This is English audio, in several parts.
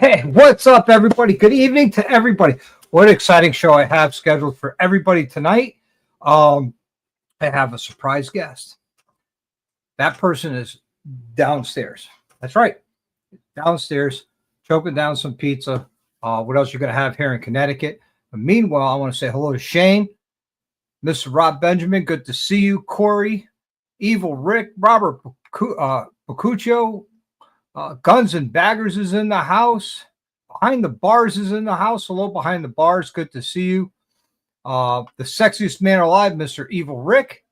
Hey, what's up, everybody? Good evening to everybody. What an exciting show I have scheduled for everybody tonight. I have a surprise guest. That person is downstairs. That's right, downstairs, choking down some pizza. What else you're going to have here in Connecticut? But meanwhile, I want to say hello to Shane, Mr. Rob Benjamin. Good to see you. Corey, Evil Rick, Robert Bacuccio, Guns and Baggers is in the house. Behind the Bars is in the house. Hello, Behind the Bars. Good to see you. The sexiest man alive, Mr. Evil Rick.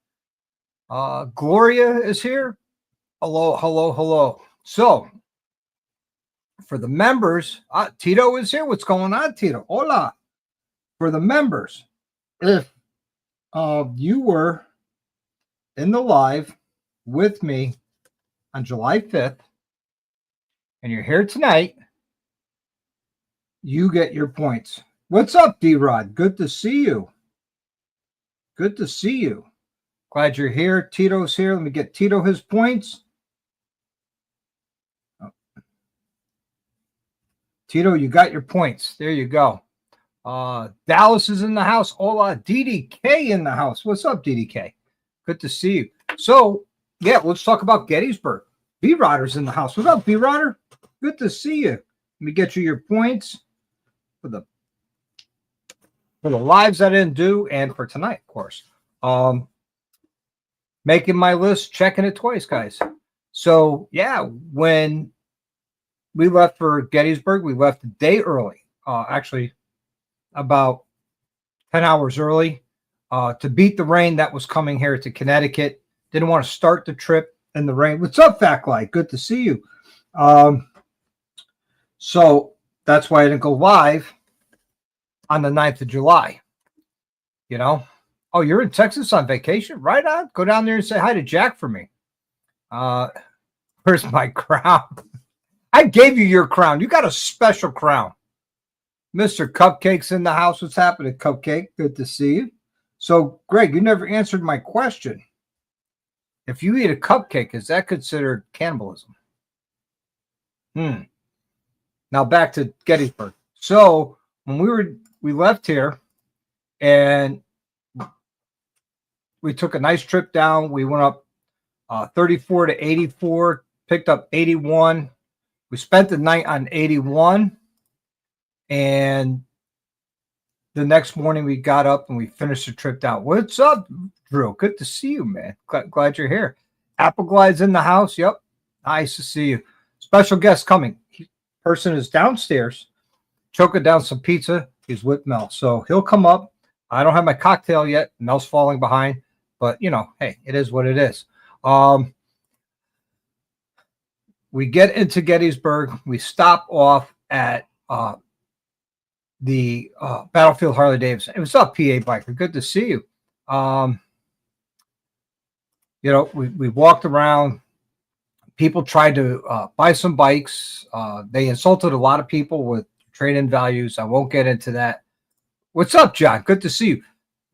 Gloria is here. Hello, hello, hello. So, for the members, Tito is here. What's going on, Tito? Hola. For the members, if you were in the live with me on July 5th, and you're here tonight, you get your points. What's up, D-Rod? Good to see you. Good to see you. Glad you're here. Tito's here. Let me get Tito his points. Oh. Tito, you got your points. There you go. Dallas is in the house. Hola, DDK in the house. What's up, DDK? Good to see you. So, yeah, let's talk about Gettysburg. B-Rodder's in the house. What up, B-Rodder? Good to see you. Let me get you your points for the lives I didn't do and for tonight, of course. Making my list, checking it twice, guys. So, yeah, when we left for Gettysburg, we left a day early. Actually, about 10 hours early to beat the rain that was coming here to Connecticut. Didn't want to start the trip in the rain. What's up, Fat Guy? Good to see you. So that's why I didn't go live on the 9th of July. You know? Oh, you're in Texas on vacation? Right on. Go down there and say hi to Jack for me. Where's my crown? I gave you your crown. You got a special crown. Mr. Cupcake's in the house. What's happening, Cupcake? Good to see you. So, Greg, you never answered my question. If you eat a cupcake, is that considered cannibalism? Now back to Gettysburg. So when we left here and we took a nice trip down. We went up 34 to 84, picked up 81. We spent the night on 81. And the next morning we got up and we finished the trip down. What's up, Drew? Good to see you, man. Glad you're here. Apple Glide's in the house. Yep. Nice to see you. Special guest coming. Person is downstairs, choking down some pizza. He's with Mel. So he'll come up. I don't have my cocktail yet. Mel's falling behind. But, you know, hey, it is what it is. We get into Gettysburg. We stop off at the Battlefield Harley Davidson. It was up, PA Biker. Good to see you. You know, we walked around. People tried to buy some bikes. They insulted a lot of people with trade-in values. I won't get into that. What's up, John? Good to see you.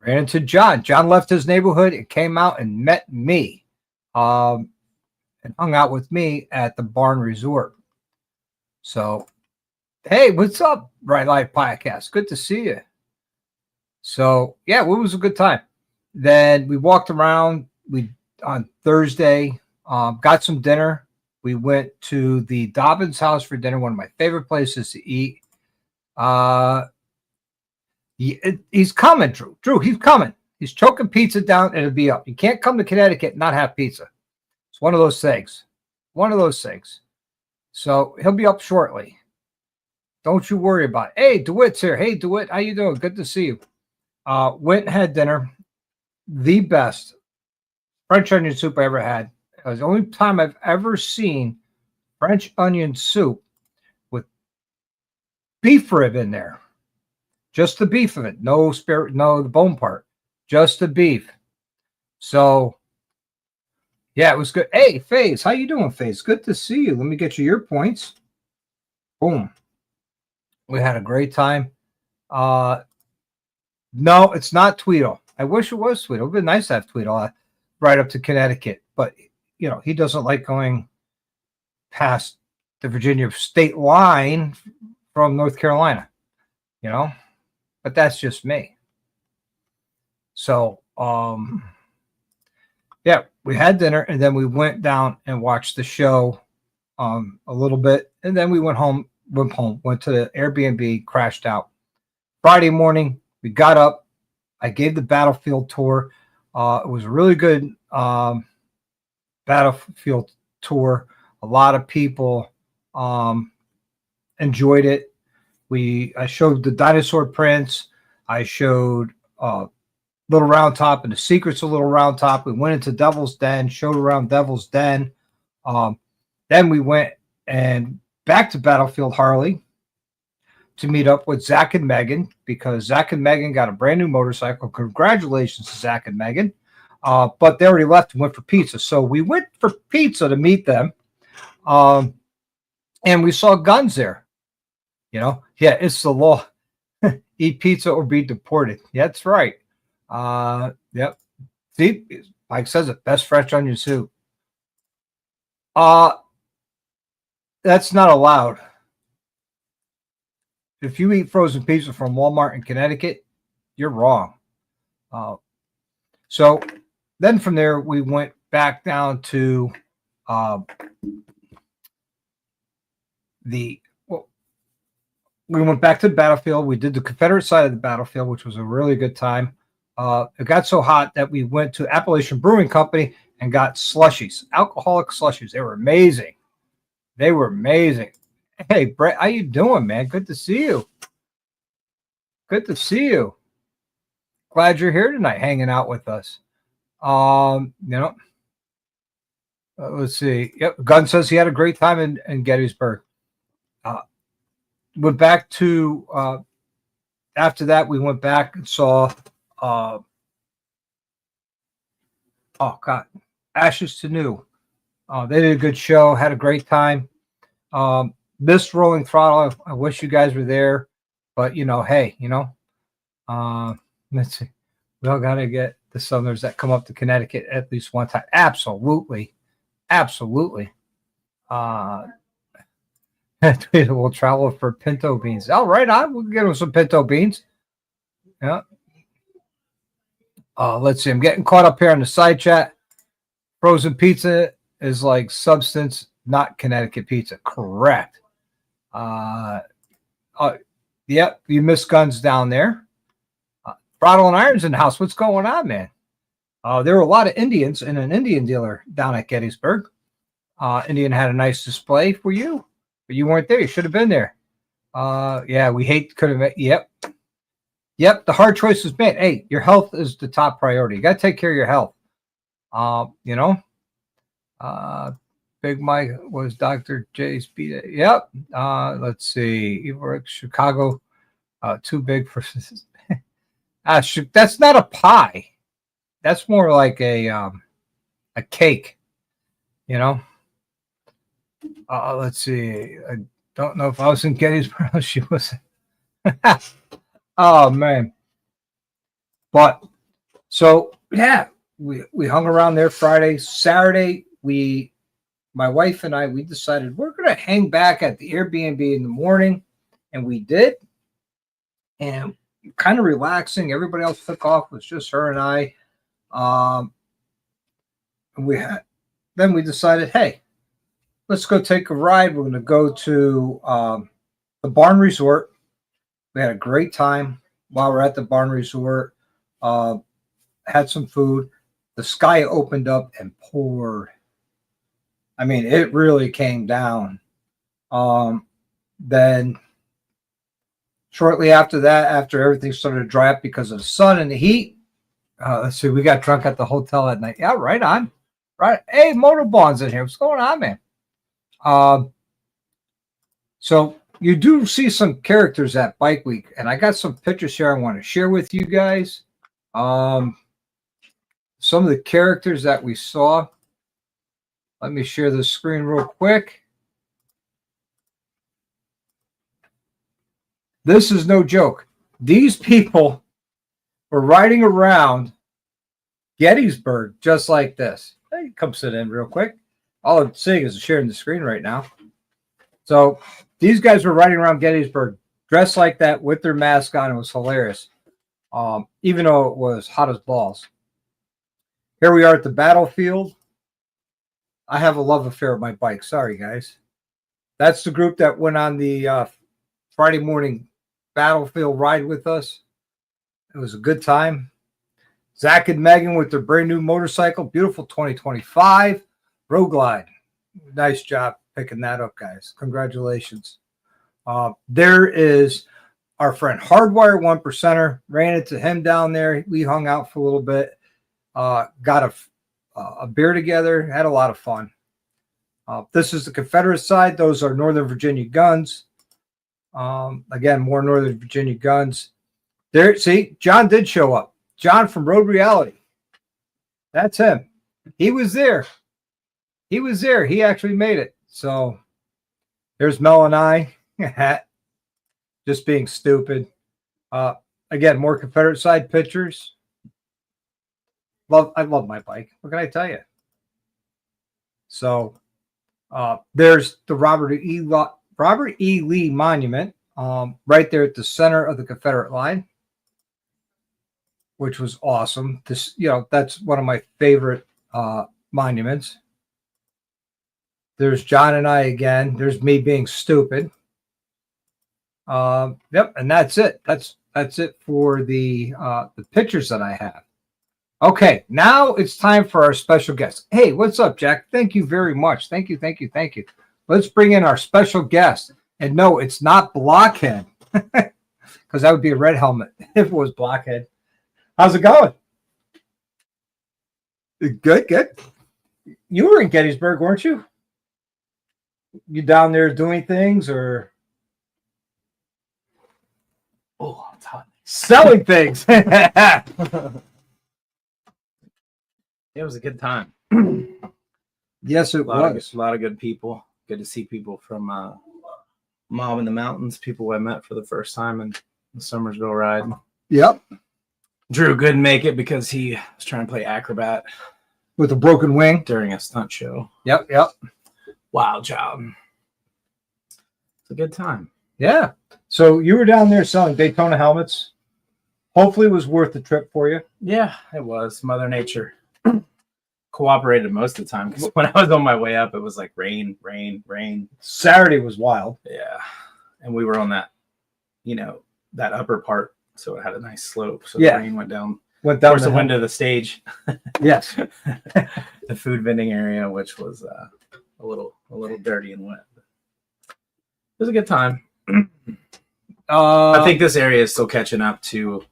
Ran into John. John left his neighborhood and came out and met me and hung out with me at the Barn Resort. So, hey, what's up, Right Life Podcast? Good to see you. So, yeah, it was a good time. Then we walked around. On Thursday, got some dinner. We went to the Dobbins house for dinner, one of my favorite places to eat. He's coming, Drew. Drew, he's coming. He's choking pizza down, and it'll be up. You can't come to Connecticut and not have pizza. It's one of those things. One of those things. So he'll be up shortly. Don't you worry about it. Hey, DeWitt's here. Hey, DeWitt, how you doing? Good to see you. Went and had dinner. The best French onion soup I ever had. It was the only time I've ever seen French onion soup with beef rib in there. Just the beef of it. No spirit, no the bone part. Just the beef. So, yeah, it was good. Hey, FaZe, how you doing, FaZe? Good to see you. Let me get you your points. Boom. We had a great time. No, it's not Tweedle. I wish it was Tweedle. It would be nice to have Tweedle right up to Connecticut. But, you know, he doesn't like going past the Virginia state line from North Carolina, you know, but that's just me. So, yeah, we had dinner and then we went down and watched the show a little bit. And then we went to the Airbnb, crashed out. Friday morning, we got up. I gave the battlefield tour. It was a really good battlefield tour. A lot of people enjoyed it. I showed the dinosaur prints. I showed Little Round Top and the secrets of Little Round Top. We went into Devil's Den, showed around Devil's Den. Then we went and back to Battlefield Harley to meet up with Zach and Megan, because Zach and Megan got a brand new motorcycle. Congratulations to Zach and Megan. But they already left and went for pizza. So we went for pizza to meet them. And we saw guns there. You know, yeah, it's the law. Eat pizza or be deported. Yeah, that's right. Yep. See, Mike says it, best fresh onion soup. That's not allowed. If you eat frozen pizza from Walmart in Connecticut, you're wrong. So then from there, we went back down to we went back to the battlefield. We did the Confederate side of the battlefield, which was a really good time. It got so hot that we went to Appalachian Brewing Company and got slushies, alcoholic slushies. They were amazing. They were amazing. Hey, Brett, how you doing, man? Good to see you. Good to see you. Glad you're here tonight, hanging out with us. You know, let's see. Yep, Gunn says he had a great time in Gettysburg. Went back to after that. We went back and saw. Oh God, Ashes to New. They did a good show. Had a great time. Missed Rolling Throttle. I wish you guys were there, but you know, hey, you know, let's see. We all got to get the Southerners that come up to Connecticut at least one time. Absolutely, absolutely. We'll travel for pinto beans. All right, we'll get them some pinto beans. Yeah. Let's see. I'm getting caught up here on the side chat. Frozen pizza is like substance, not Connecticut pizza. Correct. Yep, you missed Guns down there. Throttle and Irons in the house. What's going on, man? There were a lot of Indians in an Indian dealer down at Gettysburg. Indian had a nice display for you, but you weren't there. You should have been there. Yeah, could have. Yep, the hard choice was made. Hey, your health is the top priority. You got to take care of your health. You know, Big Mike was Dr. J. Speed. Yep. Let's see. Chicago, too big for. That's not a pie. That's more like a cake. You know. Let's see. I don't know if I was in Gettysburg. She was. Oh man. But so yeah, we hung around there Friday. Saturday, my wife and I, we decided we're gonna hang back at the Airbnb in the morning, and we did. And kind of relaxing. Everybody else took off. It was just her and I. Then we decided, hey, let's go take a ride. We're gonna go to the Barn Resort. We had a great time while we're at the Barn Resort. Had some food. The sky opened up and poured. I mean, it really came down. Then shortly after that, after everything started to dry up because of the sun and the heat, let's see, we got drunk at the hotel at night. Yeah, right on. Right. Hey, Motorbond's in here. What's going on, man? So you do see some characters at Bike Week, and I got some pictures here I want to share with you guys. Some of the characters that we saw. Let me share the screen real quick. This is no joke. These people were riding around Gettysburg just like this. Hey, come sit in real quick. All I'm seeing is sharing the screen right now. So these guys were riding around Gettysburg dressed like that with their mask on. It was hilarious, even though it was hot as balls. Here we are at the battlefield. I have a love affair with my bike. Sorry, guys. That's the group that went on the Friday morning battlefield ride with us. It was a good time. Zach and Megan with their brand new motorcycle. Beautiful 2025 Road Glide. Nice job picking that up, guys. Congratulations. There is our friend Hardwire 1%er. Ran into him down there. We hung out for a little bit. Got a beer together. Had a lot of fun. This is the Confederate side. Those are Northern Virginia guns. Again, more Northern Virginia guns. There, see, John did show up. John from Road Reality. That's him. He was there. He was there. He actually made it. So there's Mel and I. Just being stupid. Again, more Confederate side pictures. I love my bike. What can I tell you? So there's the Robert E. Lee Monument right there at the center of the Confederate line, which was awesome. This, that's one of my favorite monuments. There's John and I again. There's me being stupid. Yep, and that's it. That's it for the pictures that I have. Okay, now it's time for our special guest. Hey, what's up, Jack? Thank you very much. Thank you. Let's bring in our special guest. And no, it's not Blockhead, because that would be a red helmet if it was Blockhead. How's it going? Good. You were in Gettysburg, weren't you? You down there doing things or? Oh, it's hot. Selling things. It was a good time. Yes, it was. A lot of good people. Good to see people from Mob in the Mountains, people I met for the first time in the Summersville ride. Yep. Drew couldn't make it because he was trying to play acrobat with a broken wing during a stunt show. Yep. Wild job. It's a good time. Yeah. So you were down there selling Daytona helmets. Hopefully it was worth the trip for you. Yeah, it was. Mother Nature cooperated most of the time, because when I was on my way up, it was like rain. Saturday was wild. Yeah. And we were on that, that upper part, so it had a nice slope. So the rain went down towards the window of the stage. Yes. The food vending area, which was a little dirty and wet. It was a good time. I think this area is still catching up to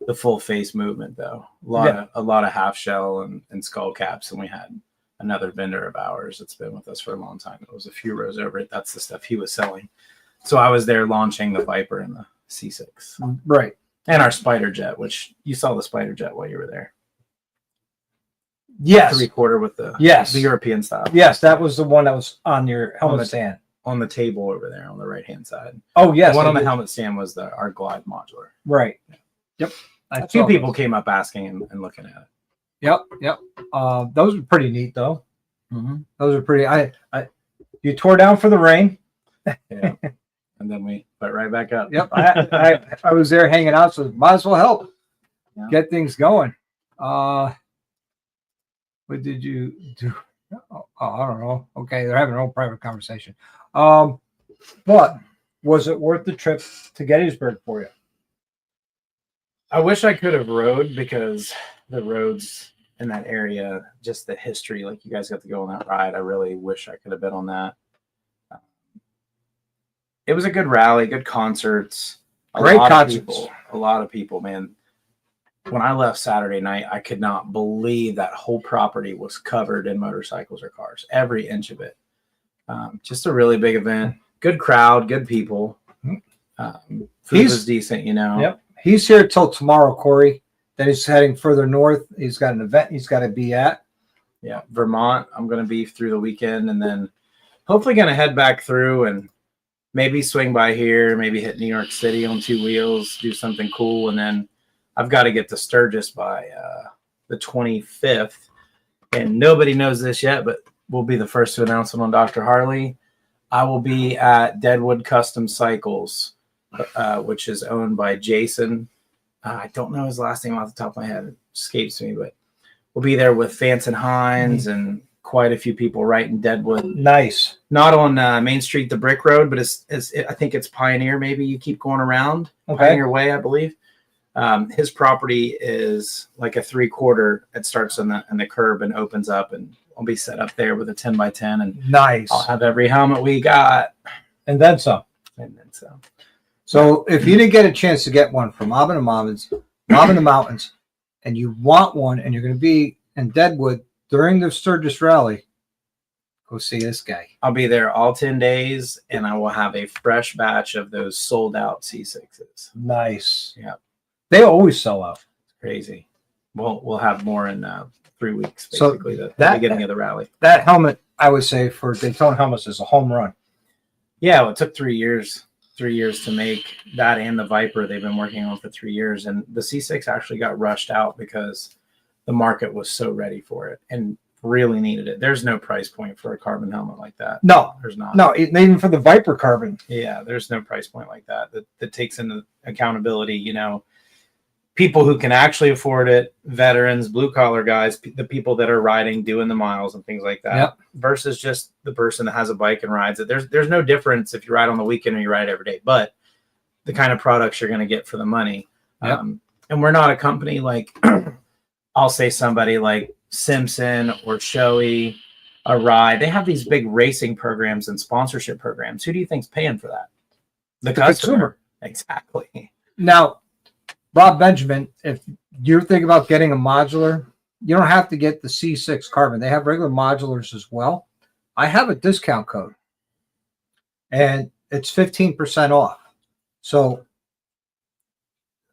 the full face movement, though. A lot of half shell and skull caps, and we had another vendor of ours that's been with us for a long time. It was a few rows over it. That's the stuff he was selling. So I was there launching the Viper and the C6, right, and our Spider Jet, which you saw the Spider Jet while you were there. Yes, 3/4 with the European style. Yes, that was the one that was on your helmet stand on the table over there on the right hand side. Oh yes, the one on the helmet stand was our Glide modular. Right. Yep. A few people came up asking and looking at it. Yep. Those were pretty neat, though. Mm-hmm. Those are pretty. You tore down for the rain. Yeah. And then we put right back up. Yep. I was there hanging out, so might as well help get things going. What did you do? Oh, I don't know. Okay, they're having their own private conversation. But was it worth the trip to Gettysburg for you? I wish I could have rode, because the roads in that area, just the history, like you guys got to go on that ride. I really wish I could have been on that. It was a good rally, good concerts. Great concerts. A lot of people, man. When I left Saturday night, I could not believe that whole property was covered in motorcycles or cars, every inch of it. Just a really big event. Good crowd, good people. Food was decent, Yep. He's here till tomorrow, Corey. Then he's heading further north. He's got an event he's got to be at. Yeah, Vermont. I'm going to be through the weekend, and then hopefully going to head back through and maybe swing by here, maybe hit New York City on 2 wheels, do something cool, and then I've got to get to Sturgis by the 25th. And nobody knows this yet, but we'll be the first to announce it on Dr. Harley. I will be at Deadwood Custom Cycles, which is owned by Jason. I don't know his last name off the top of my head. It escapes me, but we'll be there with Fance and Hines and quite a few people right in Deadwood. Nice. Not on Main Street, the Brick Road, but I think it's Pioneer. Maybe you keep going around. Okay. Pioneer Way, I believe. His property is like a 3/4. It starts on the curb and opens up, and I'll be set up there with a 10x10, and Nice. I'll have every helmet we got, and then some. and then some. So if you didn't get a chance to get one from Mob in the Mountains, and you want one, and you're going to be in Deadwood during the Sturgis Rally, go see this guy. I'll be there all 10 days, and I will have a fresh batch of those sold out C6s. Nice. Yeah. They always sell out. It's crazy. We'll have more in 3 weeks, So basically, the that- beginning of the rally. That helmet, I would say, for Daytona helmets is a home run. Yeah, well, it took 3 years. 3 years to make that, and the Viper they've been working on for 3 years. And the C6 actually got rushed out because the market was so ready for it and really needed it. There's no price point for a carbon helmet like that. No, There's not. no, even for the Viper carbon. Yeah, there's no price point like that that takes into accountability, people who can actually afford it, veterans, blue collar guys, the people that are riding, doing the miles and things like that, Yep. versus just the person that has a bike and rides it. There's no difference if you ride on the weekend or you ride every day, but the kind of products you're going to get for the money. Yep. And we're not a company like, I'll say somebody like Simpson or Shoei, a Ride. They have these big racing programs and sponsorship programs. Who do you think's paying for that? The customer. Exactly. Now, Rob Benjamin, if you're thinking about getting a modular, you don't have to get the C6 carbon. They have regular modulars as well. I have a discount code, and it's 15% off. So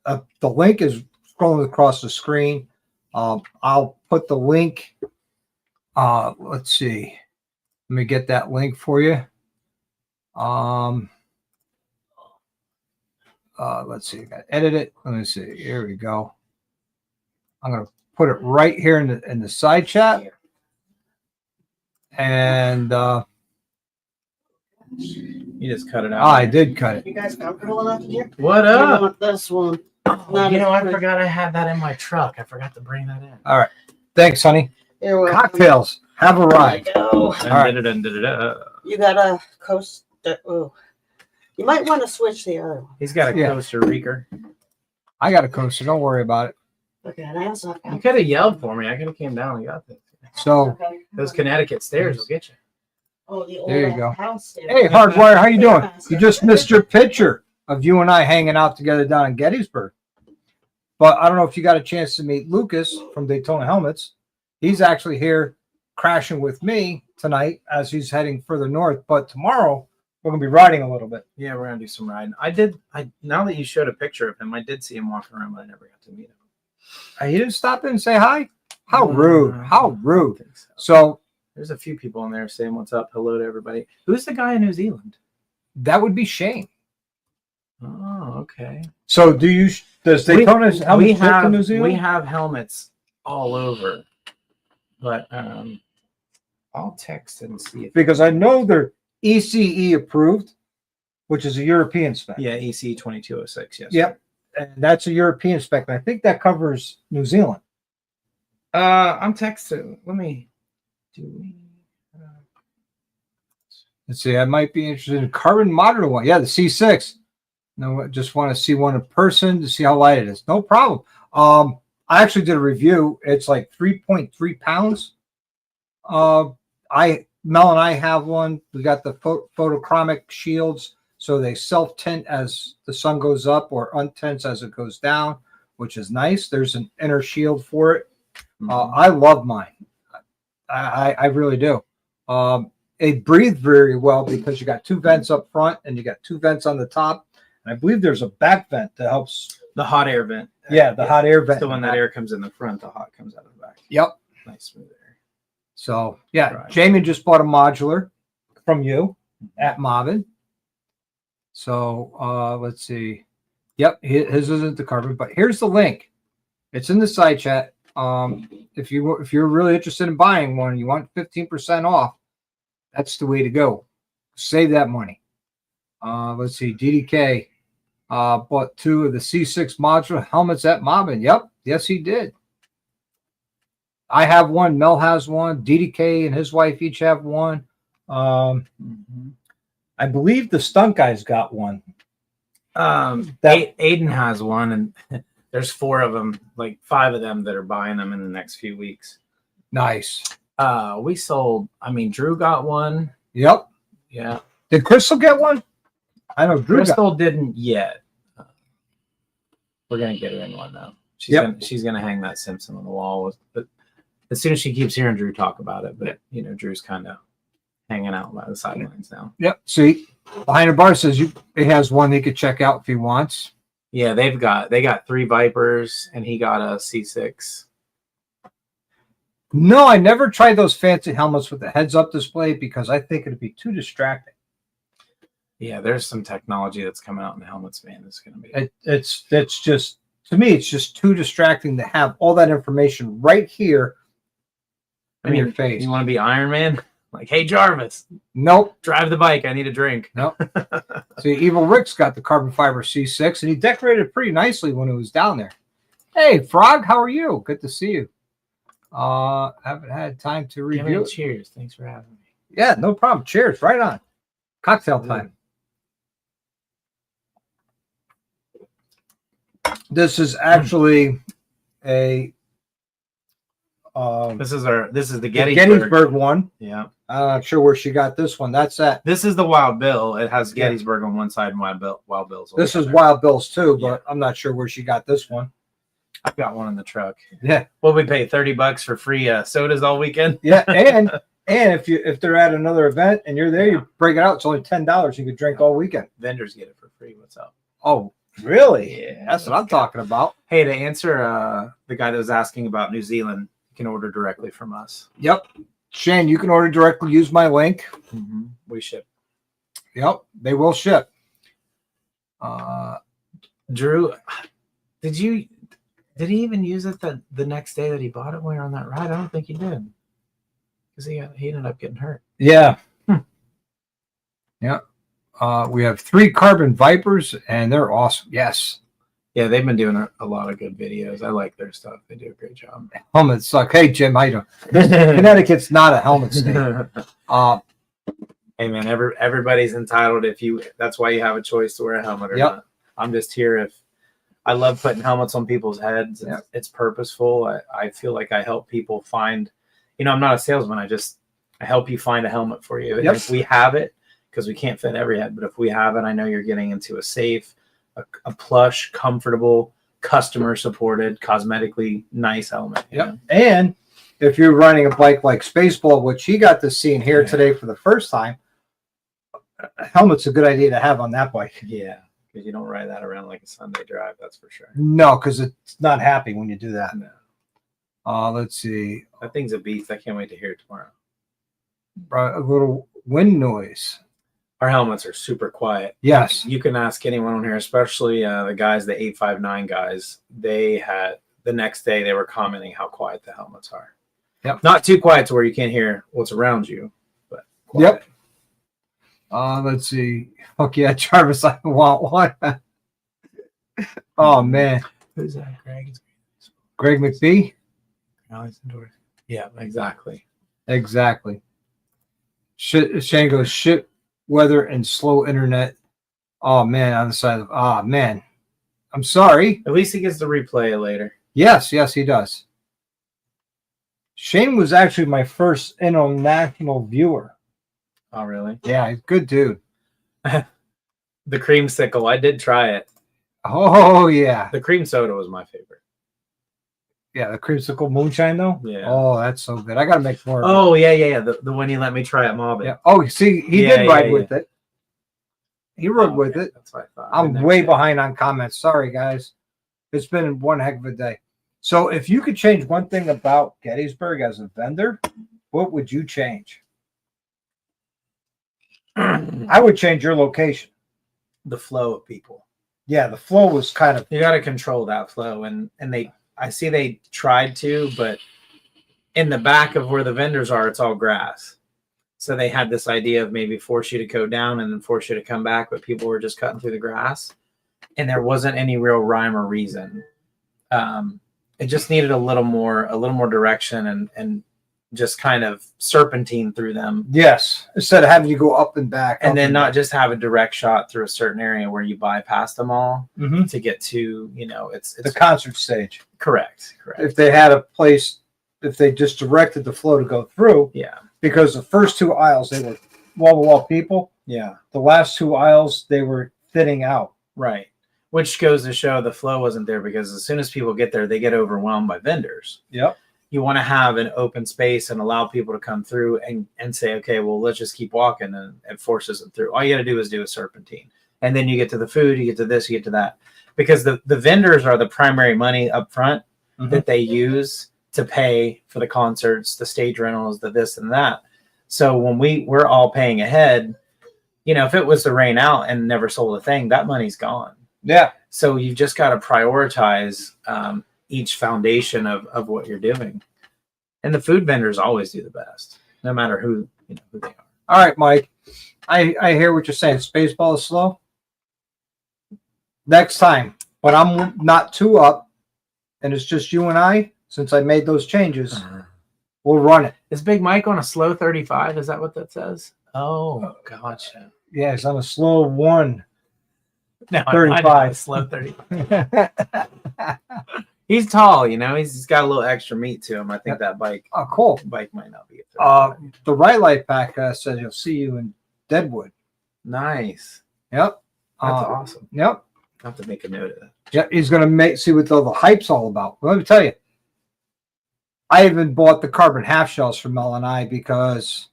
the link is scrolling across the screen. I'll put the link. Let's see. Let me get that link for you. Let's see. I got to edit it. Let me see. Here we go. I'm going to put it right here in the side chat. And You just cut it out. I did cut it. You guys comfortable enough here? What I up? want this one. Oh, Not as I pretty. forgot I had that in my truck. I forgot to bring that in. All right. Thanks, honey. You're welcome. Cocktails. Have a ride. There you go. right. You got a Costa. Oh, you might want to switch the other one. He's got a Yeah. Costa Rica. I got a coaster. Don't worry about it. Okay, and I also You have. could have yelled for me. I could have came down and got this. So, Okay. Those Connecticut stairs will get you. Oh, the old There you go. house there. hey, Hardwire, how you doing? You just missed your picture of you and I hanging out together down in Gettysburg. But I don't know if you got a chance to meet Lucas from Daytona Helmets. He's actually here crashing with me tonight as he's heading further north. But tomorrow, we're going to be riding a little bit. Yeah, we're gonna do some riding. Now that you showed a picture of him, I did see him walking around, but I never got to meet him. You didn't stop in and say hi? How rude. How I don't rude. think so. So There's a few people in there saying what's up, hello to everybody. Who's the guy in New Zealand? that would be Shane. Oh, okay. So does Daytona's helmets ship to New Zealand? We have helmets all over, but I'll text and see if Because I know they're ECE approved, which is a European spec. yeah, EC 2206. Yes. Yep. And that's a European spec. And I think that covers New Zealand. I'm texting. Let me. Do we? Let's see. I might be interested in carbon modular one. Yeah, the C6. No, I just want to see one in person to see how light it is. No problem. I actually did a review. It's like 3.3 pounds. Mel and I have one. We got the photochromic shields, so they self-tint as the sun goes up or untints as it goes down, which is nice. There's an inner shield for it. I love mine. I really do. It breathes very well because you got two vents up front and you got two vents on the top. And I believe there's a back vent that helps. The hot air vent. Yeah, the hot air vent. So when that air comes in the front, the hot comes out of the back. Yep. Nice smooth air. So yeah, Right. Jamie just bought a modular from you at Marvin. So let's see. Yep, his isn't the carbon, but here's the link. It's in the side chat. If you're really interested in buying one, you want 15% off. That's the way to go. Save that money. Let's see. DDK bought 2 of the C6 modular helmets at Mobbin. Yep. Yes, he did. I have one. Mel has one. DDK and his wife each have one. I believe the stunt guy's got one. Aiden has one, and there's 4 of them, like 5 of them that are buying them in the next few weeks. Nice. We sold. I mean, Drew got one. Yep. Yeah. Did Crystal get one? I know Drew Crystal didn't yet. We're gonna get her in one though. She's gonna hang that Simpson on the wall. But as soon as she keeps hearing Drew talk about it, but you know, Drew's kind of hanging out by the sidelines now. Yep. See, behind the bar says it has one he could check out if he wants. Yeah, they got 3 Vipers, and he got a C6. No, I never tried those fancy helmets with the heads-up display because I think it'd be too distracting. Yeah, there's some technology that's coming out in the helmets, man. It's going to be. It's just, to me, it's just too distracting to have all that information right here in your face. You want to be Iron Man? Like, hey, Jarvis. Nope. Drive the bike. I need a drink. Nope. See, Evil Rick's got the carbon fiber C6, and he decorated it pretty nicely when he was down there. Hey, Frog, how are you? Good to see you. Haven't had time to review it. Cheers. Thanks for having me. Yeah, no problem. Cheers. Right on. Cocktail time. This is actually a this is the Gettysburg one. Yeah. I'm not sure where she got this one. That's that. This is the Wild Bill. It has Gettysburg on one side and Wild Bill's on This the is other. Wild Bill's too, but I'm not sure where she got this one. I've got one in the truck. Yeah. Well, we pay $30 for free sodas all weekend. Yeah, and if they're at another event and you're there, you break it out. It's only $10. You could drink all weekend. Vendors get it for free. What's up? Oh, really? Yeah, That's what I'm talking about. Hey, to answer the guy that was asking about New Zealand, you can order directly from us. Yep. Shane, you can order directly. Use my link. We ship. Yep, they will ship. Drew, did he even use it the next day that he bought it when we were on that ride? I don't think he did, because he ended up getting hurt. Yeah. Yeah. We have 3 carbon Vipers, and they're awesome. Yes. Yeah, they've been doing a lot of good videos. I like their stuff. They do a great job. Helmets suck. Hey, Jim, how you doing? Connecticut's not a helmet state. Hey, man, everybody's entitled. That's why you have a choice to wear a helmet or not. I'm just here I love putting helmets on people's heads. It's purposeful. I feel like I help people find, I'm not a salesman. I help you find a helmet for you. And if we have it, because we can't fit every head, but if we have it, I know you're getting into a safe, a plush, comfortable, customer supported, cosmetically nice helmet. Yep. And if you're riding a bike like Spaceball, which he got to see and hear today for the first time, a helmet's a good idea to have on that bike. Yeah. Because you don't ride that around like a Sunday drive, that's for sure. No, because it's not happy when you do that. No. Let's see. That thing's a beast. I can't wait to hear it tomorrow. A little wind noise. Our helmets are super quiet. Yes. You can ask anyone on here, especially the guys, the 859 guys. They had, the next day, they were commenting how quiet the helmets are. Yep. Not too quiet to where you can't hear what's around you, but quiet. Yep. Let's see. Fuck yeah, Jarvis, I want one. Oh, man. Who's that, Greg? Greg McBee? Yeah, exactly. Exactly. Shane goes, shit, weather, and slow internet. Oh, man, on the side of, man. I'm sorry. At least he gets to replay it later. Yes, he does. Shane was actually my first international viewer. Oh, really? Yeah, he's a good dude. The creamsicle, I did try it. Oh, yeah. The cream soda was my favorite. Yeah, the creamsicle moonshine, though? Yeah. Oh, that's so good. I got to make more of it. Oh, yeah. The one you let me try at Mobbit. Yeah. Oh, see, he did ride with it. He rode with it. That's what I thought. I'm way behind on comments. Sorry, guys. It's been one heck of a day. So if you could change one thing about Gettysburg as a vendor, what would you change? I would change your location. The flow of people. Yeah, the flow was kind of... You got to control that flow. And I see they tried to, but in the back of where the vendors are, it's all grass. So they had this idea of maybe force you to go down and then force you to come back, but people were just cutting through the grass, and there wasn't any real rhyme or reason. It just needed a little more direction and just kind of serpentine through them. Yes, instead of having you go up and back, and then not just have a direct shot through a certain area where you bypass them all mm-hmm. to get to, it's the concert stage. Correct. If they had a place, if they just directed the flow to go through, yeah. Because the first 2 aisles they were wall-to-wall people. Yeah. The last 2 aisles they were thinning out. Right. Which goes to show the flow wasn't there, because as soon as people get there, they get overwhelmed by vendors. Yep. You want to have an open space and allow people to come through and say, okay, well, let's just keep walking, and it forces them through. All you got to do is do a serpentine. And then you get to the food, you get to this, you get to that. Because the vendors are the primary money up front mm-hmm. that they use to pay for the concerts, the stage rentals, the this and that. So when we're all paying ahead, if it was to rain out and never sold a thing, that money's gone. Yeah. So you've just got to prioritize each foundation of what you're doing. And the food vendors always do the best, no matter who they are. All right, Mike. I hear what you're saying. Spaceball is slow. Next time, when I'm not too up and it's just you and I, since I made those changes, we'll run it. Is Big Mike on a slow 35? Is that what that says? Oh, gotcha. Yeah, it's on a slow 1. No, 35. Slow 35. He's tall, he's got a little extra meat to him. I think that bike. Oh, cool. Bike might not be a 35. The Right Life pack says he'll see you in Deadwood. Nice. Yep. That's awesome. Yep. I have to make a note of that. Yeah, he's gonna see what all the hype's all about. Well, let me tell you, I even bought the carbon half shells from L&I because,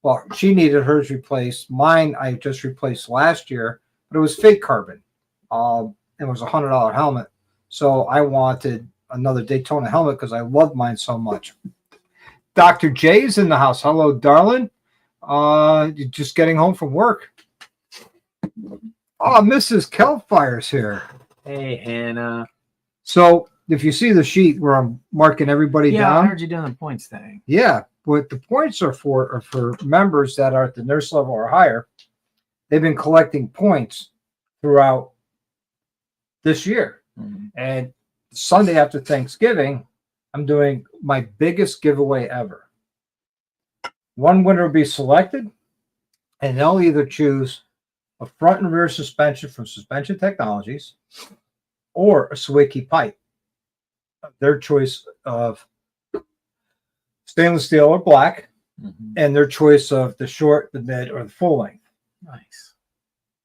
well, she needed hers replaced. Mine I just replaced last year, but it was fake carbon. It was $100 helmet, so I wanted another Daytona helmet because I loved mine so much. Dr. J's in the house. Hello, darling. Just getting home from work. Oh, Mrs. Kelfire's here. Hey, Hannah. So if you see the sheet where I'm marking everybody down. Yeah, I heard you doing the points thing. Yeah, what the points are for members that are at the nurse level or higher. They've been collecting points throughout this year. Mm-hmm. And Sunday after Thanksgiving, I'm doing my biggest giveaway ever. One winner will be selected, and they'll either choose a front and rear suspension from Suspension Technologies or a Sawicki pipe. Their choice of stainless steel or black, mm-hmm. and their choice of the short, the mid, or the full length. Nice.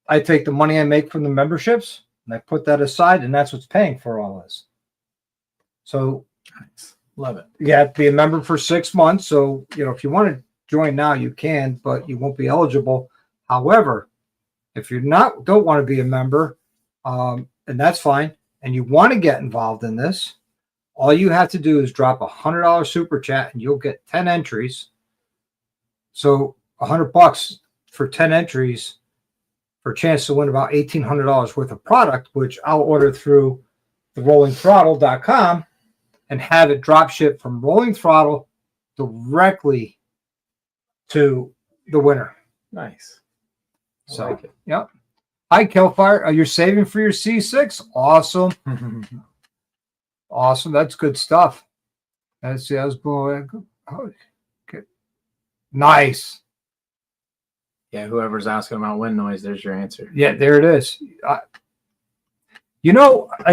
I take the money I make from the memberships and I put that aside, and that's what's paying for all this. So, nice. Love it. You have to be a member for 6 months. So, if you want to join now, you can, but you won't be eligible. However, if you're don't want to be a member, and that's fine, and you want to get involved in this, all you have to do is drop $100 super chat, and you'll get 10 entries. So $100 for 10 entries for a chance to win about $1,800 worth of product, which I'll order through the rollingthrottle.com and have it drop ship from Rolling Throttle directly to the winner. Nice. So, like it. Yep. Hi, Kelfire. You're saving for your C6? Awesome. Awesome. That's good stuff. Let's see. I was blowing. Oh, okay. Nice. Yeah, whoever's asking about wind noise, there's your answer. Yeah, there it is. I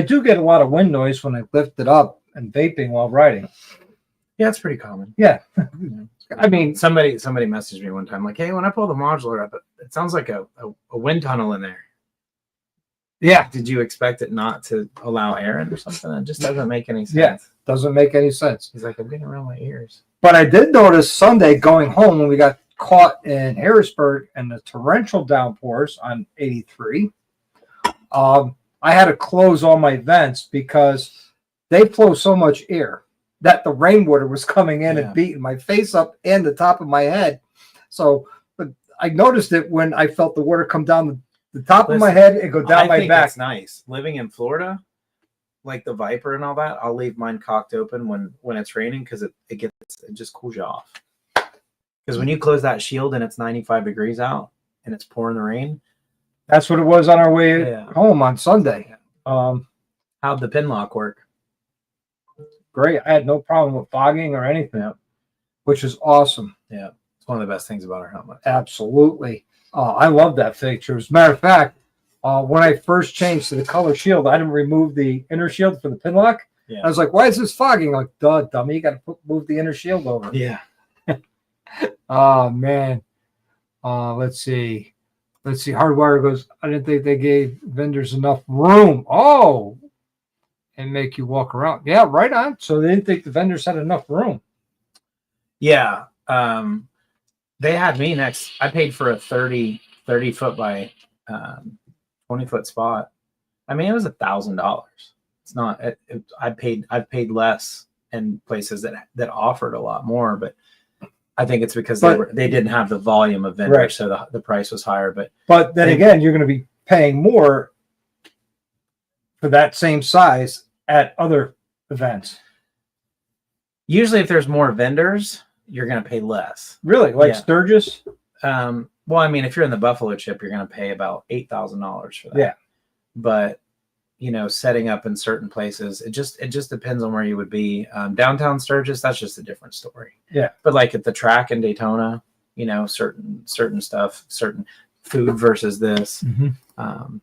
do get a lot of wind noise when I lift it up and vaping while riding. Yeah, it's pretty common. Yeah. I mean, somebody messaged me one time like, hey, when I pull the modular up, it sounds like a wind tunnel in there. Yeah. Did you expect it not to allow air in or something? It just doesn't make any sense. Yeah, doesn't make any sense. He's like, I'm getting around my ears. But I did notice Sunday going home when we got caught in Harrisburg and the torrential downpours on 83. I had to close all my vents because they flow so much air that the rainwater was coming in and beating my face up and the top of my head. So I noticed it when I felt the water come down the top of my head and go down my back. That's nice. Living in Florida, like the Viper and all that, I'll leave mine cocked open when it's raining because it just cools you off. Because when you close that shield and it's 95 degrees out and it's pouring the rain. That's what it was on our way home on Sunday. How'd the pin lock work? Great. I had no problem with fogging or anything, which is awesome. Yeah. It's one of the best things about our helmet. Absolutely. I love that feature. As a matter of fact, when I first changed to the color shield, I didn't remove the inner shield for the pin lock. Yeah. I was like, why is this fogging? Like, duh, dummy, you got to move the inner shield over. Yeah. Oh, man. Let's see. Hardwire goes, I didn't think they gave vendors enough room. Oh, and make you walk around. Yeah, right on. So they didn't think the vendors had enough room. Yeah. They had me next. I paid for a 30 foot by 20 foot spot. I mean, it was $1,000. It's not. I've paid less in places that offered a lot more, but I think it's because they didn't have the volume of vendors, right. So the price was higher. But then again, you're going to be paying more for that same size at other events. Usually, if there's more vendors, you're going to pay less. Really, like Sturgis? Well, I mean, if you're in the Buffalo chip, you're going to pay about $8,000 for that. Yeah, but setting up in certain places, it just depends on where you would be. Downtown Sturgis, that's just a different story. Yeah, but like at the track in Daytona, certain stuff, certain food versus this. Mm-hmm.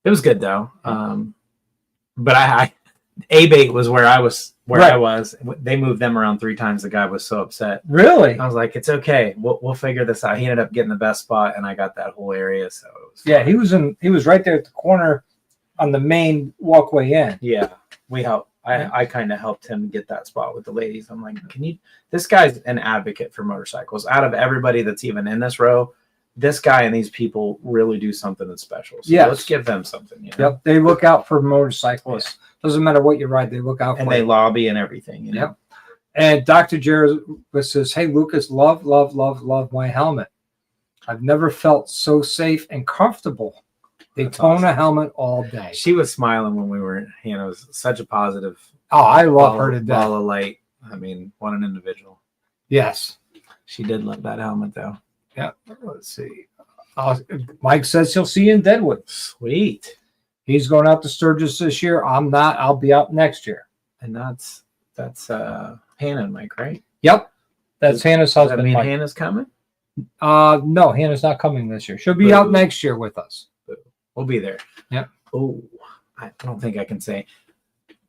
It was good though. But I A-Bait was where I was. Right. I was. They moved them around 3 times. The guy was so upset. Really? I was like, it's okay. We'll figure this out. He ended up getting the best spot, and I got that whole area. So it was fun. He was right there at the corner on the main walkway in. Yeah, we helped. I kind of helped him get that spot with the ladies. I'm like, this guy's an advocate for motorcycles. Out of everybody that's even in this row, this guy and these people really do something that's special. So let's give them something. Yep, they look out for motorcyclists. Yeah. Doesn't matter what you ride, they look out for and they lobby and everything. Yep. And Dr. Jared says, hey, Lucas, love my helmet. I've never felt so safe and comfortable. Daytona helmet all day. She was smiling when we were, it was such a positive. Oh, I love her to death. Ball of light. I mean, what an individual. Yes. She did love that helmet, though. Yeah. Let's see. Mike says he'll see you in Deadwood. Sweet. He's going out to Sturgis this year. I'm not. I'll be out next year. And that's Hannah and Mike, right? Yep. That's Hannah's husband. Does that mean Mike. Hannah's coming? No, Hannah's not coming this year. She'll be out next year with us. We'll be there. Yep. Oh, I don't think I can say.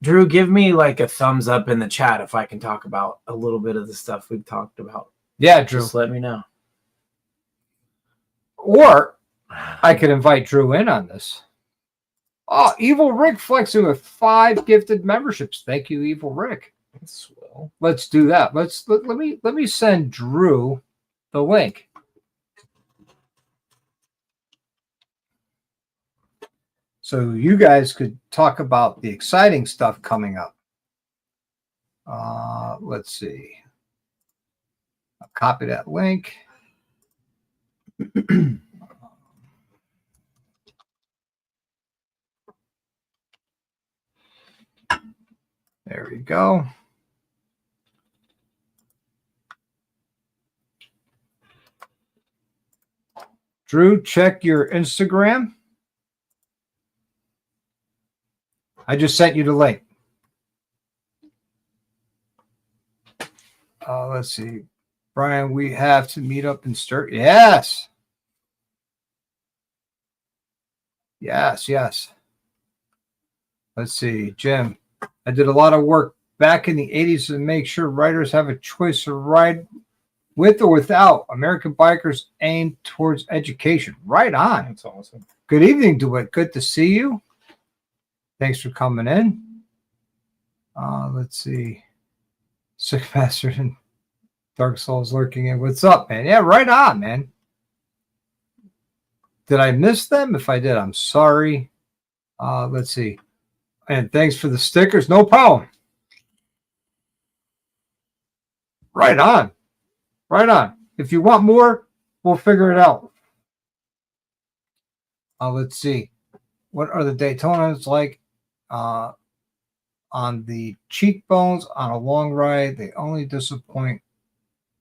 Drew, give me like a thumbs up in the chat if I can talk about a little bit of the stuff we've talked about. Yeah, Drew. Just let me know. Or I could invite Drew in on this. Oh, Evil Rick flexing with 5 gifted memberships. Thank you, Evil Rick. That's swell. Let's do that. Let me send Drew the link. So you guys could talk about the exciting stuff coming up. Let's see. I'll copy that link. There we go. Drew, check your Instagram. I just sent you the link. Let's see. Brian, we have to meet up in Sturgis. Yes. Yes. Let's see. Jim, I did a lot of work back in the 80s to make sure riders have a choice to ride with or without. American bikers aim towards education. Right on. That's awesome. Good evening, DeWitt. Good to see you. Thanks for coming in. Let's see. Sick Bastard and Dark Souls lurking in. What's up, man? Yeah, right on, man. Did I miss them? If I did, I'm sorry. Let's see. And thanks for the stickers. No problem. Right on. Right on. If you want more, we'll figure it out. Let's see. What are the Daytonas like? On the cheekbones on a long ride, they only disappoint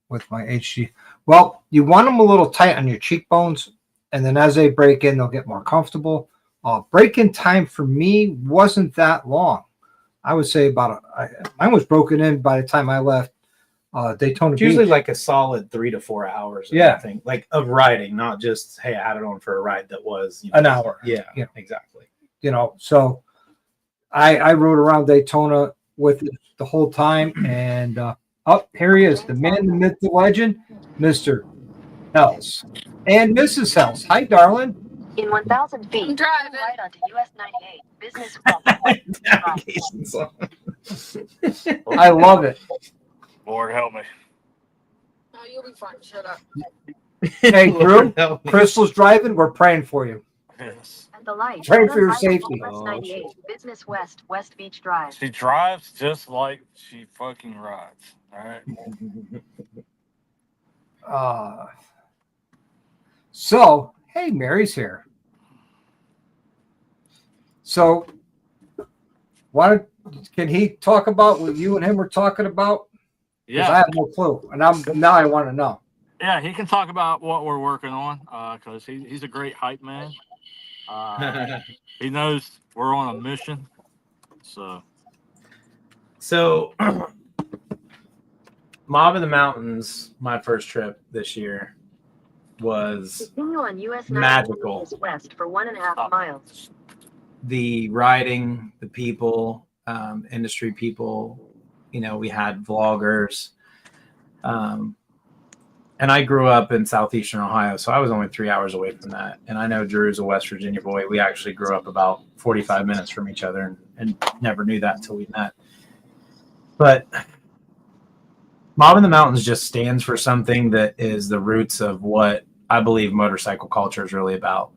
with my HG. Well, you want them a little tight on your cheekbones, and then as they break in, they'll get more comfortable. Break-in time for me wasn't that long. I would say mine was broken in by the time I left Daytona It's usually Beach. like a solid 3 to 4 hours. Yeah. I think like of riding, not just hey, I had it on for a ride that was An hour. Yeah, Yeah. exactly. So I rode around Daytona with it the whole time, and here he is, the man, the myth, the legend, Mr. Hells and Mrs. Hells. Hi, darling. In 1,000 feet, Drive it. right onto US 98, business Navigation song. I love it. Lord help me. Oh, you'll be fine. Shut up. Hey, Drew, Lord help me. Crystal's driving. We're praying for you. Yes. at the light. Pray for your Right onto safety. US 98, business west, West Beach Drive. She drives just like she fucking rides. All right. So, hey, Mary's here. So, can he talk about what you and him were talking about? Because I Yeah. have no clue, and now I want to know. Yeah, he can talk about what we're working on because he's a great hype man. He knows we're on a mission. So, Mob in the Mountains, my first trip this year, was Continue on US 98 magical. business west for 1.5 miles. The riding, the people, industry people. We had vloggers. And I grew up in southeastern Ohio, so I was only 3 hours away from that. And I know Drew's a West Virginia boy. We actually grew up about 45 minutes from each other and never knew that until we met. But Mob in the Mountains just stands for something that is the roots of what I believe motorcycle culture is really about.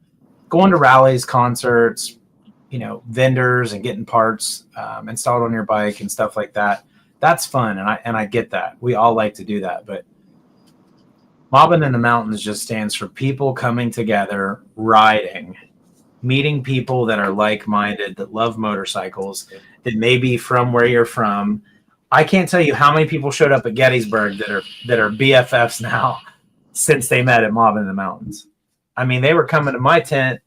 Going to rallies, concerts, vendors and getting parts installed on your bike and stuff like that. That's fun. And I get that. We all like to do that. But Mobbing in the Mountains just stands for people coming together, riding, meeting people that are like-minded, that love motorcycles, that may be from where you're from. I can't tell you how many people showed up at Gettysburg that are BFFs now since they met at Mobbing in the Mountains. I mean, they were coming to my tent.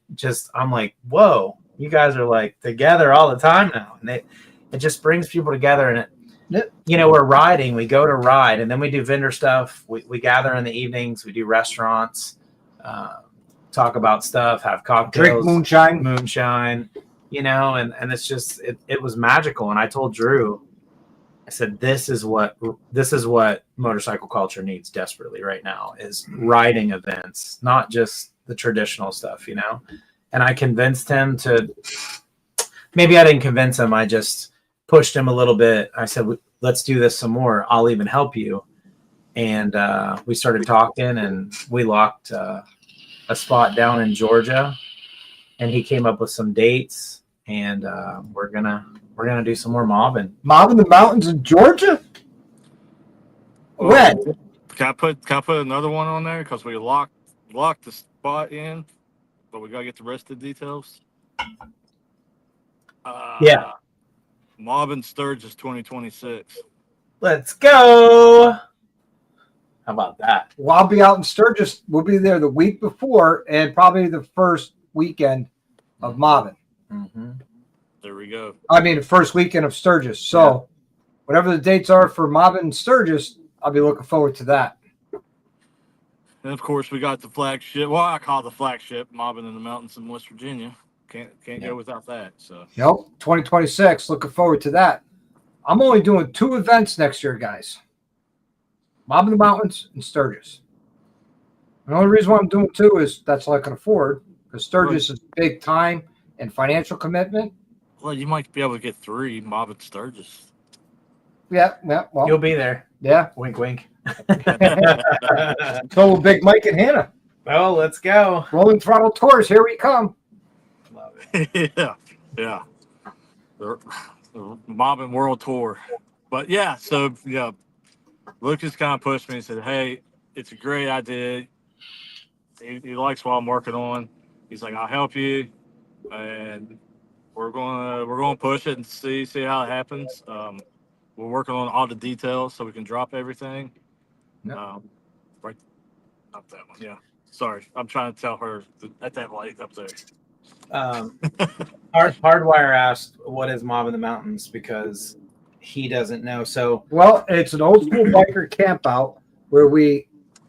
I'm like, whoa, you guys are like together all the time now, and it just brings people together. And we're riding, we go to ride, and then we do vendor stuff. We gather in the evenings, we do restaurants, talk about stuff, have cocktails, Drink moonshine, and it's just, it was magical. And I told Drew, I said, this is what motorcycle culture needs desperately right now, is riding events, not just the traditional stuff, and I convinced him maybe I didn't convince him. I just pushed him a little bit. I said, let's do this some more. I'll even help you. And we started talking, and we locked a spot down in Georgia, and he came up with some dates, and we're gonna do some more mobbing. Mob in the Mountains in Georgia? When? Can I put another one on there because we locked the spot in, but we gotta get the rest of the details. Yeah. Mob in Sturgis 2026. Let's go. How about that? Well, I'll be out in Sturgis. We'll be there the week before and probably the first weekend of mobbing. Mm-hmm. There we go. I mean, the first weekend of Sturgis. So whatever the dates are for mobbing in Sturgis, I'll be looking forward to that. And of course, we got the flagship. Well, I call it the flagship, Mobbing in the Mountains in West Virginia. Can't go without that. So 2026. Looking forward to that. I'm only doing 2 events next year, guys. Mob in the Mountains and Sturgis. The only reason why I'm doing 2 is that's all I can afford, because Sturgis is big time and financial commitment. Well, you might be able to get 3 Mob in Sturgis. Yeah. Well, You'll be there. Yeah. Wink, wink. So will Big Mike and Hannah. Oh, let's go. Rolling Throttle Tours. Here we come. Love it. yeah. The Mobbing World Tour. But Lucas kind of pushed me and said, hey, it's a great idea. He likes what I'm working on. He's like, I'll help you, and we're gonna push it and see how it happens. We're working on all the details so we can drop everything. Yep. Right up that one. Yeah. Sorry, I'm trying to tell her at that light up there. Hardwire asked, "What is Mob in the Mountains?" Because he doesn't know. So, Well, it's an old school biker camp out where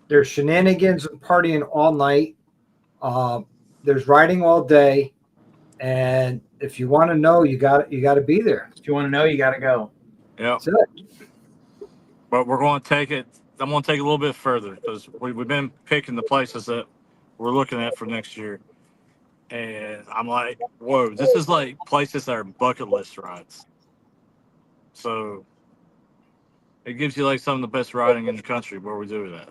there's shenanigans and partying all night. There's riding all day, and if you want to know, you got to be there. if you want to know, you got to go. Yeah. That's it. But we're going to take it. I'm going to take it a little bit further because we've been picking the places that we're looking at for next year. And I'm like, whoa, this is like places that are bucket list rides. So it gives you like some of the best riding in the country where we do that.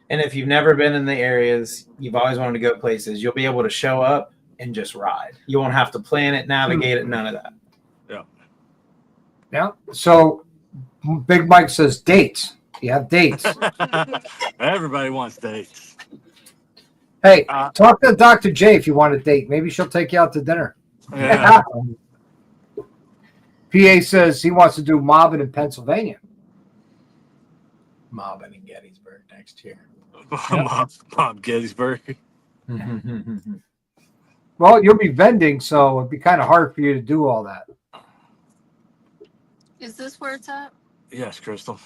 And if you've never been in the areas, you've always wanted to go places, you'll be able to show up and just ride. You won't have to plan it, navigate it, none of that. Yeah. So Big Mike says dates. You have dates. Everybody wants dates. Hey, talk to Dr. J if you want a date. Maybe she'll take you out to dinner. Yeah. PA says he wants to do mobbing in Pennsylvania. Mobbing in Gettysburg next year. Bob Gettysburg. Well, you'll be vending, so it'd be kind of hard for you to do all that. Is this where it's at? Yes, Crystal.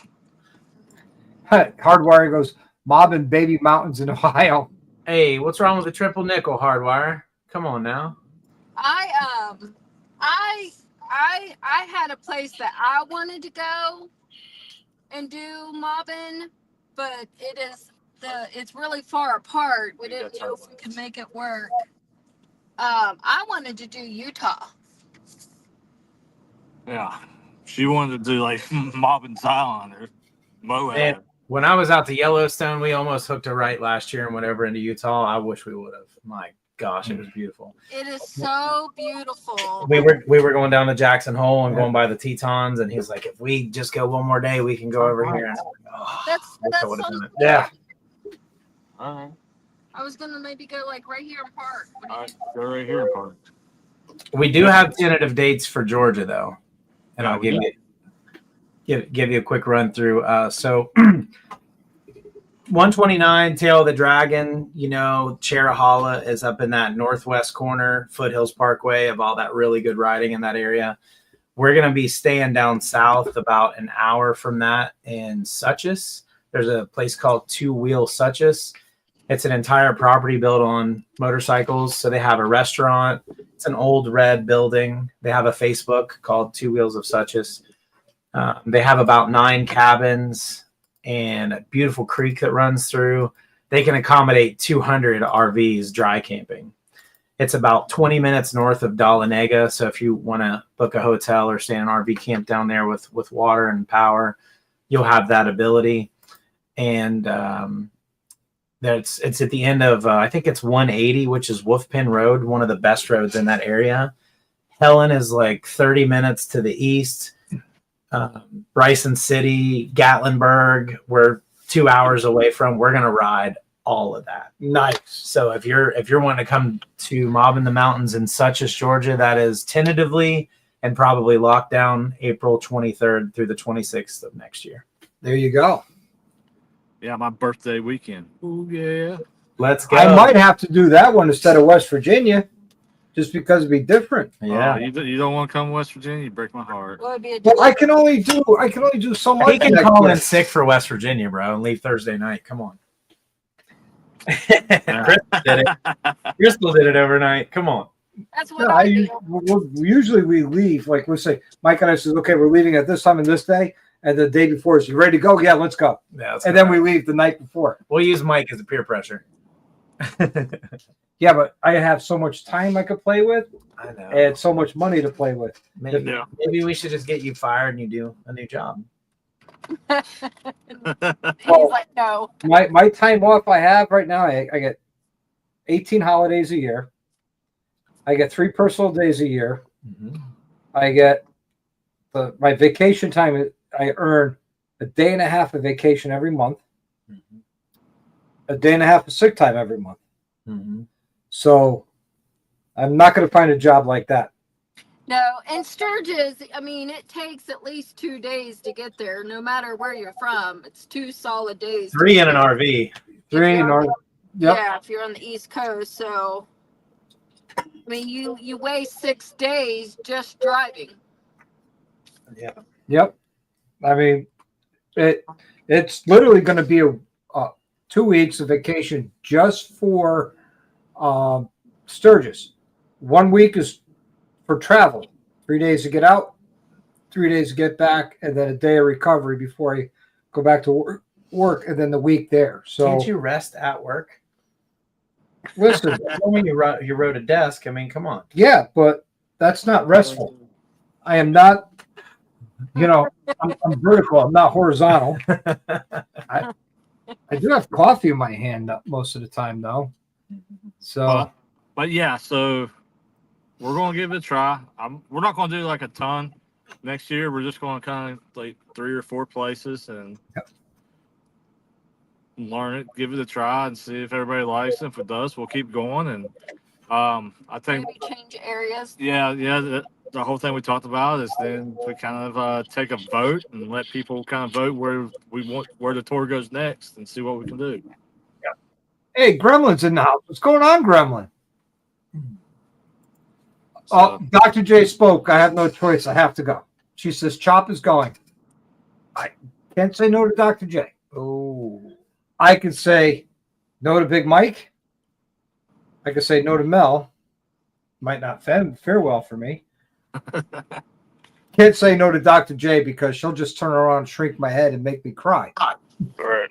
Hardwire goes mobbing baby mountains in Ohio. Hey, what's wrong with the triple nickel, Hardwire? Come on now. I had a place that I wanted to go and do mobbing, but it's really far apart. We didn't know if we could make it work. I wanted to do Utah. Yeah. She wanted to do like mobbing Zion or Moab. Man, when I was out to Yellowstone, we almost hooked a right last year and went over into Utah. I wish we would have. My gosh, it was beautiful. It is so beautiful. We were going down to Jackson Hole and going by the Tetons, and he's like, "If we just go one more day, we can go over here." And I'm like, oh, That's I would've done it. Yeah. All right. I was gonna maybe go like right here in Park. What do you All right. Go right here in Park. We do have tentative dates for Georgia, though, and Yeah, I'll we give you a quick run through. So 129 Tail of the Dragon, Cherahalla is up in that northwest corner, Foothills Parkway, of all that really good riding in that area. We're going to be staying down south about an hour from that in Suchess. There's a place called Two Wheel Suchess. It's an entire property built on motorcycles. So they have a restaurant. It's an old red building. They have a Facebook called Two Wheels of Suchess. They have about 9 cabins and a beautiful creek that runs through. They can accommodate 200 RVs dry camping. It's about 20 minutes north of Dahlonega. So if you want to book a hotel or stay in an RV camp down there with water and power, you'll have that ability. And it's at the end of, I think it's 180, which is Wolfpin Road, one of the best roads in that area. Helen is like 30 minutes to the east. Bryson City, Gatlinburg, we're 2 hours away from. We're gonna ride all of that. Nice. So if you're wanting to come to Mob in the Mountains in Suchess, Georgia, that is tentatively and probably locked down April 23rd through the 26th of next year. There you go. Yeah, my birthday weekend. Oh yeah. Let's go. I might have to do that one instead of West Virginia, just because it'd be different. Yeah. You don't want to come to West Virginia? You break my heart. What would be a Well, I can only do so much. He can next call year. in sick for West Virginia, bro, and leave Thursday night. Come on. Crystal did it. Crystal did it overnight. Come on. That's what No, I do. usually we leave. Like we'll say, Mike and I says, okay, we're leaving at this time and this day, and the day before is you ready to go? Yeah, let's go. Yeah, that's And good. then we leave the night before. We'll use Mike as a peer pressure. Yeah, but I have so much time I could play with, I know. and so much money to play with. Maybe, Yeah. maybe we should just get you fired and you do a new job. He's like, no. My time off I have right now, I get 18 holidays a year. I get 3 personal days a year. I get my vacation time. I earn a day and a half of vacation every month, a day and a half of sick time every month. So I'm not going to find a job like that. No, and Sturgis, I mean, it takes at least 2 days to get there, no matter where you're from. It's 2 solid days. 3 in an RV. Three you're or on yep. Yeah, if you're on the East Coast. So, I mean, you waste 6 days just driving. Yeah. Yep. I mean, it's literally going to be a 2 weeks of vacation just for Sturgis. 1 week is for travel, 3 days to get out, 3 days to get back, and then a day of recovery before I go back to work, and then the week there. So Can't you rest at work? listen, When you rode a desk, I mean, come on. yeah, but that's not restful. I am not, I'm vertical. I'm not horizontal. I do have coffee in my hand most of the time, though. So, But yeah, so we're going to give it a try. We're not going to do like a ton next year. We're just going to kind of like 3 or 4 places and learn it, give it a try, and see if everybody likes it. If it does, we'll keep going. And I think Maybe change areas. Yeah. The whole thing we talked about is then we kind of take a vote and let people kind of vote where the tour goes next and see what we can do. hey, Gremlin's in the house. What's going on, Gremlin? So, Dr. J spoke. I have no choice. I have to go. She says Chop is going. I can't say no to Dr. J. Oh. I can say no to Big Mike. I can say no to Mel. Might not fare well for me. Can't say no to Dr. J because she'll just turn around and shrink my head and make me cry. all right.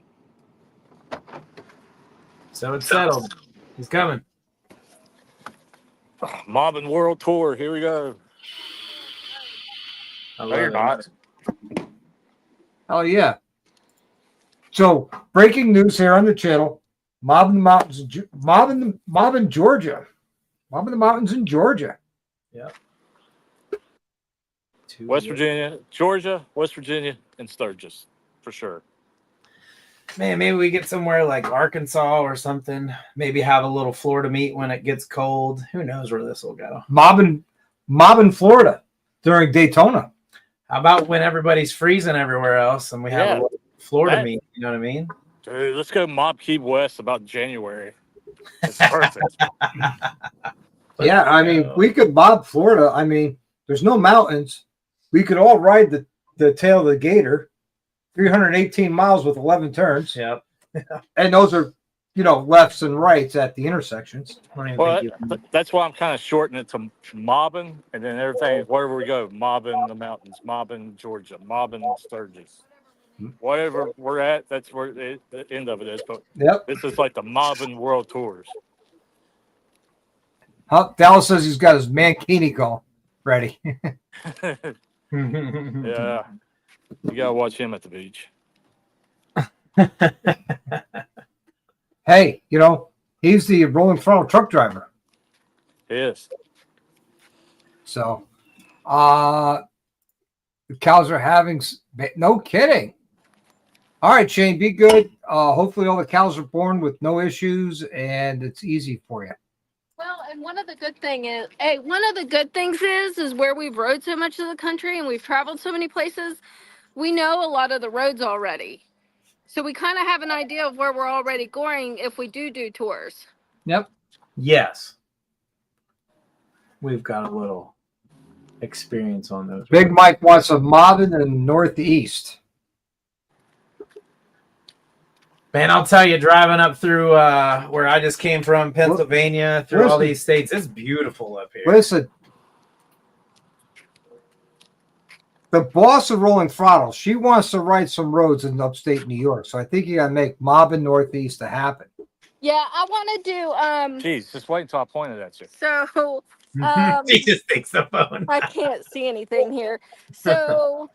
So it's settled. He's coming. Mobbing World Tour. Here we go. I No, you're not. Oh yeah. So breaking news here on the channel: mobbing the mountains, mobbing Georgia, mobbing the mountains in Georgia. Yep. West Virginia, Georgia, West Virginia, and Sturgis, for sure. Man, maybe we get somewhere like Arkansas or something. Maybe have a little Florida meet when it gets cold. Who knows where this will go? Mobbing Florida during Daytona. How about when everybody's freezing everywhere else and we have a little Florida meet? You know what I mean? Dude, let's go mob Key West about January. It's perfect. Yeah, I mean, we could mob Florida. I mean, there's no mountains. We could all ride the tail of the gator, 318 miles with 11 turns. Yep. And those are, lefts and rights at the intersections. Well, that's why I'm kind of shortening it to mobbing, and then everything, wherever we go, mobbing the mountains, mobbing Georgia, mobbing Sturgis. Whatever we're at, that's where the end of it is. But this is like the mobbing world tours. Dallas says he's got his mankini going ready. Yeah. You got to watch him at the beach. Hey, he's the rolling throttle truck driver. He is. So, the cows are having, no kidding. All right, Shane, be good. Hopefully all the cows are born with no issues and it's easy for you. Well, and one of the good things is where we've rode so much of the country and we've traveled so many places, we know a lot of the roads already. So we kind of have an idea of where we're already going if we do tours. Yep. Yes. We've got a little experience on those. Big Mike wants a mobbing in the Northeast. Man, I'll tell you, driving up through where I just came from, Pennsylvania, through all these states, it's beautiful up here. Listen, the boss of Rolling Throttle, she wants to ride some roads in upstate New York. So I think you got to make mobbing Northeast to happen. Yeah, I want to do. Jeez, just wait until I pointed at you. So. He just takes the phone. I can't see anything here. So,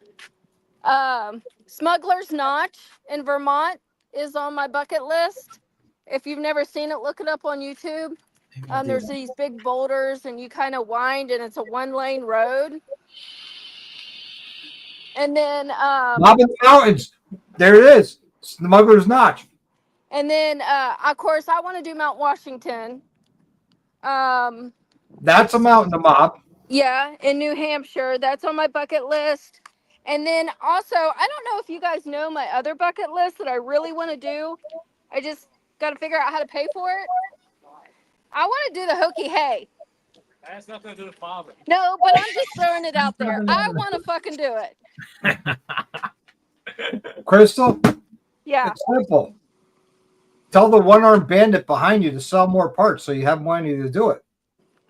Smuggler's Notch in Vermont is on my bucket list. If you've never seen it, look it up on YouTube. There's these big boulders and you kind of wind and it's a 1-lane road. And then Mobbing Mountains. There it is. Smuggler's Notch. And then of course I want to do Mount Washington. That's a mountain to mob. Yeah, in New Hampshire. That's on my bucket list. And then also, I don't know if you guys know my other bucket list that I really want to do. I just got to figure out how to pay for it. I want to do the hokey hay. That has nothing to do with father. No, but I'm just throwing it out there. I want to fucking do it. Crystal, Yeah. it's simple. Tell the one-armed bandit behind you to sell more parts so you have money to do it.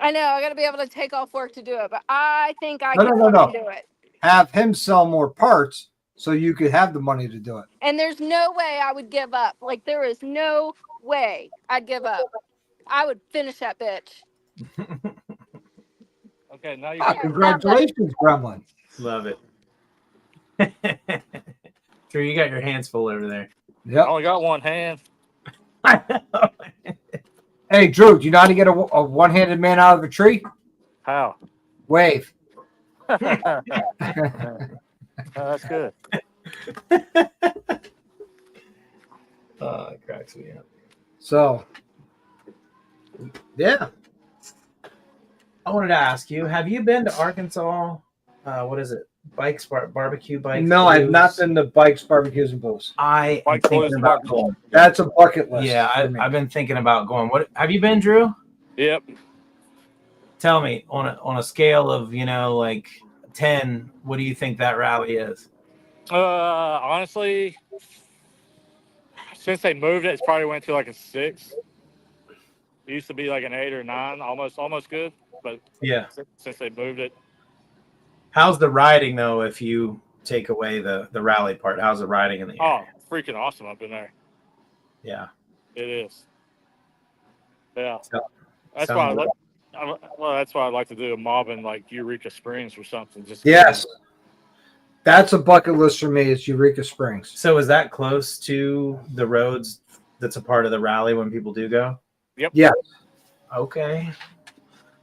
I know. I got to be able to take off work to do it, but I think I No, can no, no, fucking do it. Have him sell more parts so you could have the money to do it. And there's no way I would give up. Like, there is no way I'd give up. I would finish that bitch. Okay, now you got Congratulations, Gremlin. Love it. Drew, you got your hands full over there. I Yep. only got one hand. Hey, Drew, do you know how to get a one-handed man out of a tree? How? Wave. Oh, that's good. Oh, it cracks me up. So, yeah. I wanted to ask you, have you been to Arkansas? What is it? Barbecue bikes? No, I've not blues? been to bikes, barbecues, and booze. I am Bike thinking blues, about bike going. That's a bucket list. Yeah, for me. I've been thinking about going. What have you been, Drew? Yep. Tell me on a scale of like 10, what do you think that rally is? Honestly, since they moved it, it's probably went to like a 6. It used to be like an 8 or 9, almost good. But Yeah. since they moved it, How's the riding though? If you take away the rally part, how's the riding in the area? freaking awesome up in there. Yeah. It is. Yeah. So- That's why I like. Well, that's why I'd like to do a mob in like Eureka Springs or something. Just Yes. That's a bucket list for me. It's Eureka Springs. So is that close to the roads that's a part of the rally when people do go? Yep. Yeah. Okay.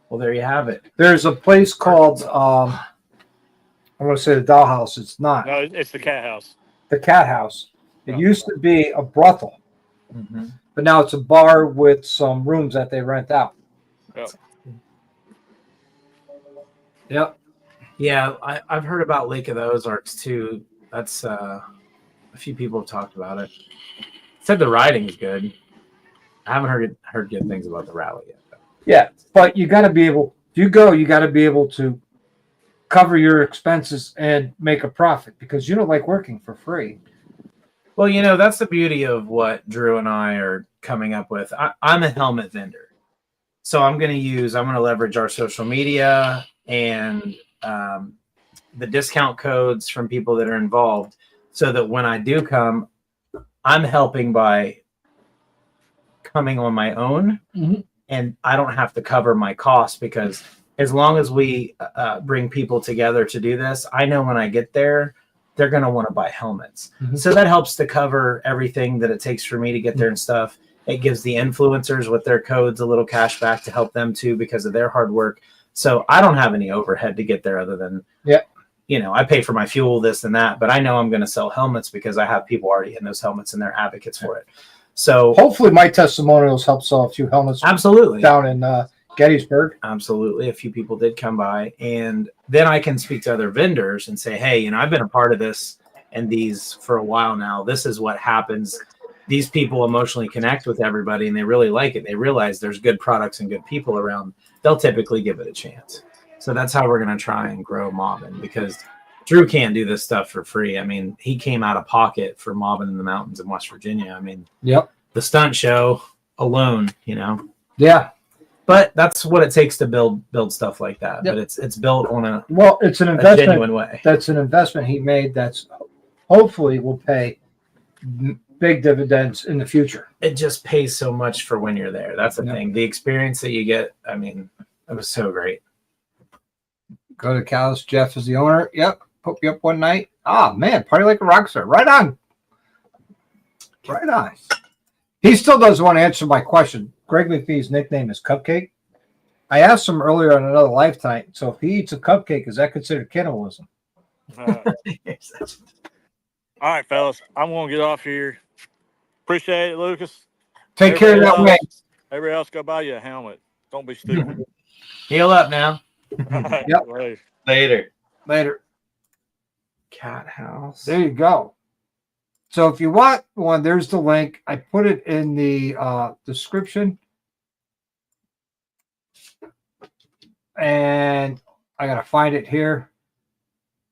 Well, there you have it. There's a place called, I want to say the Dollhouse. It's not. No, it's the Cat House. The Cat House. It Oh. used to be a brothel, Mm-hmm. but now it's a bar with some rooms that they rent out. Yep. Yep. Yeah, I've heard about Lake of the Ozarks too. That's a few people have talked about it. Said the riding is good. I haven't heard good things about the rally yet. Though. Yeah, but you got to be able. If you go, you got to be able to cover your expenses and make a profit because you don't like working for free. Well, that's the beauty of what Drew and I are coming up with. I'm a helmet vendor, so I'm going to leverage our social media and the discount codes from people that are involved so that when I do come, I'm helping by coming on my own and I don't have to cover my costs because as long as we bring people together to do this, I know when I get there, they're going to want to buy helmets. So that helps to cover everything that it takes for me to get there and stuff. It gives the influencers with their codes a little cash back to help them too because of their hard work. So I don't have any overhead to get there other than, I pay for my fuel, this and that, but I know I'm going to sell helmets because I have people already in those helmets and they're advocates for it. So hopefully my testimonials help sell a few helmets. Absolutely. Down in Gettysburg. Absolutely. A few people did come by and then I can speak to other vendors and say, hey, I've been a part of this and these for a while now. This is what happens. These people emotionally connect with everybody and they really like it. They realize there's good products and good people around. They'll typically give it a chance. So that's how we're going to try and grow Mobbin because Drew can't do this stuff for free. I mean, he came out of pocket for Mobbin in the mountains in West Virginia. I mean, the stunt show alone, Yeah. But that's what it takes to build stuff like that. But it's built on it's an a investment. genuine way. That's an investment he made that's hopefully will pay big dividends in the future. It just pays so much for when you're there. That's the thing. The experience that you get, I mean, it was so great. Go to Callis. Jeff is the owner. Yep. Put me up one night. Oh, man. Party like a rock star. Right on. Right on. He still doesn't want to answer my question. Greg McPhee's nickname is Cupcake. I asked him earlier on another lifetime. So if he eats a cupcake, is that considered cannibalism? All right, fellas. I'm going to get off here. Appreciate it, Lucas. Take care of that way. Everybody else go buy you a helmet. Don't be stupid. Heal up now. Yep. Right. Later. Later. Cat house. There you go. So if you want one, there's the link. I put it in the description. And I got to find it here.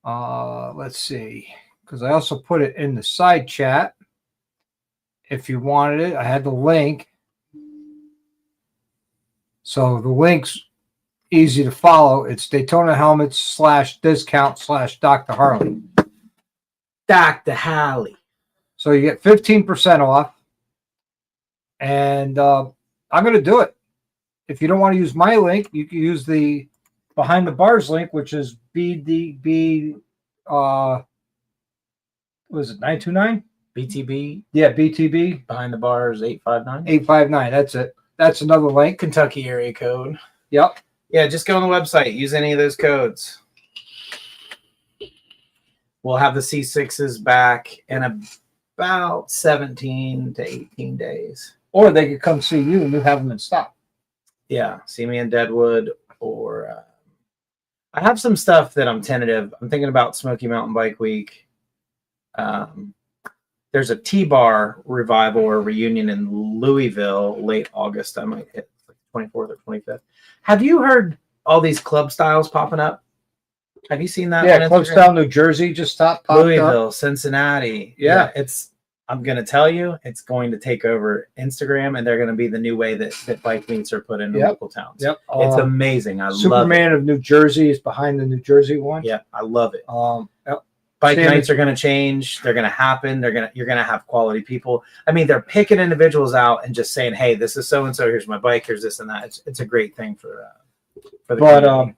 Let's see. Because I also put it in the side chat. If you wanted it, I had the link. So the link's easy to follow. It's Daytona Helmets /discount /Dr. Harley. Dr. Harley. So you get 15% off. And I'm going to do it. If you don't want to use my link, you can use the Behind the Bars link, which is BDB. What is it, 929? BTB. Yeah, BTB. Behind the Bars 859. 859. That's it. That's another link. Kentucky area code. Yep. Yeah, just go on the website. Use any of those codes. We'll have the C6s back in about 17 to 18 days. Or they could come see you and you have them in stock. Yeah, see me in Deadwood, or I have some stuff that I'm tentative. I'm thinking about Smoky Mountain Bike Week. There's a T-Bar revival or reunion in Louisville late August. I might hit like 24th or 25th. Have you heard all these club styles popping up? Have you seen that? Yeah, Club Style, New Jersey just popped Louisville, up. Cincinnati. Yeah. I'm going to tell you, it's going to take over Instagram, and they're going to be the new way that bike meets are put into local towns. Yep. It's amazing. I love it. Superman of New Jersey is behind the New Jersey one. Yeah, I love it. Yep. Bike nights are going to change. They're going to happen. You're going to have quality people. I mean, they're picking individuals out and just saying, "Hey, this is so and so. Here's my bike. Here's this and that." It's a great thing for the community.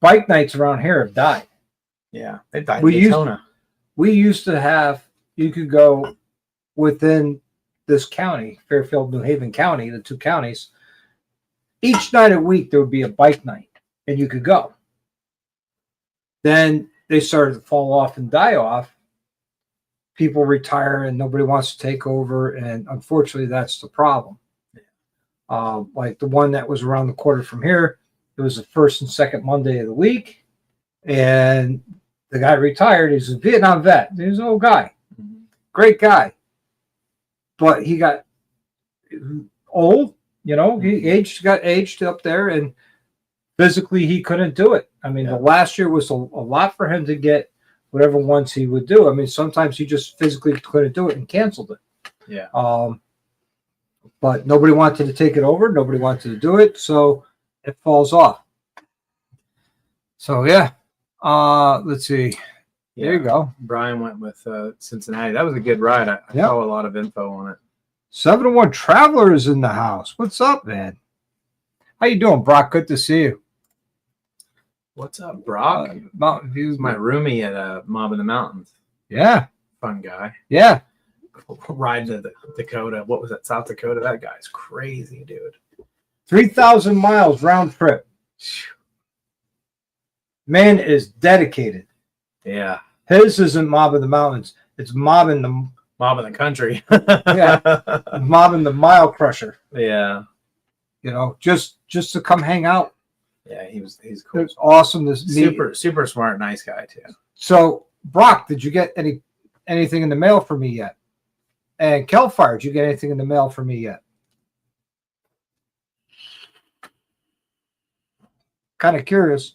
Bike nights around here have died. Yeah, they died in Daytona. We used to have. You could go within this county, Fairfield, New Haven County, the two counties. Each night a week there would be a bike night, and you could go. Then they started to fall off and die off. People retire and nobody wants to take over, and unfortunately that's the problem. Like the one that was around the corner from here, it was the first and second Monday of the week, and the guy retired. He's a Vietnam vet. He's an old guy, great guy, but he got old. You know, he got aged up there, and physically he couldn't do it. I mean, the last year was a lot for him to get whatever ones he would do. I mean, sometimes he just physically couldn't do it and canceled it. Yeah. But nobody wanted to take it over. Nobody wanted to do it, so it falls off. So yeah. Let's see. Yeah. There you go. Brian went with Cincinnati. That was a good ride. I saw a lot of info on it. 701 Traveler is in the house. What's up, man? How you doing, Brock? Good to see you. What's up, Brock? Mountain View. My roomie at Mob in the Mountains. Yeah. Fun guy. Yeah. Ride to the Dakota. What was that? South Dakota? That guy's crazy, dude. 3,000 miles round trip. Man is dedicated. Yeah. His isn't mobbing the mountains. It's mobbing the country. Yeah. Mobbing the mile crusher. Yeah. You know, just to come hang out. Yeah, he's cool. It's awesome to meet. Super smart, nice guy too. So, Brock, did you get anything in the mail for me yet? And Kelfire, did you get anything in the mail for me yet? Kind of curious.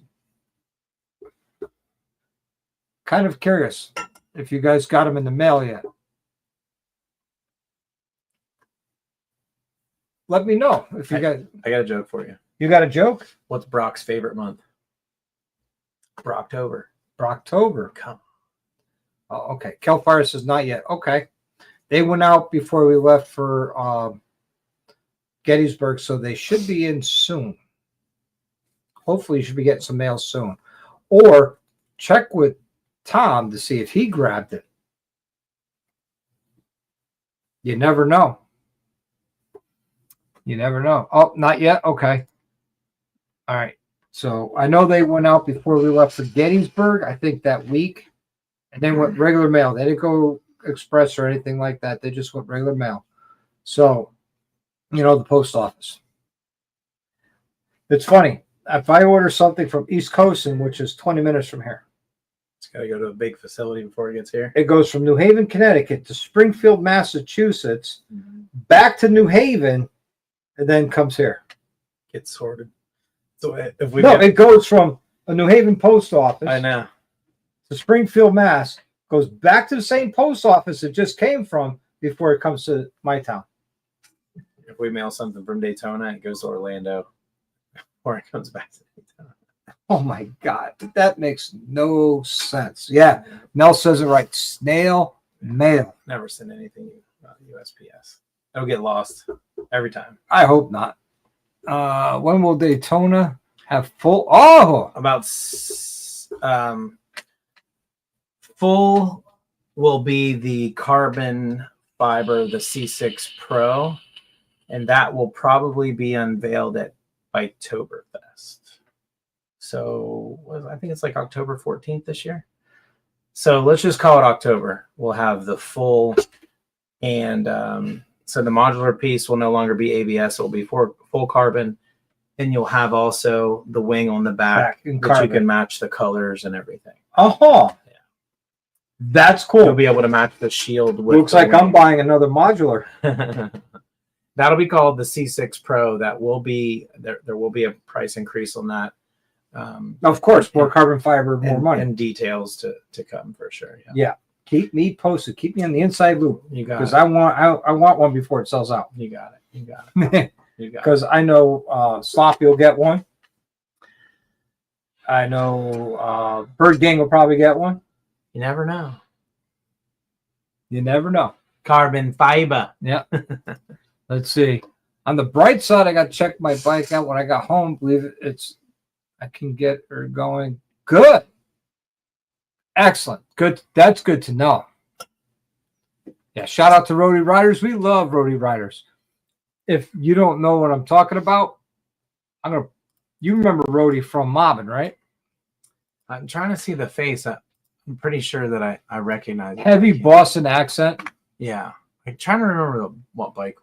Kind of curious if you guys got them in the mail yet. Let me know if you got. I got a joke for you. You got a joke? What's Brock's favorite month? Brocktober. Brocktober. Come. Oh, okay. Kelfire says not yet. Okay. They went out before we left for Gettysburg, so they should be in soon. Hopefully, you should be getting some mail soon. Or check with Tom to see if he grabbed it. You never know. You never know. Oh, not yet? Okay. All right. So I know they went out before we left for Gettysburg, I think that week. And they went regular mail. They didn't go express or anything like that. They just went regular mail. So, you know, the post office. It's funny. if I order something from East Coast, which is 20 minutes from here, It's got to go to a big facility before it gets here. it goes from New Haven, Connecticut to Springfield, Massachusetts, back to New Haven, and then comes here. Gets sorted. So if we It goes from a New Haven post office I know. to Springfield, Mass, goes back to the same post office it just came from before it comes to my town. If we mail something from Daytona, it goes to Orlando, or it comes back to Daytona. Oh my God, that makes no sense. Yeah, Mel says it right. Snail mail. Never send anything USPS. It'll get lost every time. I hope not. When will Daytona have full? Oh, About full will be the carbon fiber, the C6 Pro, and that will probably be unveiled at Biketoberfest. So I think it's like October 14th this year. So let's just call it October. We'll have the full, and so the modular piece will no longer be ABS. It will be full carbon. And you'll have also the wing on the back in that carbon. you can match the colors and everything. Yeah. That's cool. You'll be able to match the shield with Looks the like I'm wing. buying another modular. That'll be called the C6 Pro. That will be there will be a price increase on that. Of course, more carbon fiber, more money. And details to come for sure. Yeah. Keep me posted. Keep me on the inside loop You got because it. I want one before it sells out. You got it. You got it. You got it. Because I know Sloppy will get one. I know Bird Gang will probably get one. You never know. You never know. Carbon fiber. Yeah. Let's see. On the bright side, I got to check my bike out when I got home. Believe it, I can get her going. Good. Excellent. Good. That's good to know. Yeah. Shout out to Roadie Riders. We love Roadie Riders. If you don't know what I'm talking about, you remember Roadie from Mobbin, right? I'm trying to see the face. I'm pretty sure that I recognize it. Heavy Boston accent. Yeah. I'm trying to remember what bike.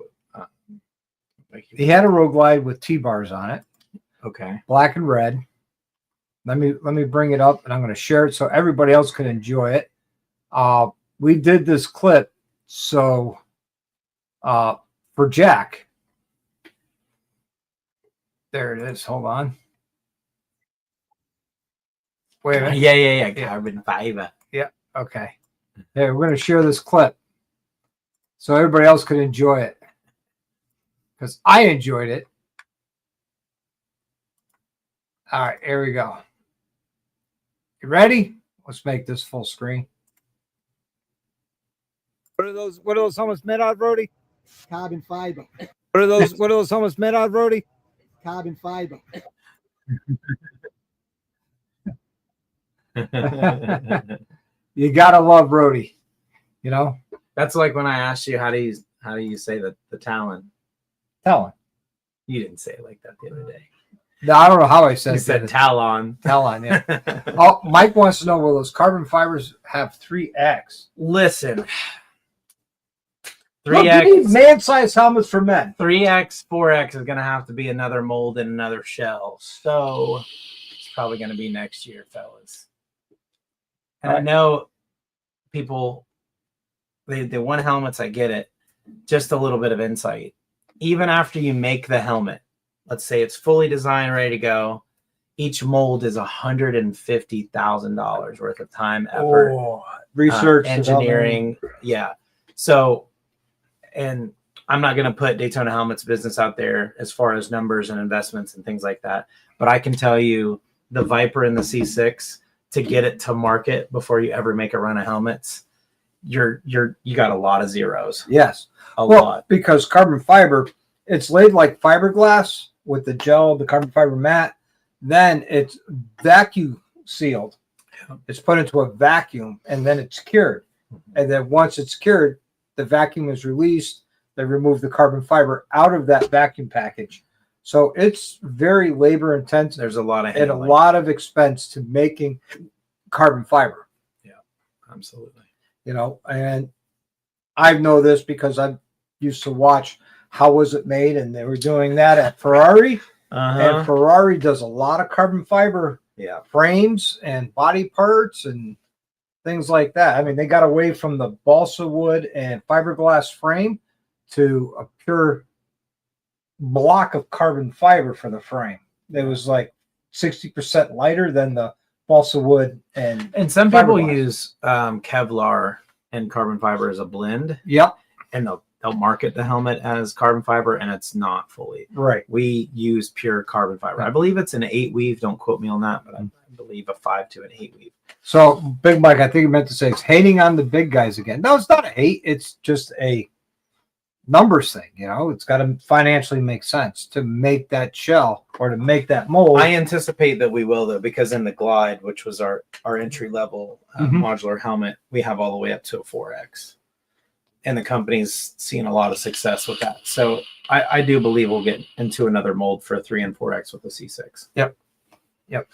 He had a Road Glide with T-bars on it, Okay. black and red. Let me bring it up, and I'm going to share it so everybody else can enjoy it. We did this clip so for Jack. There it is. Hold on. Wait a minute. Yeah. Carbon fiber. Okay. Hey, we're going to share this clip so everybody else can enjoy it because I enjoyed it. All right, here we go. You ready? Let's make this full screen. What are those helmets made out of, Brody? Carbon fiber. What are those helmets made out of, Brody? Carbon fiber. You gotta love Brody. You know? That's like when I asked you how do you say the Talon? Tell him. You didn't say it like that the other day. No, I don't know how I said You it. said Talon. Talon, yeah. Oh, Mike wants to know, will those carbon fibers have 3X? Listen. Look, you need 3X, man-sized helmets for men. 3X, 4X is going to have to be another mold and another shell. So it's probably going to be next year, fellas. And I know people, they want helmets. I get it. Just a little bit of insight. Even after you make the helmet, let's say it's fully designed, ready to go, each mold is $150,000 worth of time, effort, Research, engineering. Yeah. So, and I'm not going to put Daytona Helmets business out there as far as numbers and investments and things like that. But I can tell you the Viper and the C6, to get it to market before you ever make a run of helmets, you got a lot of zeros. Yes. A lot. Because carbon fiber, it's laid like fiberglass with the gel, the carbon fiber mat. Then it's vacuum sealed. It's put into a vacuum and then it's cured. And then once it's cured, the vacuum is released. They remove the carbon fiber out of that vacuum package. So it's very labor intensive. There's a lot of and a handling. lot of expense to making carbon fiber. Yeah, absolutely. You know, and I know this because I used to watch How Was It Made, and they were doing that at Ferrari. And Ferrari does a lot of carbon fiber frames and body parts and things like that. I mean, they got away from the balsa wood and fiberglass frame to a pure block of carbon fiber for the frame. It was like 60% lighter than the balsa wood and some people fiberglass. use Kevlar and carbon fiber as a blend. Yep. And they'll market the helmet as carbon fiber, and it's not fully. Right. We use pure carbon fiber. I believe it's an 8 weave. Don't quote me on that, but I believe a 5 to an 8 weave. So Big Mike, I think you meant to say it's hating on the big guys again. No, it's not a hate. It's just a numbers thing. You know, it's got to financially make sense to make that shell or to make that mold. I anticipate that we will, though, because in the Glide, which was our entry level modular helmet, we have all the way up to a 4X. And the company's seen a lot of success with that. So I do believe we'll get into another mold for a 3 and 4X with the C6. Yep.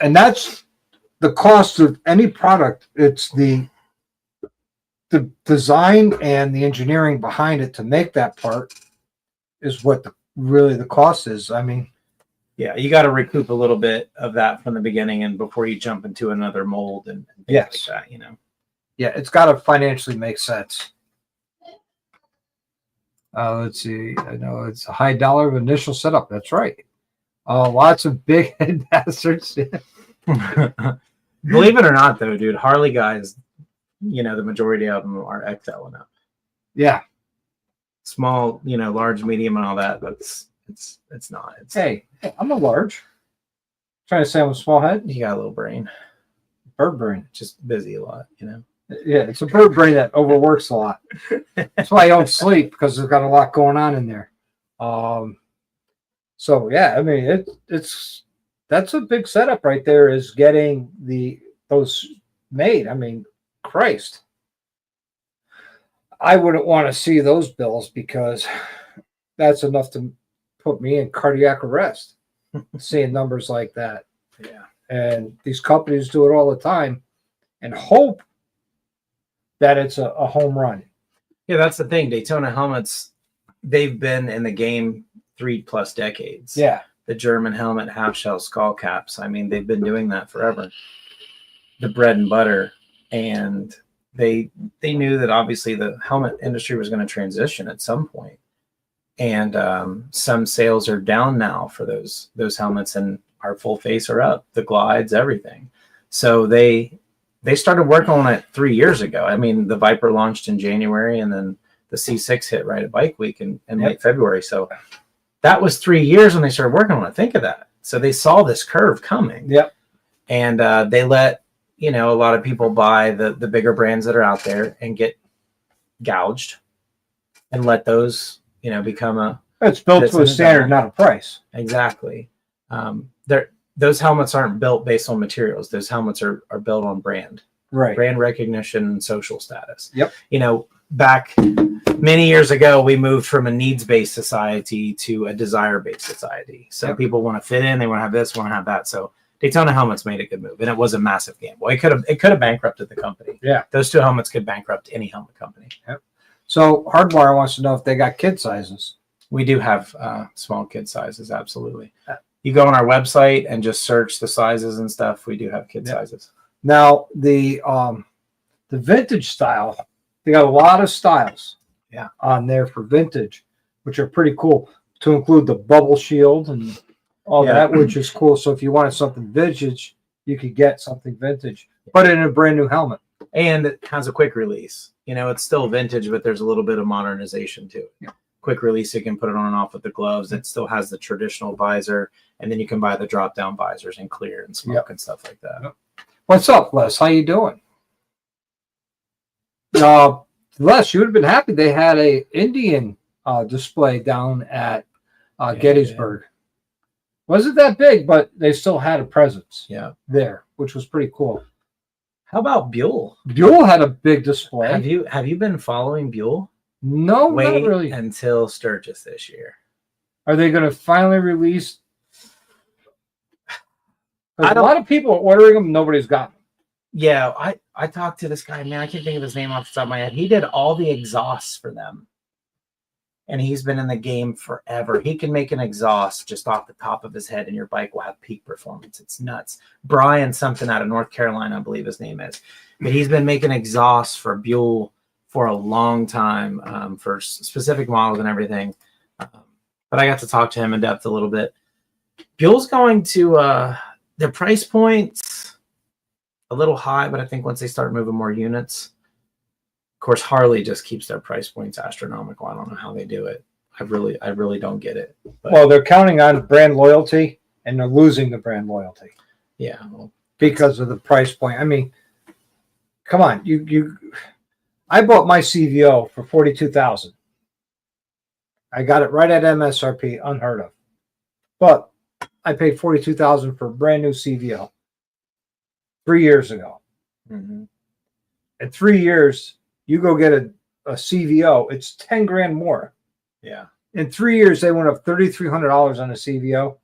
And that's the cost of any product. It's the design and the engineering behind it to make that part is what really the cost is. I mean, yeah, you got to recoup a little bit of that from the beginning and before you jump into another mold and things like that, you know. Yeah, it's got to financially make sense. Let's see. I know it's a high dollar of initial setup. That's right. Lots of big head bastards. Believe it or not, though, dude, Harley guys, you know, the majority of them are XL and up. Yeah. Small, you know, large, medium, and all that. But it's not. Hey, I'm a large. Trying to say I'm a small head. You got a little brain, Bird brain. just busy a lot, you know. Yeah, it's a bird brain that overworks a lot. That's why I don't sleep, because there's got a lot going on in there. So yeah, I mean that's a big setup right there, is getting those made. I mean, Christ. I wouldn't want to see those bills, because that's enough to put me in cardiac arrest. Seeing numbers like that. Yeah. And these companies do it all the time and hope that it's a home run. Yeah, that's the thing. Daytona helmets, they've been in the game 3+ decades. Yeah. The German helmet, half shell skull caps. I mean, they've been doing that forever. The bread and butter. And they knew that obviously the helmet industry was going to transition at some point. And some sales are down now for those helmets, and our full face are up. The Glides, everything. So they started working on it 3 years ago. I mean, the Viper launched in January, and then the C6 hit right at Bike Week in late February. So that was 3 years when they started working on it. Think of that. So they saw this curve coming. Yep. And they let, you know, a lot of people buy the bigger brands that are out there and get gouged, and let those, you know, become It's built to a standard, not a price. Exactly. Those helmets aren't built based on materials. Those helmets are built on brand recognition and social status. Yep. You know, back many years ago, we moved from a needs-based society to a desire-based society. So people want to fit in, they want to have this, want to have that. So Daytona helmets made a good move, and it was a massive gamble. It could have bankrupted the company. Yeah. Those two helmets could bankrupt any helmet company. Yep. So Hardwire wants to know if they got kid sizes. We do have small kid sizes, absolutely. You go on our website and just search the sizes and stuff. We do have kid sizes. Now the vintage style, they got a lot of styles on there for vintage, which are pretty cool, to include the bubble shield and all that, which is cool. So if you wanted something vintage, you could get something vintage, but in a brand new helmet. And it has a quick release. You know, it's still vintage, but there's a little bit of modernization to it. Yeah. Quick release, you can put it on and off with the gloves. It still has the traditional visor, and then you can buy the drop down visors and clear and smoke and stuff like that. What's up, Les? How you doing? Les, you would have been happy. They had a Indian display down at Gettysburg. Wasn't that big, but they still had a presence there, which was pretty cool. How about Buell? Buell had a big display. Have you been following Buell? No, Wait not really. until Sturgis this year. Are they going to finally release? A lot of people are ordering them. Nobody's got them. Yeah, I talked to this guy, man. I can't think of his name off the top of my head. He did all the exhausts for them. and he's been in the game forever. He can make an exhaust just off the top of his head, and your bike will have peak performance. It's nuts. Brian something out of North Carolina, I believe his name is. But he's been making exhausts for Buell for a long time, for specific models and everything. But I got to talk to him in depth a little bit. Buell's going to their price points a little high, but I think once they start moving more units, of course, Harley just keeps their price points astronomical. I don't know how they do it. I really don't get it. But, Well, they're counting on brand loyalty, and they're losing the brand loyalty yeah, well, because of the price point. I mean, come on, I bought my CVO for $42,000. I got it right at MSRP, unheard of. But I paid $42,000 for a brand new CVO 3 years ago. mm-hmm. In 3 years, you go get a CVO, it's 10 grand more. Yeah. In 3 years, they went up $3,300 on a CVO.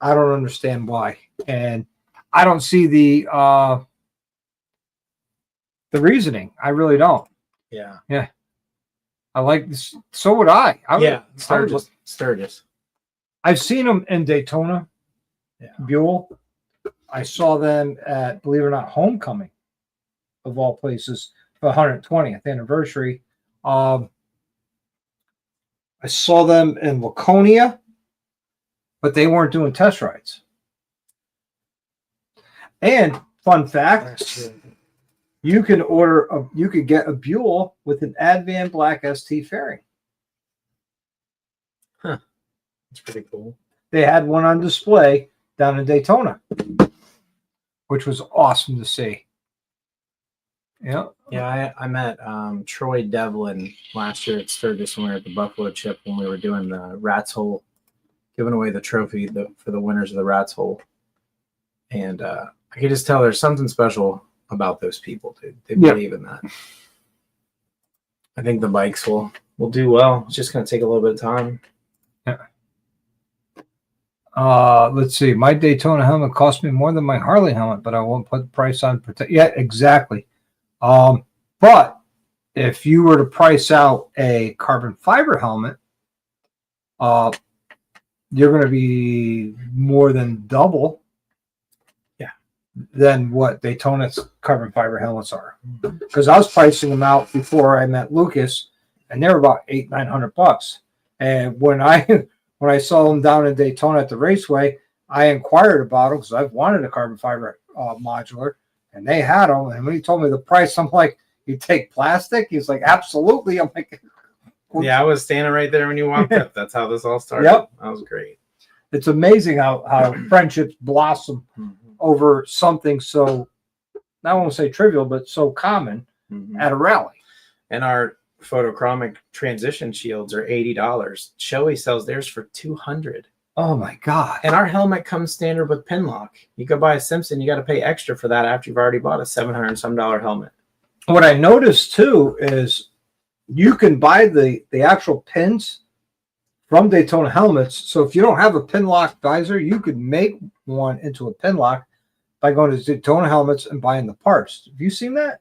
I don't understand why, and I don't see the reasoning. I really don't. Yeah. I like this. So would I. Sturgis. I've seen them in Daytona, Yeah. Buell. I saw them at, believe it or not, Homecoming, of all places, for 120th anniversary. I saw them in Laconia, but they weren't doing test rides. And fun fact, you can get a Buell with an Advan Black ST fairing. It's pretty cool. They had one on display down in Daytona, which was awesome to see. Yeah. Yeah, I met Troy Devlin last year at Sturgis when we were at the Buffalo Chip when we were doing the Rat's Hole, giving away the trophy for the winners of the Rat's Hole. And I could just tell there's something special about those people, dude. They believe in that. I think the bikes will do well. It's just going to take a little bit of time. Let's see. My Daytona helmet cost me more than my Harley helmet, but I won't put the price on. Yeah, exactly. But if you were to price out a carbon fiber helmet, you're going to be more than double. Yeah. Than what Daytona's carbon fiber helmets are. Because I was pricing them out before I met Lucas, and they were about $800-900. And when I saw them down in Daytona at the Raceway, I inquired about them because I've wanted a carbon fiber modular, and they had them. And when he told me the price, I'm like, "You take plastic?" He's like, "Absolutely." I'm like, yeah, I was standing right there when you walked up. That's how this all started. Yep. That was great. It's amazing how friendships blossom over something so, I won't say trivial, but so common at a rally. And our photochromic transition shields are $80. Shoei sells theirs for $200. Oh my God. And our helmet comes standard with pin lock. You go buy a Simpson, you got to pay extra for that after you've already bought a $700 and some helmet. What I noticed too is you can buy the actual pins from Daytona helmets. So if you don't have a pin lock visor, you could make one into a pin lock by going to Daytona helmets and buying the parts. Have you seen that?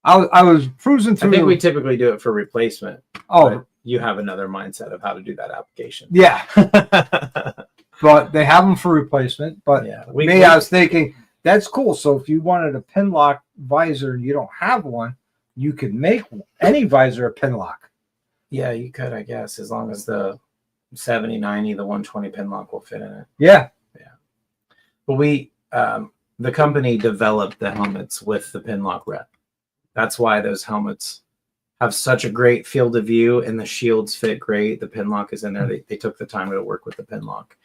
I was cruising through. I think we typically do it for replacement. Oh, you have another mindset of how to do that application. yeah. But they have them for replacement. But yeah, I was thinking that's cool. So if you wanted a pin lock visor and you don't have one, you could make any visor a pin lock. Yeah, you could, I guess, as long as the 70, 90, the 120 pin lock will fit in it. Yeah. Yeah. But we, the company developed the helmets with the pin lock rep. That's why those helmets have such a great field of view and the shields fit great. The pin lock is in there. They took the time to work with the pin lock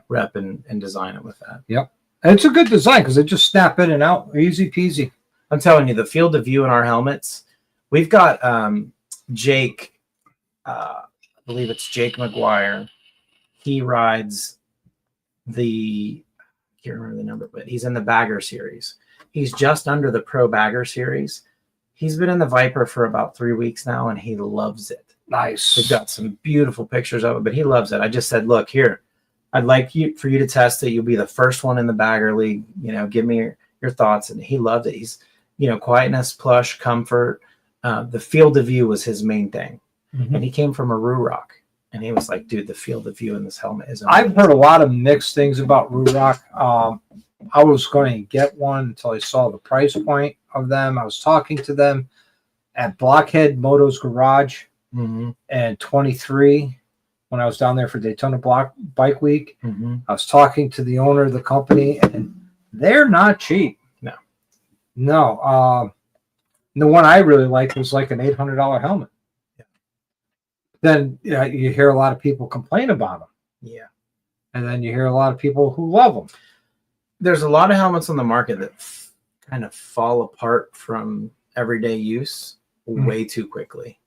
rep and design it with that. Yep. And it's a good design because they just snap in and out. Easy peasy. I'm telling you, the field of view in our helmets, we've got Jake, I believe it's Jake McGuire. He rides I can't remember the number, but he's in the Bagger series. He's just under the Pro Bagger series. He's been in the Viper for about 3 weeks now, and he loves it. Nice. We've got some beautiful pictures of it, but he loves it. I just said, look, here, I'd like for you to test it. You'll be the first one in the Bagger League. Give me your thoughts. And he loved it. He's, quietness, plush, comfort. The field of view was his main thing. and he came from a Rock, and he was like, "Dude, the field of view in this helmet is." I've amazing." heard a lot of mixed things about Rock. I was going to get one until I saw the price point of them. I was talking to them at Blockhead Moto's Garage and 23 when I was down there for Daytona Bike Week. I was talking to the owner of the company, and they're not cheap. No. The one I really liked was like an $800 helmet. Then you hear a lot of people complain about them. Yeah. And then you hear a lot of people who love them. There's a lot of helmets on the market that kind of fall apart from everyday use way too quickly.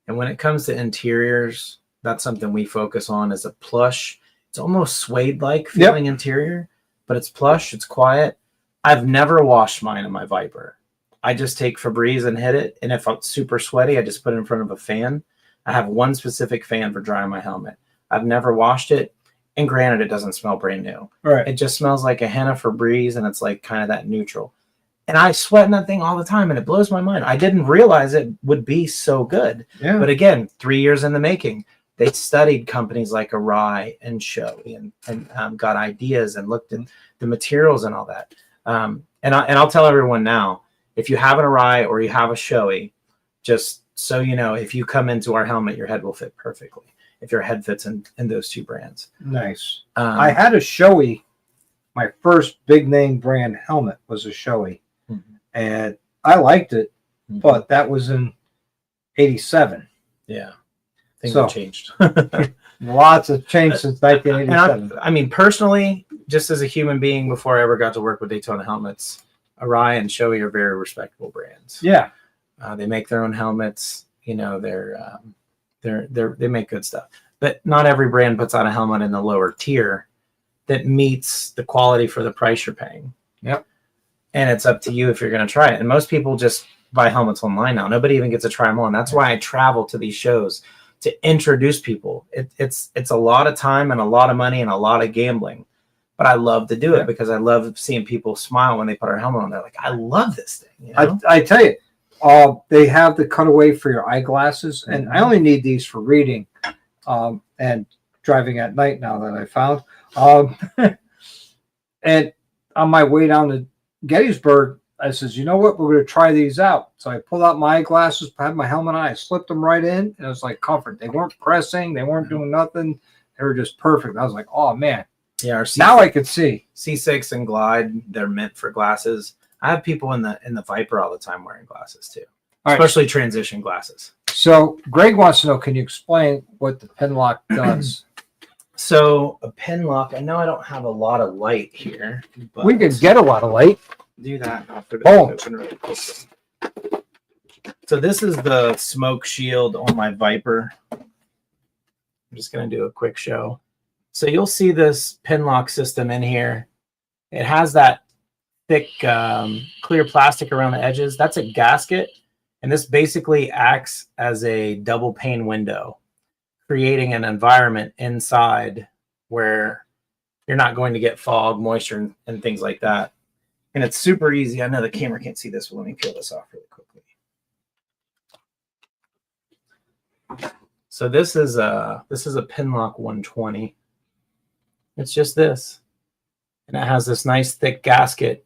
And when it comes to interiors, that's something we focus on as a plush. It's almost suede-like feeling interior, but it's plush, it's quiet. I've never washed mine in my Viper. I just take Febreze and hit it, and if it's super sweaty, I just put it in front of a fan. I have one specific fan for drying my helmet. I've never washed it, and granted, it doesn't smell brand new. Right. It just smells like a hint of Febreze, and it's like kind of that neutral. And I sweat in that thing all the time, and it blows my mind. I didn't realize it would be so good. Yeah. But again, 3 years in the making. They studied companies like Arai and Shoei and got ideas and looked at the materials and all that. And I'll tell everyone now, if you have an Arai or you have a Shoei, just so you know, if you come into our helmet, your head will fit perfectly. If your head fits in those two brands. Nice. I had a Shoei. My first big name brand helmet was a Shoei. And I liked it, but that was in 87. Yeah. Things So- have changed. Lots of change since 1987. I mean, personally, just as a human being, before I ever got to work with Daytona helmets, Arai and Shoei are very respectable brands. Yeah. They make their own helmets. You know, they make good stuff. But not every brand puts out a helmet in the lower tier that meets the quality for the price you're paying. Yep. And it's up to you if you're going to try it. And most people just buy helmets online now. Nobody even gets to try them on. That's why I travel to these shows to introduce people. It's a lot of time and a lot of money and a lot of gambling. But I love to do it because I love seeing people smile when they put our helmet on. They're like, I love this thing. You know? I tell you, they have the cutaway for your eyeglasses, and I only need these for reading and driving at night now that I found. And on my way down to Gettysburg, I says, you know what? We're going to try these out. So I pulled out my eyeglasses, had my helmet on, I slipped them right in, and it was like comfort. They weren't pressing. They weren't doing nothing. They were just perfect. I was like, oh, man. Yeah. Now I can see. C6 and Glide, they're meant for glasses. I have people in the Viper all the time wearing glasses too, especially transition glasses. So Greg wants to know, can you explain what the pin lock does? So a pin lock, I know I don't have a lot of light here, but We could get a lot of light. do that after Boom. open really quickly. So this is the smoke shield on my Viper. I'm just going to do a quick show. So you'll see this pin lock system in here. It has that thick clear plastic around the edges. That's a gasket. And this basically acts as a double pane window, creating an environment inside where you're not going to get fog, moisture, and things like that. And it's super easy. I know the camera can't see this, but let me peel this off really quickly. So this is a Pinlock 120. It's just this. And it has this nice thick gasket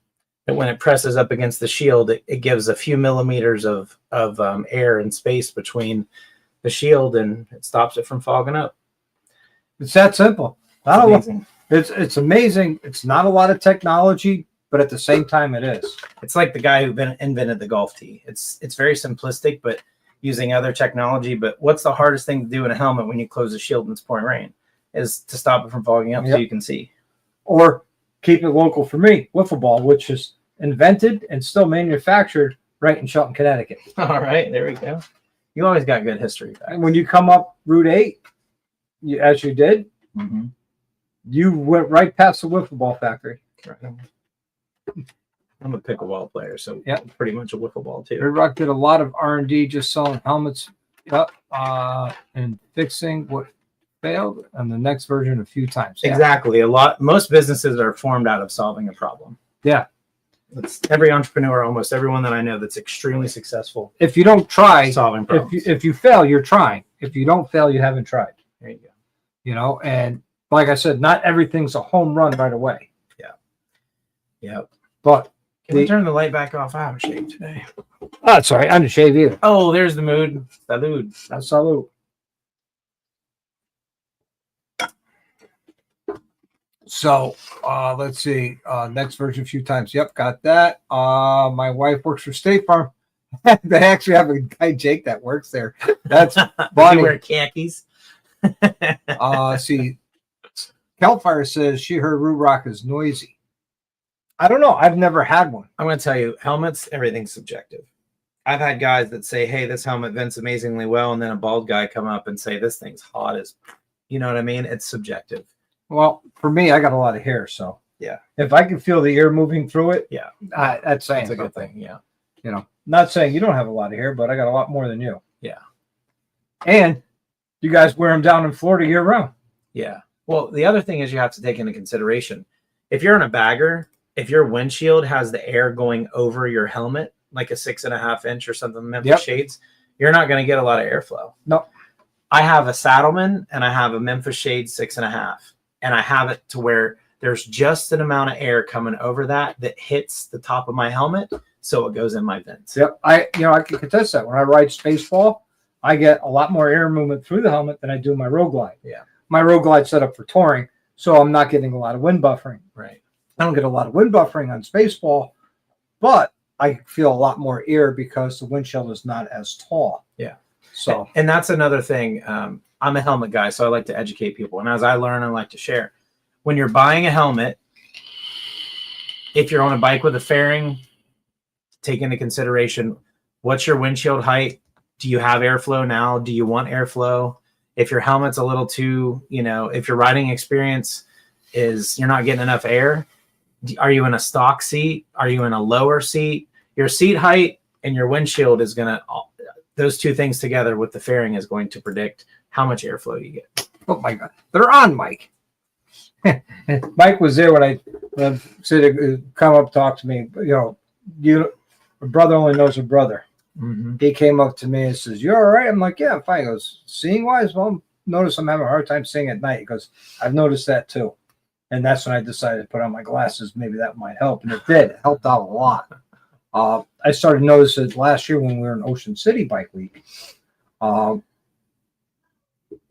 that when it presses up against the shield, it gives a few millimeters of air and space between the shield, and it stops it from fogging up. It's that simple. It's amazing. It's amazing. It's not a lot of technology, but at the same time, it is. It's like the guy who invented the golf tee. It's very simplistic, but using other technology. But what's the hardest thing to do in a helmet when you close the shield and it's pouring rain? Is to stop it from fogging up so you can see. Or keep it local for me, wiffle ball, which is invented and still manufactured right in Shelton, Connecticut. All right, there we go. You always got good history. And when you come up Route 8, as you did, you went right past the wiffle ball factory. Right. I'm a pickleball player, so Yeah. pretty much a wiffle ball too. Red Rock did a lot of R&D just selling helmets and fixing what failed and the next version a few times. Yeah. Exactly. Most businesses are formed out of solving a problem. Yeah. That's every entrepreneur, almost everyone that I know that's extremely successful If you don't try, solving problems. if you fail, you're trying. If you don't fail, you haven't tried. There you go. You know, and like I said, not everything's a home run right away. Yep. But Can we turn the light back off? I haven't shaved today. oh, sorry, I didn't shave either. Oh, there's the mood. Salud. That's salute. So let's see. Next version a few times. Yep, got that. My wife works for State Farm. They actually have a guy, Jake, that works there. That's Does he funny. wear khakis? See, Kelfire says she heard Rock is noisy. I don't know. I've never had one. I'm going to tell you, helmets, everything's subjective. I've had guys that say, hey, this helmet vents amazingly well, and then a bald guy come up and say, this thing's hot as, you know what I mean? It's subjective. Well, for me, I got a lot of hair, so yeah. If I can feel the air moving through it, yeah, that's saying a good something. thing. Yeah, you know, not saying you don't have a lot of hair, but I got a lot more than you. Yeah, and you guys wear them down in Florida year round. Yeah. Well, the other thing is you have to take into consideration if you're in a bagger, if your windshield has the air going over your helmet, like a 6.5 inch or something, Memphis shades, you're not going to get a lot of airflow. No. I have a Saddleman and I have a Memphis Shade 6.5, and I have it to where there's just an amount of air coming over that hits the top of my helmet, so it goes in my vents. Yep, I can contest that. When I ride Spaceball, I get a lot more air movement through the helmet than I do my Road Glide. Yeah, my Road Glide set up for touring, so I'm not getting a lot of wind buffering. Right. I don't get a lot of wind buffering on Spaceball, but I feel a lot more air because the windshield is not as tall. Yeah. So, and that's another thing. I'm a helmet guy, so I like to educate people. And as I learn, I like to share. When you're buying a helmet, if you're on a bike with a fairing, take into consideration what's your windshield height. Do you have airflow now? Do you want airflow? If your helmet's a little too, if your riding experience is you're not getting enough air, are you in a stock seat? Are you in a lower seat? Your seat height and your windshield is going to, those two things together with the fairing is going to predict how much airflow you get. oh my God, they're on, Mike. Mike was there when I said, come up, talk to me. A brother only knows a brother. Mm-hmm. He came up to me and says, "You're all right?" I'm like, "Yeah, I'm fine." He goes, "Seeing wise?" Well, notice I'm having a hard time seeing at night. He goes, "I've noticed that too." And that's when I decided to put on my glasses. Maybe that might help. And it did. It helped out a lot. I started noticing it last year when we were in Ocean City Bike Week. And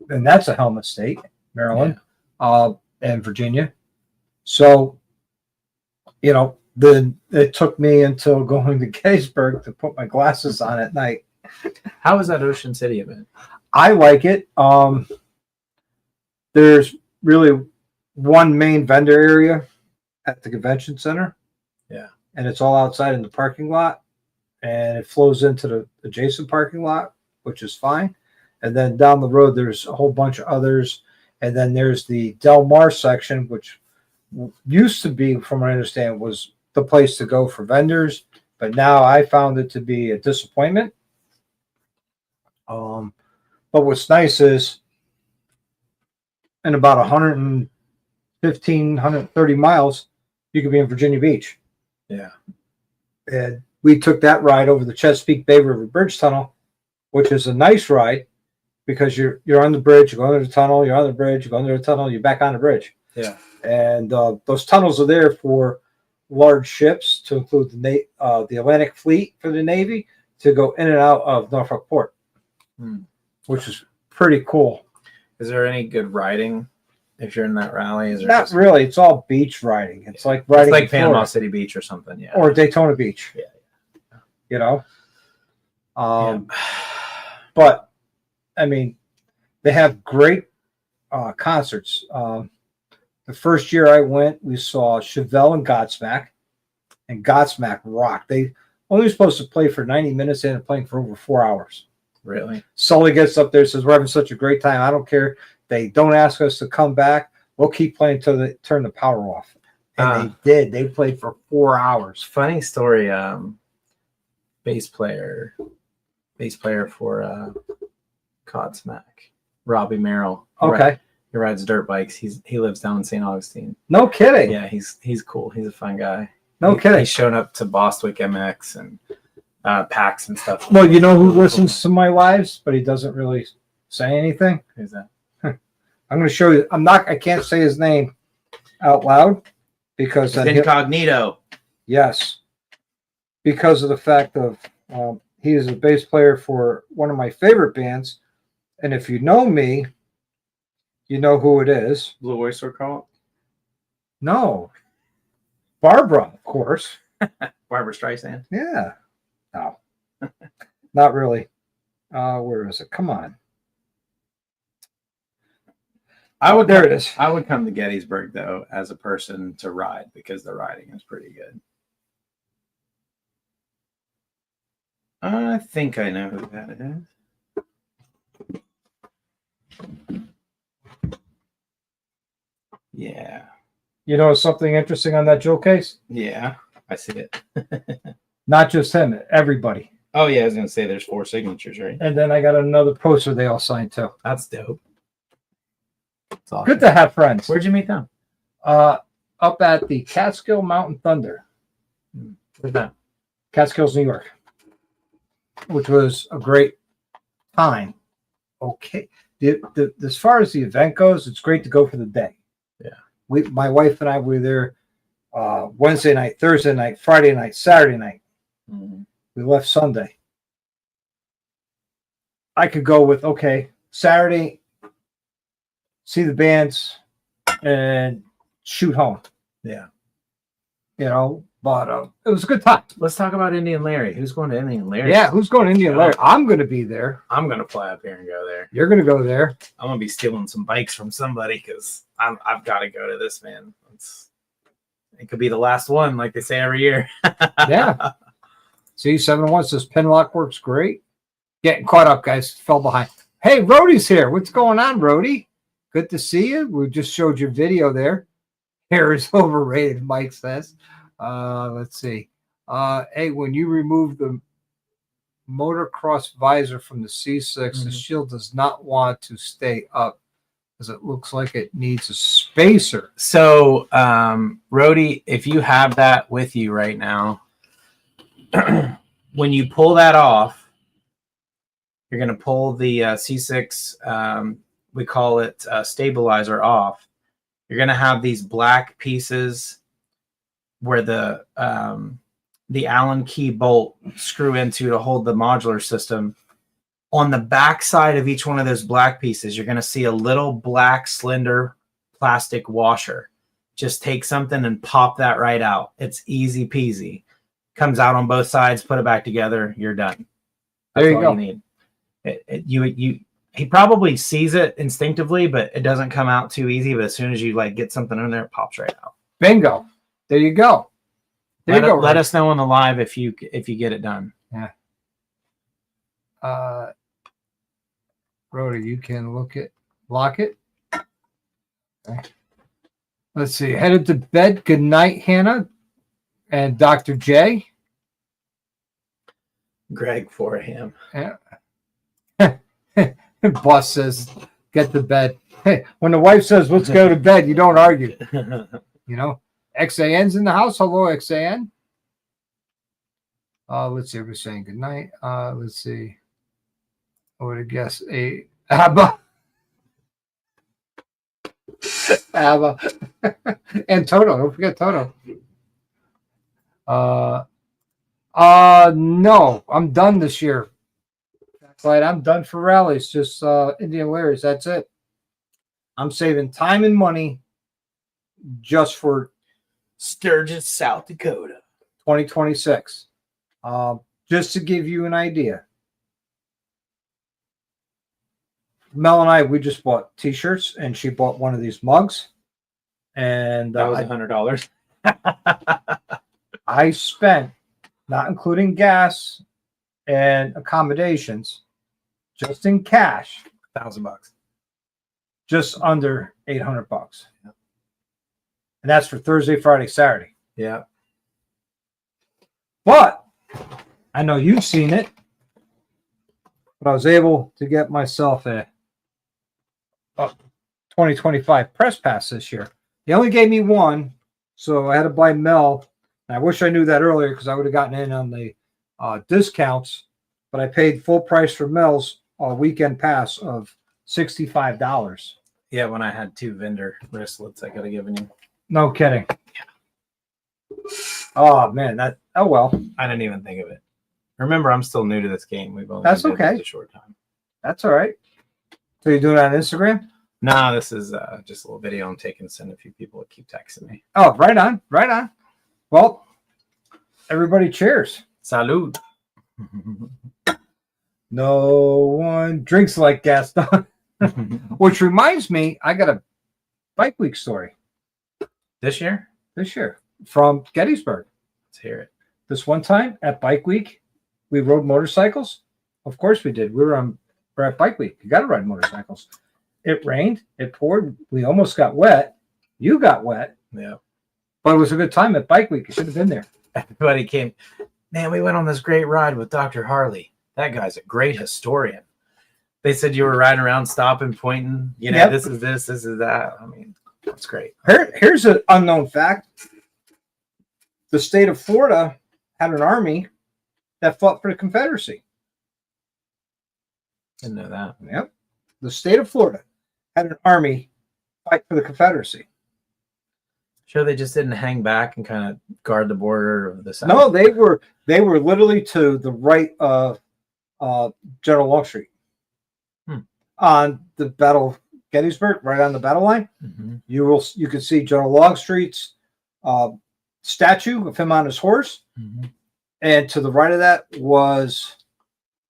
that's a helmet state, Maryland, and Virginia. So, then it took me until going to Gettysburg to put my glasses on at night. How was that Ocean City event? I like it. There's really one main vendor area at the convention center. Yeah. And it's all outside in the parking lot. And it flows into the adjacent parking lot, which is fine. And then down the road, there's a whole bunch of others. And then there's the Del Mar section, which used to be, from what I understand, was the place to go for vendors. But now I found it to be a disappointment. But what's nice is in about 115, 130 miles, you could be in Virginia Beach. Yeah. And we took that ride over the Chesapeake Bay River Bridge Tunnel, which is a nice ride because you're on the bridge, you go under the tunnel, you're on the bridge, you go under the tunnel, you're back on the bridge. Yeah. And those tunnels are there for large ships, to include the Atlantic Fleet for the Navy, to go in and out of Norfolk Port, which is pretty cool. Is there any good riding if you're in that rally? Is there Not really. It's all beach riding. It's like riding like in Panama Florida. City Beach or something, yeah. Or Daytona Beach. Yeah. But I mean, they have great concerts. The first year I went, we saw Chevelle and Godsmack, and Godsmack rocked. They only were supposed to play for 90 minutes, they ended up playing for over 4 hours. Really? Sully gets up there and says, "We're having such a great time. I don't care. They don't ask us to come back. We'll keep playing until they turn the power off." And they did. They played for 4 hours. Funny story. Bass player for Godsmack, Robbie Merrill. Okay. He rides dirt bikes. He lives down in St. Augustine. No kidding. Yeah, he's cool. He's a fun guy. No kidding. He's shown up to Bostwick MX and PAX and stuff. Well, you know who listens to my lives, but he doesn't really say anything? Who's that? I'm going to show you. I can't say his name out loud because It's incognito. yes, because of the fact of he is a bass player for one of my favorite bands, and if you know me, you know who it is. Blue Oyster Cult? No, Barbara, of course. Barbara Streisand? Yeah, no, not really. Where is it? Come on. There it is. I would come to Gettysburg, though, as a person to ride because the riding is pretty good. I think I know who that is. Yeah. You know something interesting on that jewel case? Yeah, I see it. Not just him, everybody. Oh, yeah, I was going to say there's 4 signatures, right? And then I got another poster they all signed too. That's dope. That's awesome. Good to have friends. Where'd you meet them? Up at the Catskill Mountain Thunder. Where's that? Catskills, New York. Which was a great time. Okay. As far as the event goes, it's great to go for the day. Yeah. My wife and I were there Wednesday night, Thursday night, Friday night, Saturday night. Mm-hmm. We left Sunday. I could go with, Saturday, see the bands, and shoot home. Yeah. But it was a good time. Let's talk about Indian Larry. Who's going to Indian Larry? Yeah, who's going to Indian Larry? I'm going to be there. I'm going to fly up here and go there. You're going to go there. I'm going to be stealing some bikes from somebody because I've got to go to this, man. It could be the last one, like they say every year. Yeah. See, 7-1 says Pinlock works great. Getting caught up, guys. Fell behind. Hey, Rhodey's here. What's going on, Rhodey? Good to see you. We just showed your video there. Hair is overrated, Mike says. Let's see. Hey, when you remove the motocross visor from the C6, the shield does not want to stay up because it looks like it needs a spacer. So, Rhodey, if you have that with you right now, when you pull that off, you're going to pull the C6, we call it stabilizer off. You're going to have these black pieces where the Allen key bolt screw into to hold the modular system. On the back side of each one of those black pieces, you're going to see a little black slender plastic washer. Just take something and pop that right out. It's easy peasy. Comes out on both sides, put it back together, you're done. That's There you all go. You need. He probably sees it instinctively, but it doesn't come out too easy. But as soon as you get something in there, it pops right out. Bingo. There you go. Let us know on the live if you get it done. Yeah. Rhoda, you can lock it. Okay. Let's see. Headed to bed. Good night, Hannah and Dr. J. Greg for him. Yeah. Boss says, get to bed. Hey, when the wife says, let's go to bed, you don't argue. XAN's in the house. Hello, XAN. Let's see. We're saying good night. Let's see. I would have guessed ABBA. ABBA. And Toto. Don't forget Toto. No, I'm done this year. Right, I'm done for rallies. Just Indian Larry's. That's it. I'm saving time and money just for Sturgis, South Dakota, 2026. Just to give you an idea. Mel and I, we just bought T-shirts, and she bought one of these mugs. And that was $100. I spent, not including gas and accommodations, just in cash, $1,000, just under $800. Yep. And that's for Thursday, Friday, Saturday. Yeah. But I know you've seen it. But I was able to get myself a 2025 press pass this year. They only gave me one, so I had to buy Mel. And I wish I knew that earlier because I would have gotten in on the discounts, but I paid full price for Mel's weekend pass of $65. Yeah, when I had 2 vendor wristlets, I could have given you. No kidding. Oh man, oh well. I didn't even think of it. Remember, I'm still new to this game. We've only That's been okay. this a short time. That's all right. So you're doing it on Instagram? No, this is just a little video I'm taking to send a few people that keep texting me. Oh, right on, right on. Well, everybody cheers. Salud. No one drinks like Gaston. Which reminds me, I got a bike week story This year? this year from Gettysburg. Let's hear it. This one time at Bike Week, we rode motorcycles. Of course we did. We're at Bike Week. You got to ride motorcycles. It rained. It poured. We almost got wet. You got wet. Yeah. But it was a good time at Bike Week. You should have been there. Everybody came. Man, we went on this great ride with Dr. Harley. That guy's a great historian. They said you were riding around, stopping, pointing. You know, Yep. this is this is that. I mean, that's great. Here's an unknown fact. The state of Florida had an army that fought for the Confederacy. Didn't know that. Yep. The state of Florida had an army fight for the Confederacy. Sure, they just didn't hang back and kind of guard the border of the South. No, they were literally to the right of General Longstreet on the Battle of Gettysburg, right on the battle line. Mm-hmm. You could see General Longstreet's statue of him on his horse, Mm-hmm. and to the right of that was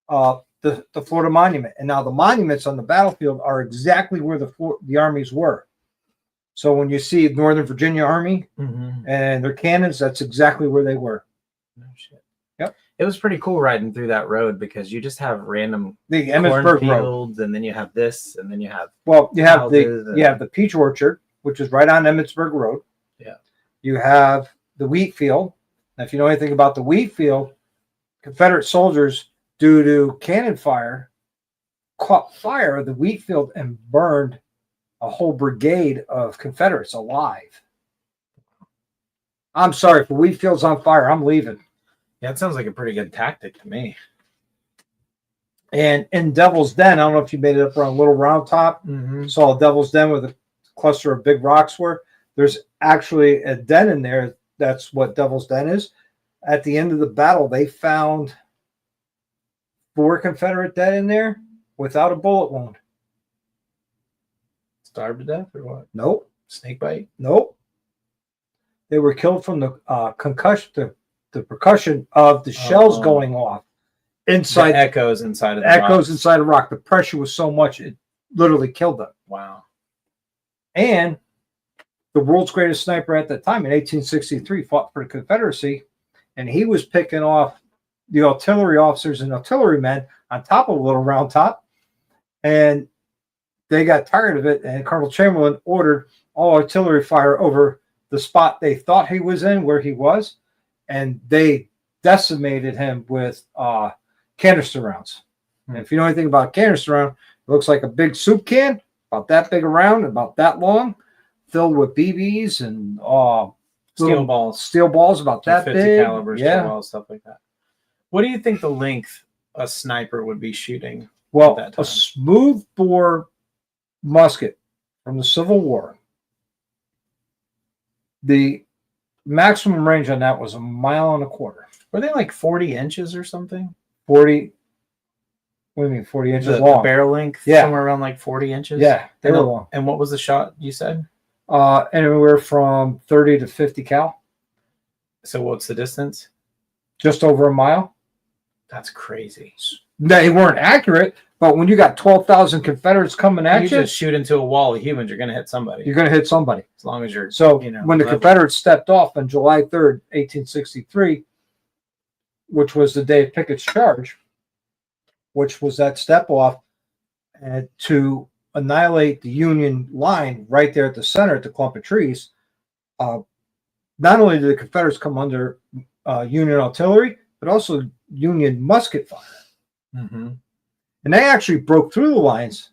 the Florida Monument. And now the monuments on the battlefield are exactly where the armies were. So when you see Northern Virginia Army Mm-hmm. and their cannons, that's exactly where they were. No shit. Yep. It was pretty cool riding through that road because you just have random The Emmitsburg Road. cornfields, and then you have this, and then you have Well, you have houses the peach orchard, which is right on Emmitsburg Road. Yeah. You have the wheat field. Now, if you know anything about the wheat field, Confederate soldiers, due to cannon fire, caught fire of the wheat field and burned a whole brigade of Confederates alive. I'm sorry, if the wheat field's on fire, I'm leaving. Yeah, it sounds like a pretty good tactic to me. And in Devil's Den, I don't know if you made it up around Little Round Top, Mm-hmm. saw Devil's Den where the cluster of big rocks were. There's actually a den in there. That's what Devil's Den is. At the end of the battle, they found 4 Confederate dead in there without a bullet wound. Starved to death or what? Nope. Snake bite? Nope. They were killed from the concussion, the percussion of the shells going off inside. The echoes inside of the Echoes rocks. inside a rock. The pressure was so much it literally killed them. Wow. And the world's greatest sniper at that time in 1863 fought for the Confederacy, and he was picking off the artillery officers and artillerymen on top of Little Round Top, and they got tired of it, and Colonel Chamberlain ordered all artillery fire over the spot they thought he was in, where he was, and they decimated him with canister rounds. And if you know anything about a canister round, it looks like a big soup can, about that big around, about that long, filled with BBs and Steel balls. Steel balls about that 50 big. caliber steel Yeah. balls, stuff like that. What do you think the length a sniper would be shooting? Well, at that a time? smooth bore musket from the Civil War, the maximum range on that was 1.25 miles. Were they like 40 inches or something? 40. What do you mean, 40 inches The long? barrel length? Yeah. Somewhere around like 40 inches? Yeah, they And, were long. and what was the shot you said? Anywhere from 30 to 50 cal, So what's the distance? just over 1 mile. That's crazy. They weren't accurate, but when you got 12,000 Confederates coming at You you, just shoot into a wall of humans, you're going to hit somebody. you're going to hit somebody. As long as you're, So you know, when the level. Confederates stepped off on July 3rd, 1863, which was the day of Pickett's charge, which was that step off to annihilate the Union line right there at the center at the clump of trees, not only did the Confederates come under Union artillery, but also Union musket fire. Mm-hmm. And they actually broke through the lines.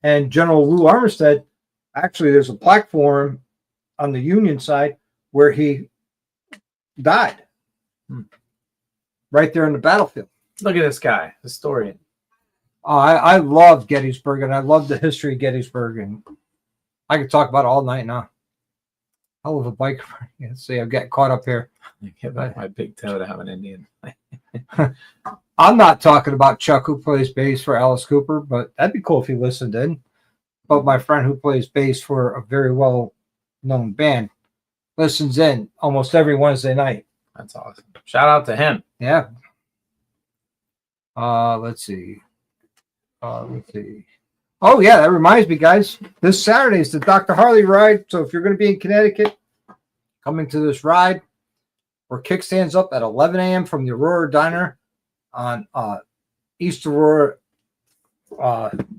And General Lou Armistead, actually, there's a plaque for him on the Union side where he died right there in the battlefield. Look at this guy, historian. I love Gettysburg, and I love the history of Gettysburg, and I could talk about it all night now. Hell of a bike. Let's see, I'm getting caught up here. I give up my big toe to have an Indian. I'm not talking about Chuck, who plays bass for Alice Cooper, but that'd be cool if he listened in. But my friend who plays bass for a very well-known band listens in almost every Wednesday night. That's awesome. Shout out to him. Yeah. Let's see. Oh, yeah, that reminds me, guys. This Saturday is the Dr. Harley ride. So if you're going to be in Connecticut, coming to this ride, where kickstands up at 11 a.m. from the Aurora Diner on East Aurora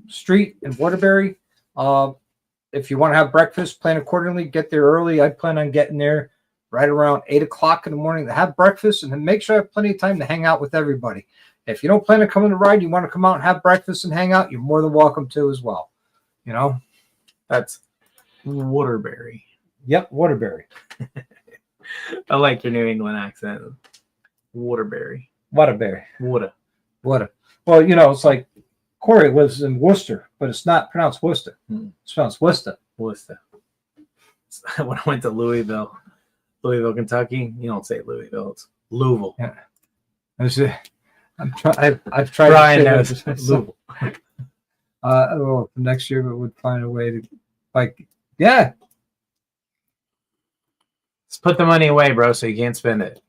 Street in Waterbury. If you want to have breakfast, plan accordingly. Get there early. I plan on getting there right around 8 o'clock in the morning to have breakfast, and then make sure I have plenty of time to hang out with everybody. If you don't plan to come on the ride, you want to come out and have breakfast and hang out, you're more than welcome to as well. You know? That's Waterbury. Yep, Waterbury. I like your New England accent. Waterbury. Waterbury. Water. Well, you know, it's like Corey lives in Worcester, but it's not pronounced Worcester. It's pronounced Worcester. Worcester. When I went to Louisville, Kentucky, you don't say Louisville, it's Louisville. Yeah. I've tried Brian to knows. say Louisville. Next year we would find a way to, like, yeah. Let's put the money away, bro, so you can't spend it.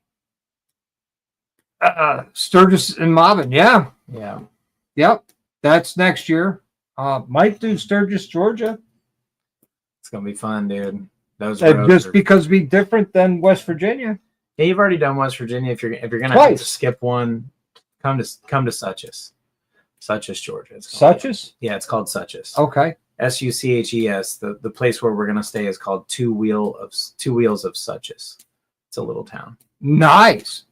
Sturgis and Marvin, yeah. Yeah. Yep. That's next year. Might do Sturgis, Georgia. It's gonna be fun, dude. Those Just because be different than West Virginia. Yeah, you've already done West Virginia. If you're gonna Twice. have to skip one, come to Suches, Georgia. Suches? Yeah, it's called Suches. Okay. Suches. The place where we're gonna stay is called Two Wheels of Suches. It's a little town. Nice.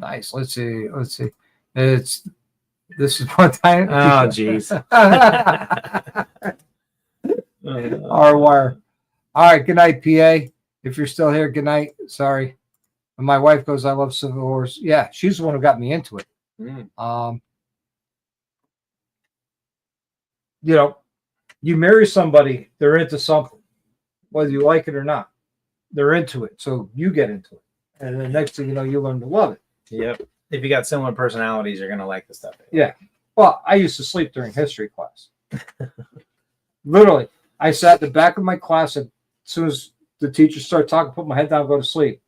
Let's see. This is one time. Oh, jeez. Our wire. All right. Good night, PA. If you're still here, good night. Sorry. When my wife goes, I love Civil Wars. Yeah, she's the one who got me into it. You know, you marry somebody, they're into something, whether you like it or not. They're into it, so you get into it, and the next thing you know, you learn to love it. Yep. If you got similar personalities, you're gonna like the stuff. Yeah. Well, I used to sleep during history class. Literally, I sat in the back of my class, and as soon as the teacher started talking, put my head down, go to sleep.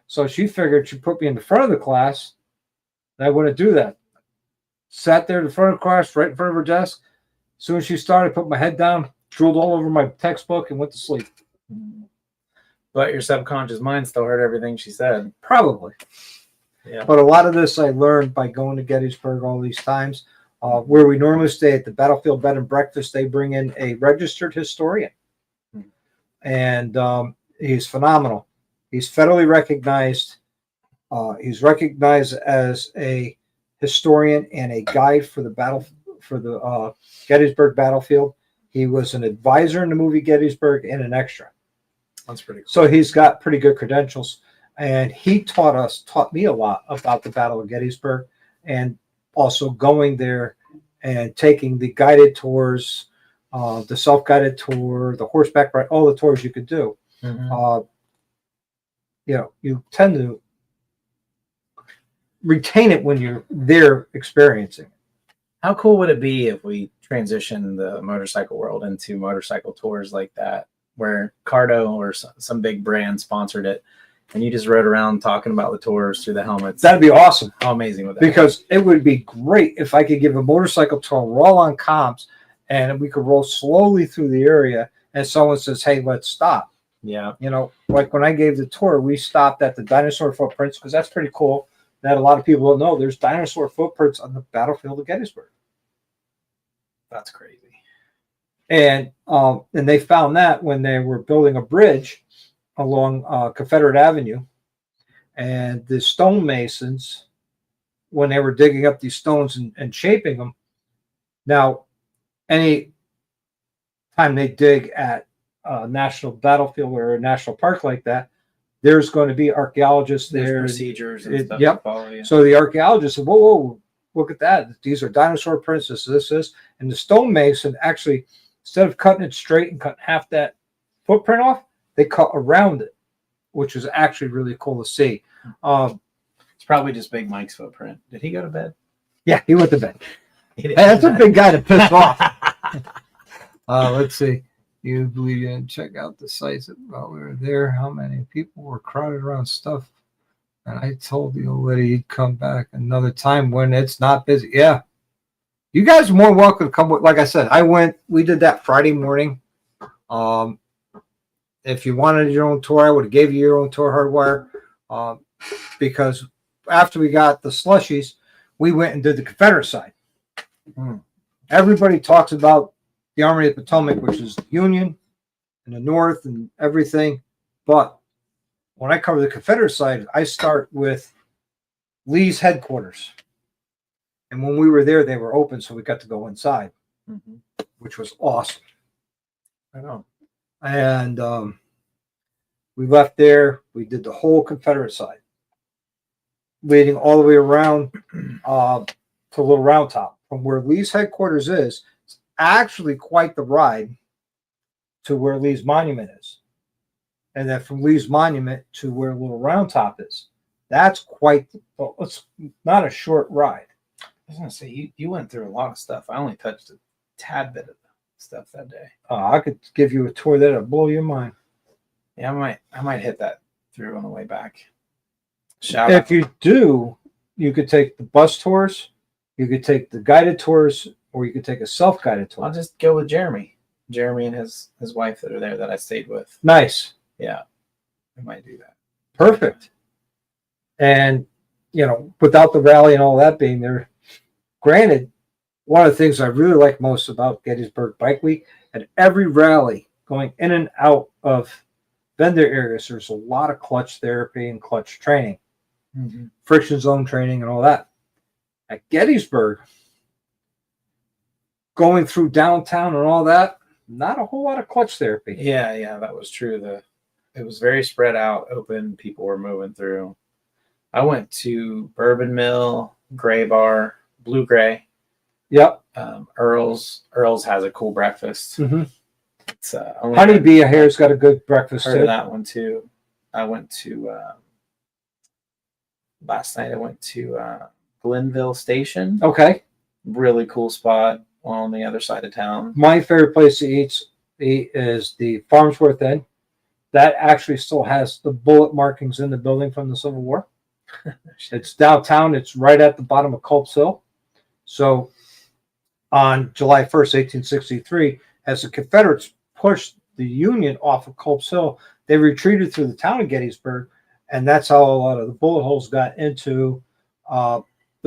So she figured she'd put me in the front of the class, and I wouldn't do that. Sat there in the front of the class, right in front of her desk. As soon as she started, put my head down, drooled all over my textbook, and went to sleep. But your subconscious mind still heard everything she said. Probably. Yeah. But a lot of this I learned by going to Gettysburg all these times. Where we normally stay at the Battlefield Bed and Breakfast, they bring in a registered historian. And he's phenomenal. He's federally recognized. He's recognized as a historian and a guide for the Gettysburg battlefield. He was an advisor in the movie Gettysburg and an extra. That's pretty cool. So he's got pretty good credentials. And he taught me a lot about the Battle of Gettysburg, and also going there and taking the guided tours, the self-guided tour, the horseback ride, all the tours you could do. You know, you tend to retain it when you're there experiencing it. How cool would it be if we transitioned the motorcycle world into motorcycle tours like that, where Cardo or some big brand sponsored it, and you just rode around talking about the tours through the helmets? That'd be awesome. How amazing would that be? Because it would be great if I could give a motorcycle tour, roll on comps, and we could roll slowly through the area, and someone says, hey, let's stop. Yeah. You know, like when I gave the tour, we stopped at the dinosaur footprints, because that's pretty cool. That a lot of people don't know. There's dinosaur footprints on the battlefield of Gettysburg. That's crazy. And they found that when they were building a bridge along Confederate Avenue, and the stonemasons, when they were digging up these stones and shaping them. Now, any time they dig at a national battlefield or a national park like that, there's going to be archaeologists There's there. procedures and stuff Yep. to follow. Yeah. So the archaeologists said, whoa, look at that. These are dinosaur prints. This. And the stonemason actually, instead of cutting it straight and cutting half that footprint off, they cut around it, which is actually really cool to see. It's probably just Big Mike's footprint. Did he go to bed? Yeah, he went to bed. He Hey, did. that's a big guy to piss off. Let's see. You believe you didn't check out the sites while we were there? How many people were crowded around stuff? And I told the old lady he'd come back another time when it's not busy. Yeah. You guys are more welcome to come with, like I said, we did that Friday morning. If you wanted your own tour, I would have gave you your own tour, Hardwire. Because after we got the slushies, we went and did the Confederate side. Everybody talks about the Army of the Potomac, which is the Union and the North and everything. But when I cover the Confederate side, I start with Lee's headquarters. And when we were there, they were open, so we got to go inside, which was awesome. I know. And we left there. We did the whole Confederate side, leading all the way around to Little Round Top. From where Lee's headquarters is, it's actually quite the ride to where Lee's monument is. And then from Lee's monument to where Little Round Top is, that's it's not a short ride. I was going to say, you went through a lot of stuff. I only touched a tad bit of stuff that day. I could give you a tour that'll blow your mind. Yeah, I might hit that through on the way back. If you do, you could take the bus tours, you could take the guided tours, or you could take a self-guided tour. I'll just go with Jeremy and his wife that are there that I stayed with. Nice. Yeah, I might do that. Perfect. And, without the rally and all that being there, granted, one of the things I really like most about Gettysburg Bike Week, at every rally going in and out of vendor areas, there's a lot of clutch therapy and clutch training, friction zone training and all that. At Gettysburg, going through downtown and all that, not a whole lot of clutch therapy. Yeah, that was true. It was very spread out, open. People were moving through. I went to Bourbon Mill, Gray Bar, Blue Gray. Yep. Earl's has a cool breakfast. It's Honeybee Hair's got a good breakfast heard too. of that one too. I went to last night. I went to Glenville Station. Okay. Really cool spot on the other side of town. My favorite place to eat is the Farmsworth Inn. That actually still has the bullet markings in the building from the Civil War. It's downtown. It's right at the bottom of Culp's Hill. So on July 1st, 1863, as the Confederates pushed the Union off of Culp's Hill, they retreated through the town of Gettysburg, and that's how a lot of the bullet holes got into the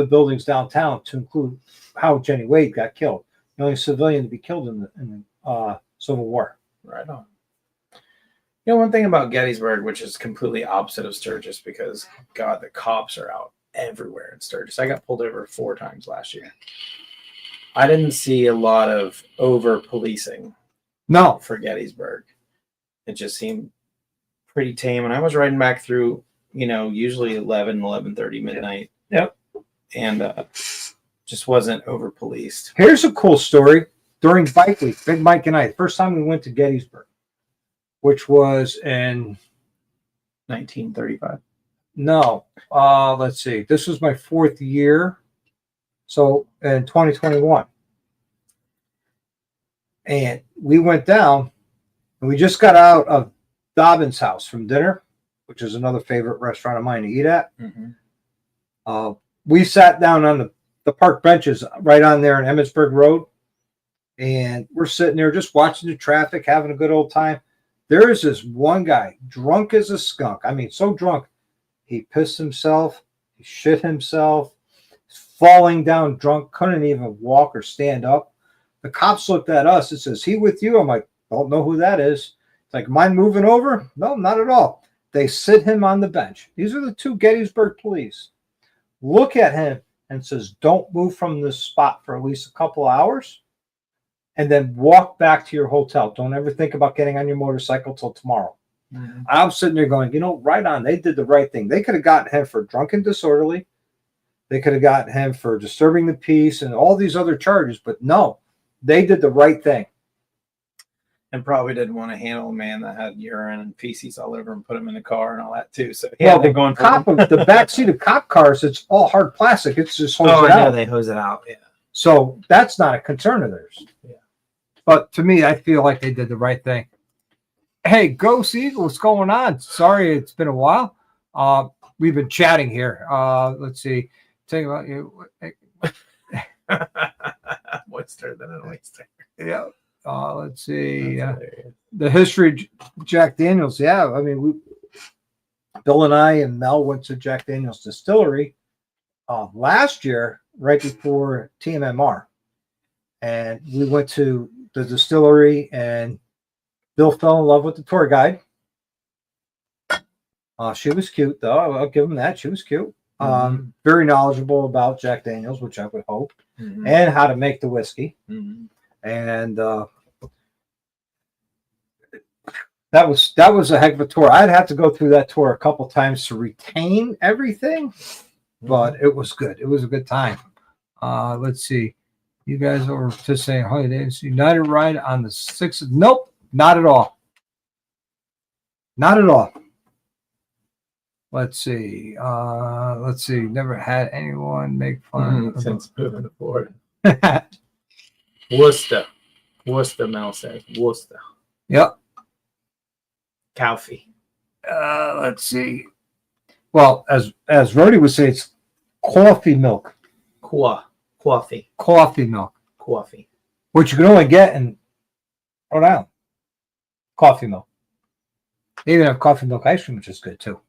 buildings downtown, to include how Jenny Wade got killed. The only civilian to be killed in the Civil War. Right on. One thing about Gettysburg, which is completely opposite of Sturgis, because God, the cops are out everywhere in Sturgis. I got pulled over 4 times last year. I didn't see a lot of over policing. No, for Gettysburg. It just seemed pretty tame. And I was riding back through, usually 11:30 midnight. Yep. And just wasn't over policed. Here's a cool story. During Bike Week, Big Mike and I, the first time we went to Gettysburg, which was in 1935. No, let's see. This was my 4th year. So in 2021. And we went down and we just got out of Dobbin's house from dinner, which is another favorite restaurant of mine to eat at. We sat down on the park benches right on there in Emmitsburg Road. And we're sitting there just watching the traffic, having a good old time. There is this one guy, drunk as a skunk. I mean, so drunk. He pissed himself. He shit himself. Falling down drunk. Couldn't even walk or stand up. The cops looked at us and says, "He with you?" I'm like, "Don't know who that is." It's like, "Mind moving over?" No, not at all. They sit him on the bench. These are the 2 Gettysburg police. Look at him and says, "Don't move from this spot for at least a couple hours. And then walk back to your hotel. Don't ever think about getting on your motorcycle till tomorrow." I'm sitting there going, right on. They did the right thing. They could have gotten him for drunken disorderly. They could have gotten him for disturbing the peace and all these other charges, but no, they did the right thing. And probably didn't want to handle a man that had urine and feces all over him, put him in the car and all that too. So Well, they're the going for cop, the back seat of cop cars, it's all hard plastic. It's just hose Oh, it I know out. they hose it out. Yeah. So that's not a concern of theirs. Yeah. But to me, I feel like they did the right thing. Hey, Go Seagull, what's going on? Sorry, it's been a while. We've been chatting here. Let's see. Tell you about you. Oyster than an oyster. Yeah. Let's see. That's hilarious. The history of Jack Daniels. Yeah. I mean, Bill and I and Mel went to Jack Daniels Distillery last year, right before TMMR. And we went to the distillery, and Bill fell in love with the tour guide. She was cute, though. I'll give him that. She was cute. Very knowledgeable about Jack Daniels, which I would hope, and how to make the whiskey. And that was a heck of a tour. I'd have to go through that tour a couple times to retain everything, but it was good. It was a good time. Let's see. You guys are just saying Harley Davidson United ride on the 6th. Nope, not at all. Not at all. Let's see. Never had anyone make fun Since moving to Florida. of Worcester. Worcester, Mel says. Worcester. Yep. Coffee. Let's see. Well, as Rody would say, it's coffee milk. Coffee. Coffee milk, Coffee. which you can only get in Rhode Island. Coffee milk. They even have coffee milk ice cream, which is good too.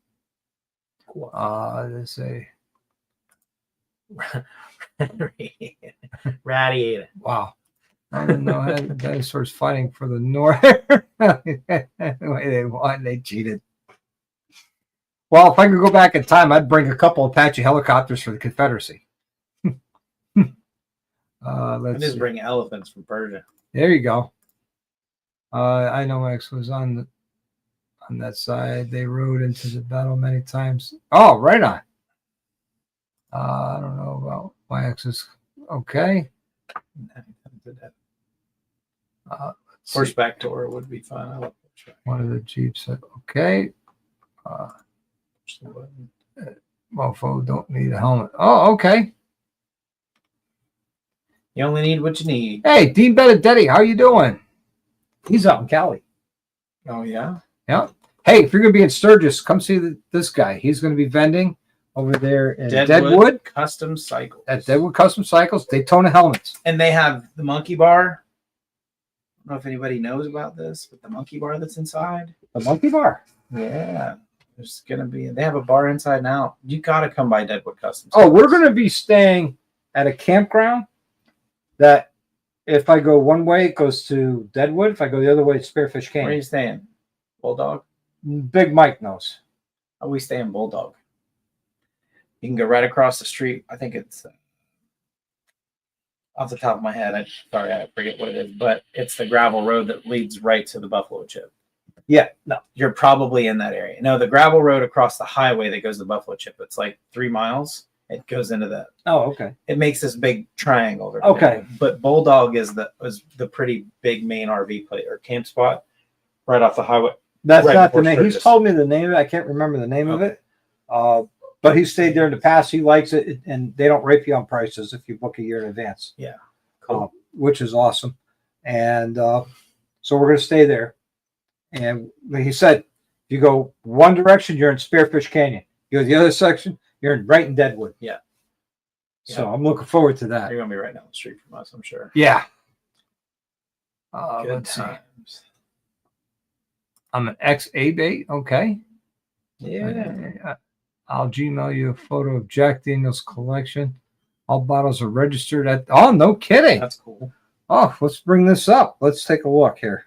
Let's see. Radiator. Wow. I didn't know how the dinosaurs fighting for the North. The way they won, they cheated. Well, if I could go back in time, I'd bring a couple Apache helicopters for the Confederacy. Let's just bring elephants from Persia. There you go. I know X was on that side. They rode into the battle many times. Oh, right on. I don't know about my X's. Okay. Horseback tour would be fun. I love horseback. One of the Jeeps. Okay. Mofo don't need a helmet. Oh, okay. You only need what you need. Hey, Dean Benedetti, how you doing? He's out in Cali. Oh, yeah? Yeah. Hey, if you're going to be in Sturgis, come see this guy. He's going to be vending over there in Deadwood. Custom Cycles. At Deadwood Custom Cycles, Daytona helmets. And they have the monkey bar. I don't know if anybody knows about this, but the monkey bar that's inside. The monkey bar. Yeah. There's going to be, they have a bar inside and out. You got to come by Deadwood Custom Oh, Cycles. we're going to be staying at a campground that if I go one way, it goes to Deadwood. If I go the other way, it's Spearfish Where are you Canyon. staying? Bulldog? Big Mike knows. Oh, we stay in Bulldog. You can go right across the street. I think it's off the top of my head. Sorry, I forget what it is, but it's the gravel road that leads right to the Buffalo Chip. Yeah, no. You're probably in that area. No, the gravel road across the highway that goes to Buffalo Chip. It's like 3 miles. It goes into that. Oh, okay. It makes this big triangle. There. Okay. But Bulldog is the pretty big main RV place or camp spot right off the highway. That's Right not the before name. He's Sturgis. told me the name of it. I can't remember the name of it. But he stayed there in the past. He likes it, and they don't rape you on prices if you book a year in advance. Yeah. Cool. Which is awesome. And so we're going to stay there. And like he said, if you go one direction, you're in Spearfish Canyon. You go the other section, you're right in Deadwood. Yeah. So I'm looking forward to that. You're going to be right down the street from us, I'm sure. Yeah. Good Let's see. times. I'm an ex-A-bait. Okay. Yeah. I'll Gmail you a photo of Jack Daniels collection. All bottles are registered at. Oh, no kidding. That's cool. Oh, let's bring this up. Let's take a look here.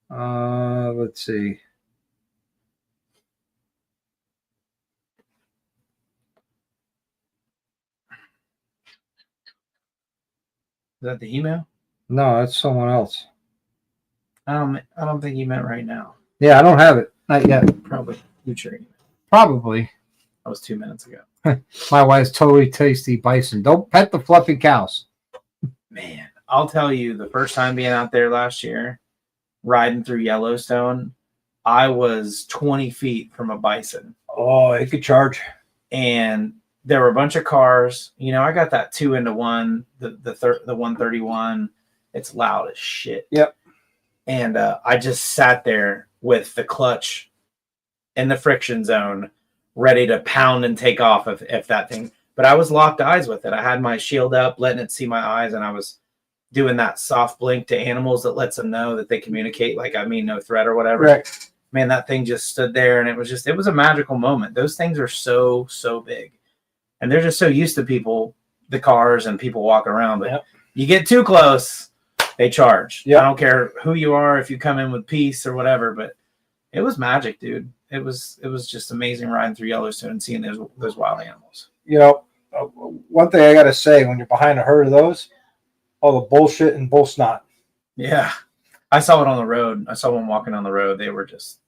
Let's see. Is that the email? No, that's someone else. I don't think you meant right now. Yeah, I don't have it. Not yet. Probably future. Probably. That was 2 minutes ago. My wife's totally tasty bison. Don't pet the fluffy cows. Man, I'll tell you, the first time being out there last year, riding through Yellowstone, I was 20 feet from a bison. Oh, it could charge. And there were a bunch of cars. You know, I got that 2-into-1, the 131. It's loud as shit. Yep. And I just sat there with the clutch in the friction zone, ready to pound and take off if that thing. But I was locked eyes with it. I had my shield up, letting it see my eyes, and I was doing that soft blink to animals that lets them know that they communicate, like, I mean no threat or whatever. Right. Man, that thing just stood there, and it was a magical moment. Those things are so big, and they're just so used to people, the cars and people walking around. But you get too close, they charge. I don't care who you are, if you come in with peace or whatever. But it was magic, dude. It was just amazing riding through Yellowstone and seeing those wild animals. You know, one thing I got to say, when you're behind a herd of those, all the bullshit and bull snot. Yeah. I saw it on the road. I saw one walking on the road. They were just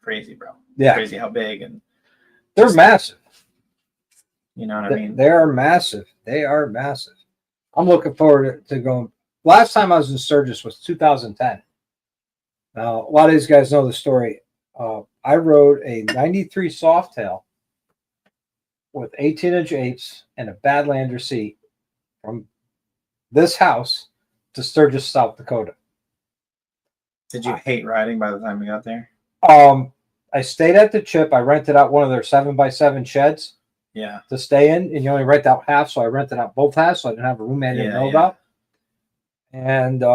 crazy, bro. Yeah. Crazy how big. And they're massive. You know what I mean? They are massive. They are massive. I'm looking forward to going. Last time I was in Sturgis was 2010. Now, a lot of these guys know the story. I rode a 93 Softail with 18-inch 8s and a Badlander seat from this house to Sturgis, South Dakota. Did you hate riding by the time we got there? I stayed at the Chip. I rented out one of their 7x7 sheds. Yeah. To stay in, and you only rent out half, so I rented out both halves, so I didn't have a roommate I didn't know about. And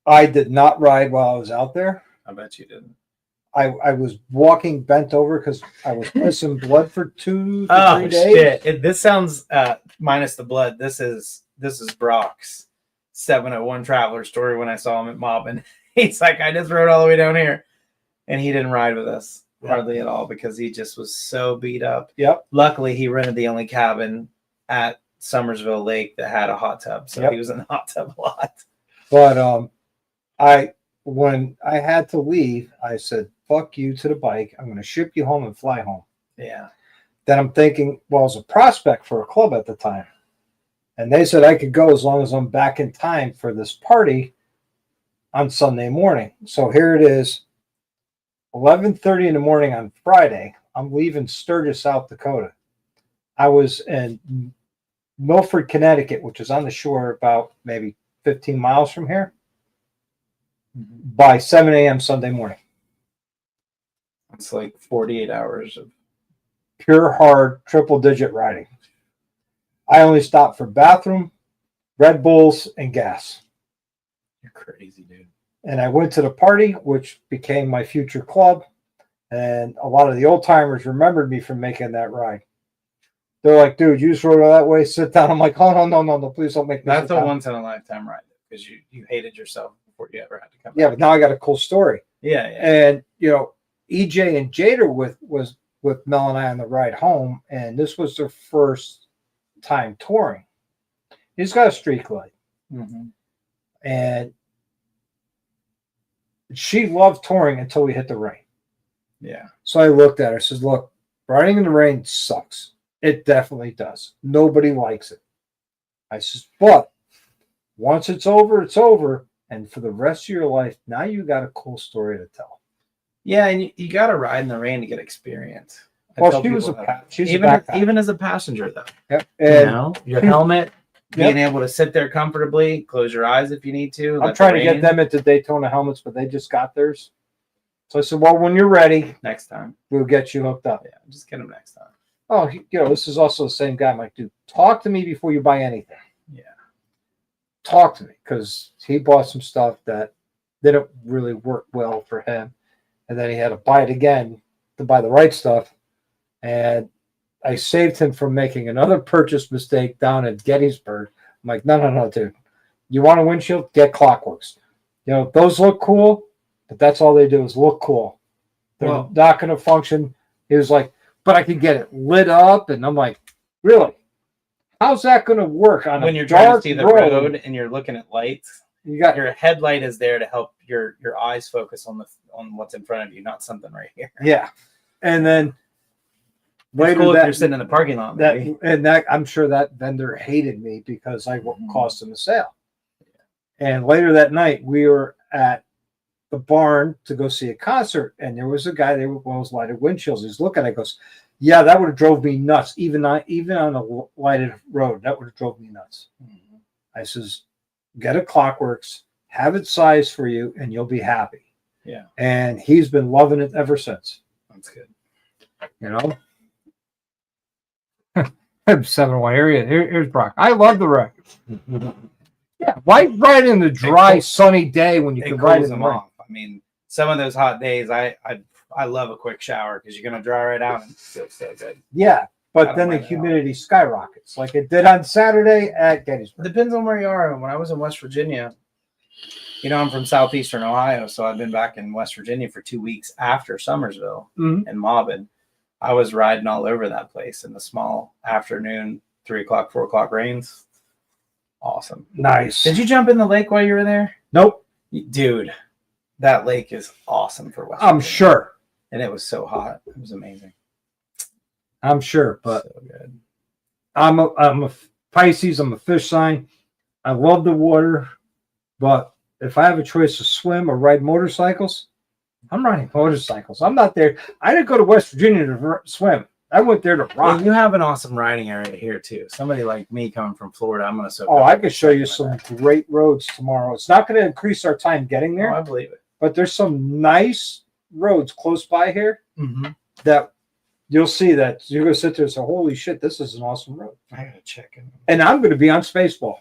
I did not ride while I was out there. I bet you didn't. I was walking bent over because I was pissing blood for 2 to 3 days. Shit. This sounds minus the blood. This is Brock's 701 Traveler story when I saw him at Mob, and he's like, I just rode all the way down here, and he didn't ride with us. Hardly at all, because he just was so beat up. Yep. Luckily, he rented the only cabin at Summersville Lake that had a hot tub, so he was in the hot tub a lot. But when I had to leave, I said, "Fuck you to the bike. I'm going to ship you home and fly home." Yeah. Then I'm thinking, well, I was a prospect for a club at the time, and they said I could go as long as I'm back in time for this party on Sunday morning. So here it is. 11:30 in the morning on Friday. I'm leaving Sturgis, South Dakota. I was in Milford, Connecticut, which is on the shore about maybe 15 miles from here, by 7 a.m. Sunday morning. It's like 48 hours of Pure, hard, triple-digit riding. I only stopped for bathroom, Red Bulls, and gas. You're crazy, dude. And I went to the party, which became my future club. And a lot of the old timers remembered me from making that ride. They're like, dude, you just rode that way, sit down. I'm like, oh, no, please don't make me That's sit a down. once-in-a-lifetime ride, because you hated yourself before you ever had to come Yeah, back. but now I got a cool story. Yeah. And, you know, EJ and Jada was with Mel and I on the ride home, and this was their first time touring. He's got a streak light. Mm-hmm. And she loved touring until we hit the rain. Yeah. So I looked at her and said, look, riding in the rain sucks. It definitely does. Nobody likes it. I said, but once it's over, it's over. And for the rest of your life, now you got a cool story to tell. Yeah, and you got to ride in the rain to get experience. Well, she was even as a passenger, though. Yep. You And know, your helmet, being able to sit there comfortably, close your eyes if you need to. I'm trying to get them into Daytona helmets, but they just got theirs. So I said, well, when you're ready, next time we'll get you hooked up. Yeah, just get them next time. Oh, you know, this is also the same guy. I'm like, dude, talk to me before you buy anything. Yeah. Talk to me, because he bought some stuff that didn't really work well for him. And then he had to buy it again to buy the right stuff. And I saved him from making another purchase mistake down at Gettysburg. I'm like, no, dude. You want a windshield? Get Clockworks. You know, those look cool, but that's all they do is look cool. They're not going to function. He was like, but I can get it lit up. And I'm like, really? How's that going to work on when a you're trying to dark see the road road and you're looking at lights? your headlight is there to help your eyes focus on what's in front of you, not something right here. Yeah. And then It's cool if you're sitting in the parking lot. Maybe. that I'm sure that vendor hated me because I cost him a sale. And later that night, we were at the barn to go see a concert, and there was a guy there with one of those lighted windshields. He's looking at it, goes, "Yeah, that would have drove me nuts. Even on a lighted road, that would have drove me nuts." I says, "Get a Clockworks, have it sized for you, and you'll be happy." Yeah. And he's been loving it ever since. That's good. You know. 7-1 area. Here's Brock. I love the wreck. Yeah, why ride in the dry, sunny day when you can ride in the rain? I mean, some of those hot days, I love a quick shower because you're gonna dry right out and feel so good. Yeah, but then the humidity skyrockets like it did on Saturday at Gettysburg. Depends on where you are. When I was in West Virginia, I'm from southeastern Ohio, so I've been back in West Virginia for 2 weeks after Summersville and Mobbin. I was riding all over that place in the small afternoon, 3 o'clock, 4 o'clock rains. Awesome. Nice. Did you jump in the lake while you were there? Nope. Dude, that lake is awesome for West I'm Virginia. sure. And it was so hot. It was amazing. I'm sure, but so good. I'm a Pisces. I'm a fish sign. I love the water, but if I have a choice to swim or ride motorcycles, I'm riding motorcycles. I'm not there. I didn't go to West Virginia to swim. I went there to rock. Well, you have an awesome riding area here too. Somebody like me coming from Florida, I'm gonna. I could show you some great roads tomorrow. It's not going to increase our time getting there. I believe it. But there's some nice roads close by here that you'll see that you're going to sit there and say, "Holy shit, this is an awesome road." I gotta check it. And I'm going to be on Spaceball,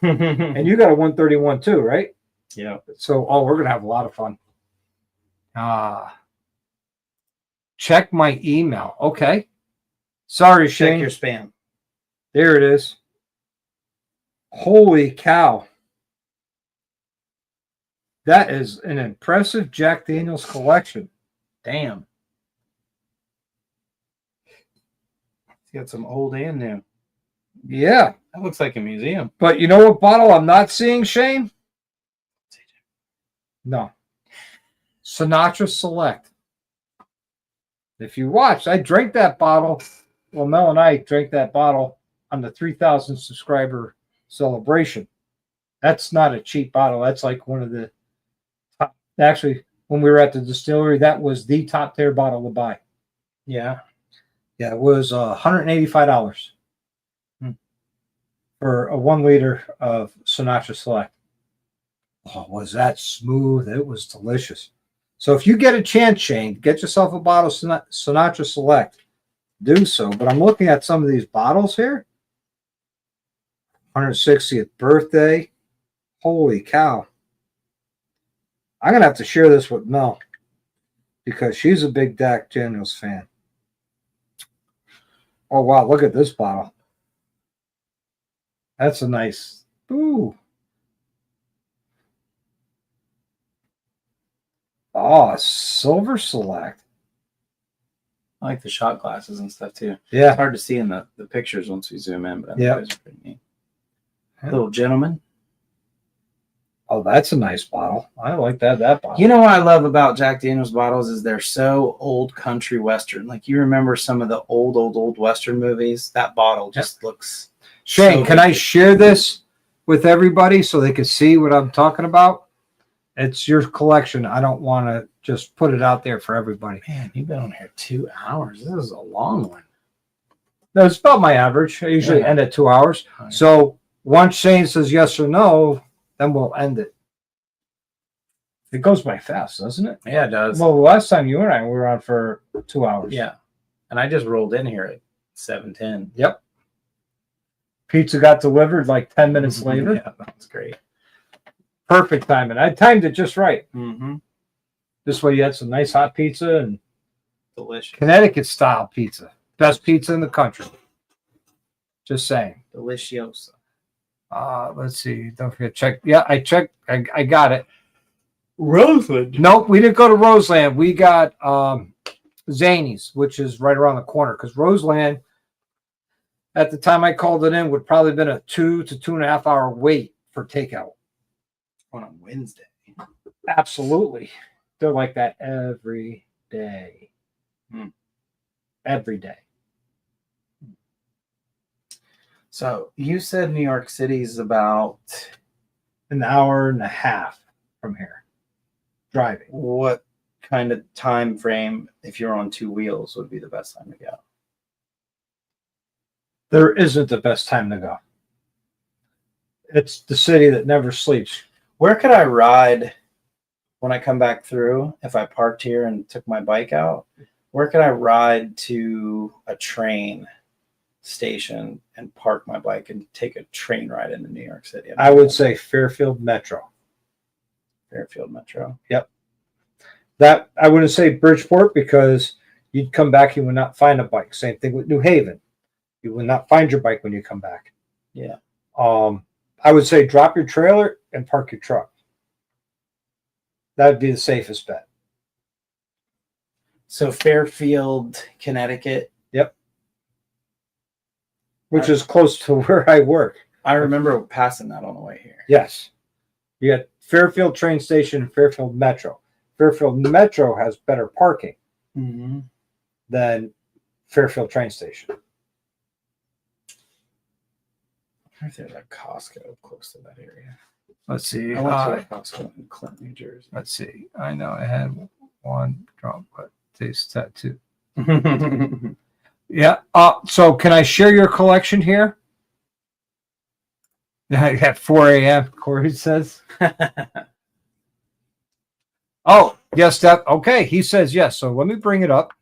and you got a 131 too, right? Yeah. So, we're going to have a lot of fun. Check my email. Okay. Sorry, Shane. Check your spam. There it is. Holy cow. That is an impressive Jack Daniels collection. Damn. It's got some old and new. Yeah. That looks like a museum. But you know what bottle I'm not seeing, Shane? No. Sinatra Select. If you watch, I drank that bottle. Well, Mel and I drank that bottle on the 3,000 subscriber celebration. That's not a cheap bottle. That's like one of the top. Actually, when we were at the distillery, that was the top tier bottle to buy. Yeah. Yeah, it was $185 for a 1 liter of Sinatra Select. Oh, was that smooth? It was delicious. So if you get a chance, Shane, get yourself a bottle of Sinatra Select. Do so. But I'm looking at some of these bottles here. 160th birthday. Holy cow. I'm going to have to share this with Mel because she's a big Jack Daniels fan. Oh, wow. Look at this bottle. That's a nice. Ooh. Oh, Silver Select. I like the shot glasses and stuff too. Yeah. It's hard to see in the pictures once we zoom in, but yeah, those are pretty neat. Little gentleman. Oh, that's a nice bottle. I like that bottle. You know what I love about Jack Daniels bottles is they're so old country Western. Like you remember some of the old Western movies? That bottle just looks. Shane, can I share this with everybody so they can see what I'm talking about? It's your collection. I don't want to just put it out there for everybody. Man, you've been on here 2 hours. This is a long one. No, it's about my average. I usually end at 2 hours. So once Shane says yes or no, then we'll end it. It goes by fast, doesn't it? Yeah, it does. Well, the last time you and I were on for 2 hours. Yeah. And I just rolled in here at 7:10. Yep. Pizza got delivered like 10 minutes later. Yeah, that was great. Perfect timing. I timed it just right. Mm-hmm. This way you had some nice hot pizza and delicious Connecticut style pizza. Best pizza in the country. Just saying. Deliciosa. Let's see. Don't forget check. Yeah, I checked. I got it. Roseland. Nope, we didn't go to Roseland. We got Zany's, which is right around the corner. Because Roseland, at the time I called it in, would probably been a 2 to 2.5 hour wait for takeout. on a Wednesday. Absolutely. They're like that every day. Every day. So you said New York City's about An hour and a half from here. Driving. what kind of time frame, if you're on two wheels, would be the best time to go? There isn't the best time to go. It's the city that never sleeps. Where could I ride when I come back through? If I parked here and took my bike out, where could I ride to a train station and park my bike and take a train ride into New York City? I would say Fairfield Metro. Fairfield Metro. That I wouldn't say Bridgeport because you'd come back, you would not find a bike. Same thing with New Haven. You will not find your bike when you come back. Yeah. I would say drop your trailer and park your truck. That would be the safest bet. So Fairfield, Connecticut. Which is close to where I work. I remember passing that on the way here. Yes. You got Fairfield train station and Fairfield Metro. Fairfield Metro has better parking than Fairfield train station. I wonder if there's a Costco close to that area. Let's see. I went to a Costco in Clinton, New Jersey. Let's see. I know I had one drunk, but taste tattoo. Yeah. So can I share your collection here? At 4 a.m., Corey says. Oh, yes, that okay. He says yes. So let me bring it up.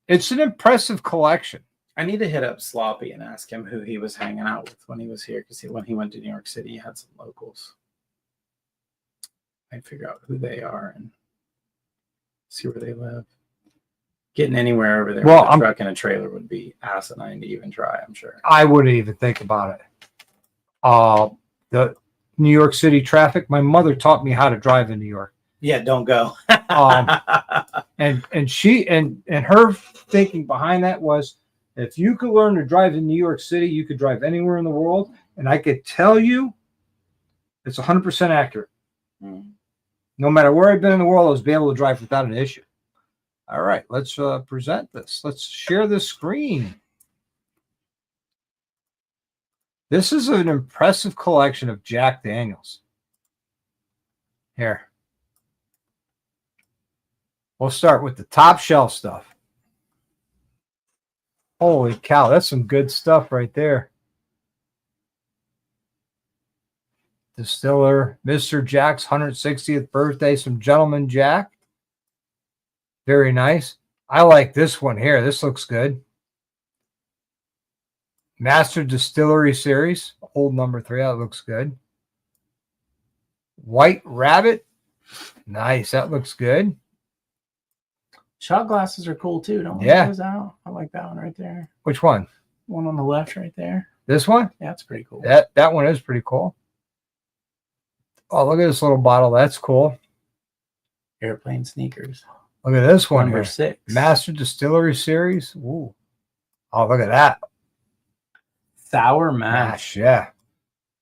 It's an impressive collection. I need to hit up Sloppy and ask him who he was hanging out with when he was here, because when he went to New York City, he had some locals. I'd figure out who they are and see where they live. Getting anywhere over there with a truck and a trailer would be asinine to even try, I'm sure. I wouldn't even think about it. The New York City traffic, my mother taught me how to drive in New York. Yeah, don't go. And she and her thinking behind that was, if you could learn to drive in New York City, you could drive anywhere in the world. And I could tell you, it's 100% accurate. No matter where I've been in the world, I was able to drive without an issue. All right, let's present this. Let's share the screen. This is an impressive collection of Jack Daniels. Here. We'll start with the top shelf stuff. Holy cow, that's some good stuff right there. Distiller, Mr. Jack's 160th birthday, some Gentleman Jack. Very nice. I like this one here. This looks good. Master Distillery Series, old number 3. That looks good. White Rabbit. Nice. That looks good. Shot glasses are cool too, don't we? Yeah. Those out? I like that one right there. Which one? One on the left right there. This one? Yeah, that's pretty cool. That one is pretty cool. Oh, look at this little bottle. That's cool. Airplane sneakers. Look at this one Number here. 6. Master Distillery Series. Ooh. Oh, look at that. Sour mash. Yeah.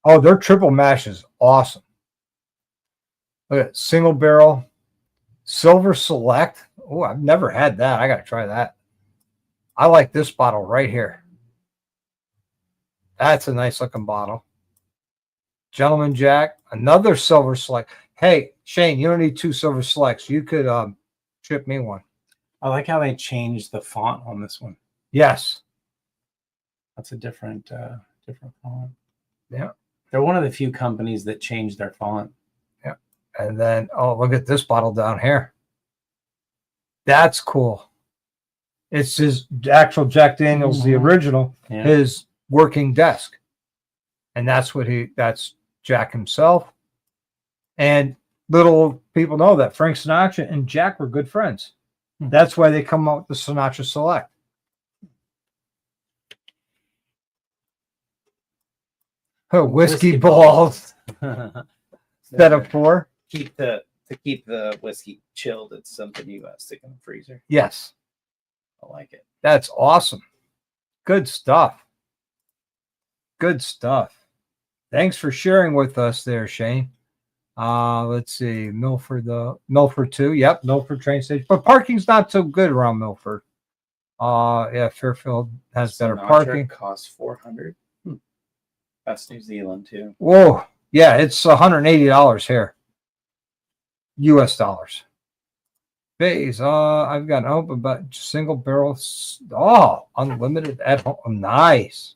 Oh, their triple mash is awesome. Look at single barrel. Silver Select. Oh, I've never had that. I got to try that. I like this bottle right here. That's a nice looking bottle. Gentleman Jack. Another Silver Select. Hey, Shane, you don't need 2 Silver Selects. You could ship me one. I like how they changed the font on this one. Yes. That's a different font. Yeah. They're one of the few companies that changed their font. Yeah. And then, oh, look at this bottle down here. That's cool. It's his actual Jack Daniels, the original, his working desk. And that's Jack himself. And little people know that Frank Sinatra and Jack were good friends. That's why they come out with the Sinatra Select. Oh, whiskey balls. Instead of 4. To keep the whiskey chilled, it's something you stick in the freezer. Yes. I like it. That's awesome. Good stuff. Good stuff. Thanks for sharing with us there, Shane. Let's see, Milford 2. Yep, Milford train station. But parking's not so good around Milford. Yeah, Fairfield has better Sinatra parking. costs 400. That's New Zealand too. Whoa, yeah, it's $180 here, U.S. dollars. Bays, I've got an open, but single barrel. Oh, unlimited at home. Nice.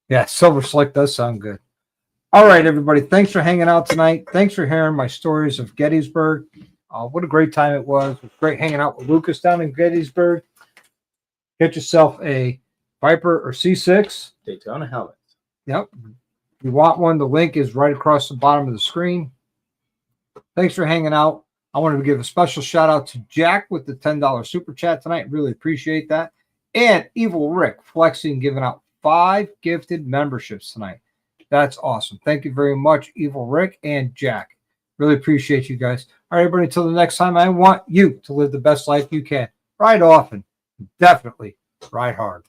Yeah, Silver Slick does sound good. All right, everybody. Thanks for hanging out tonight. Thanks for hearing my stories of Gettysburg. What a great time it was. It was great hanging out with Lucas down in Gettysburg. Get yourself a Viper or C6. Daytona helmet. Yep. If you want one, the link is right across the bottom of the screen. Thanks for hanging out. I wanted to give a special shout out to Jack with the $10 super chat tonight. Really appreciate that. And Evil Rick flexing, giving out 5 gifted memberships tonight. That's awesome. Thank you very much, Evil Rick and Jack. Really appreciate you guys. All right, everybody, until the next time, I want you to live the best life you can. Ride often. Definitely ride hard.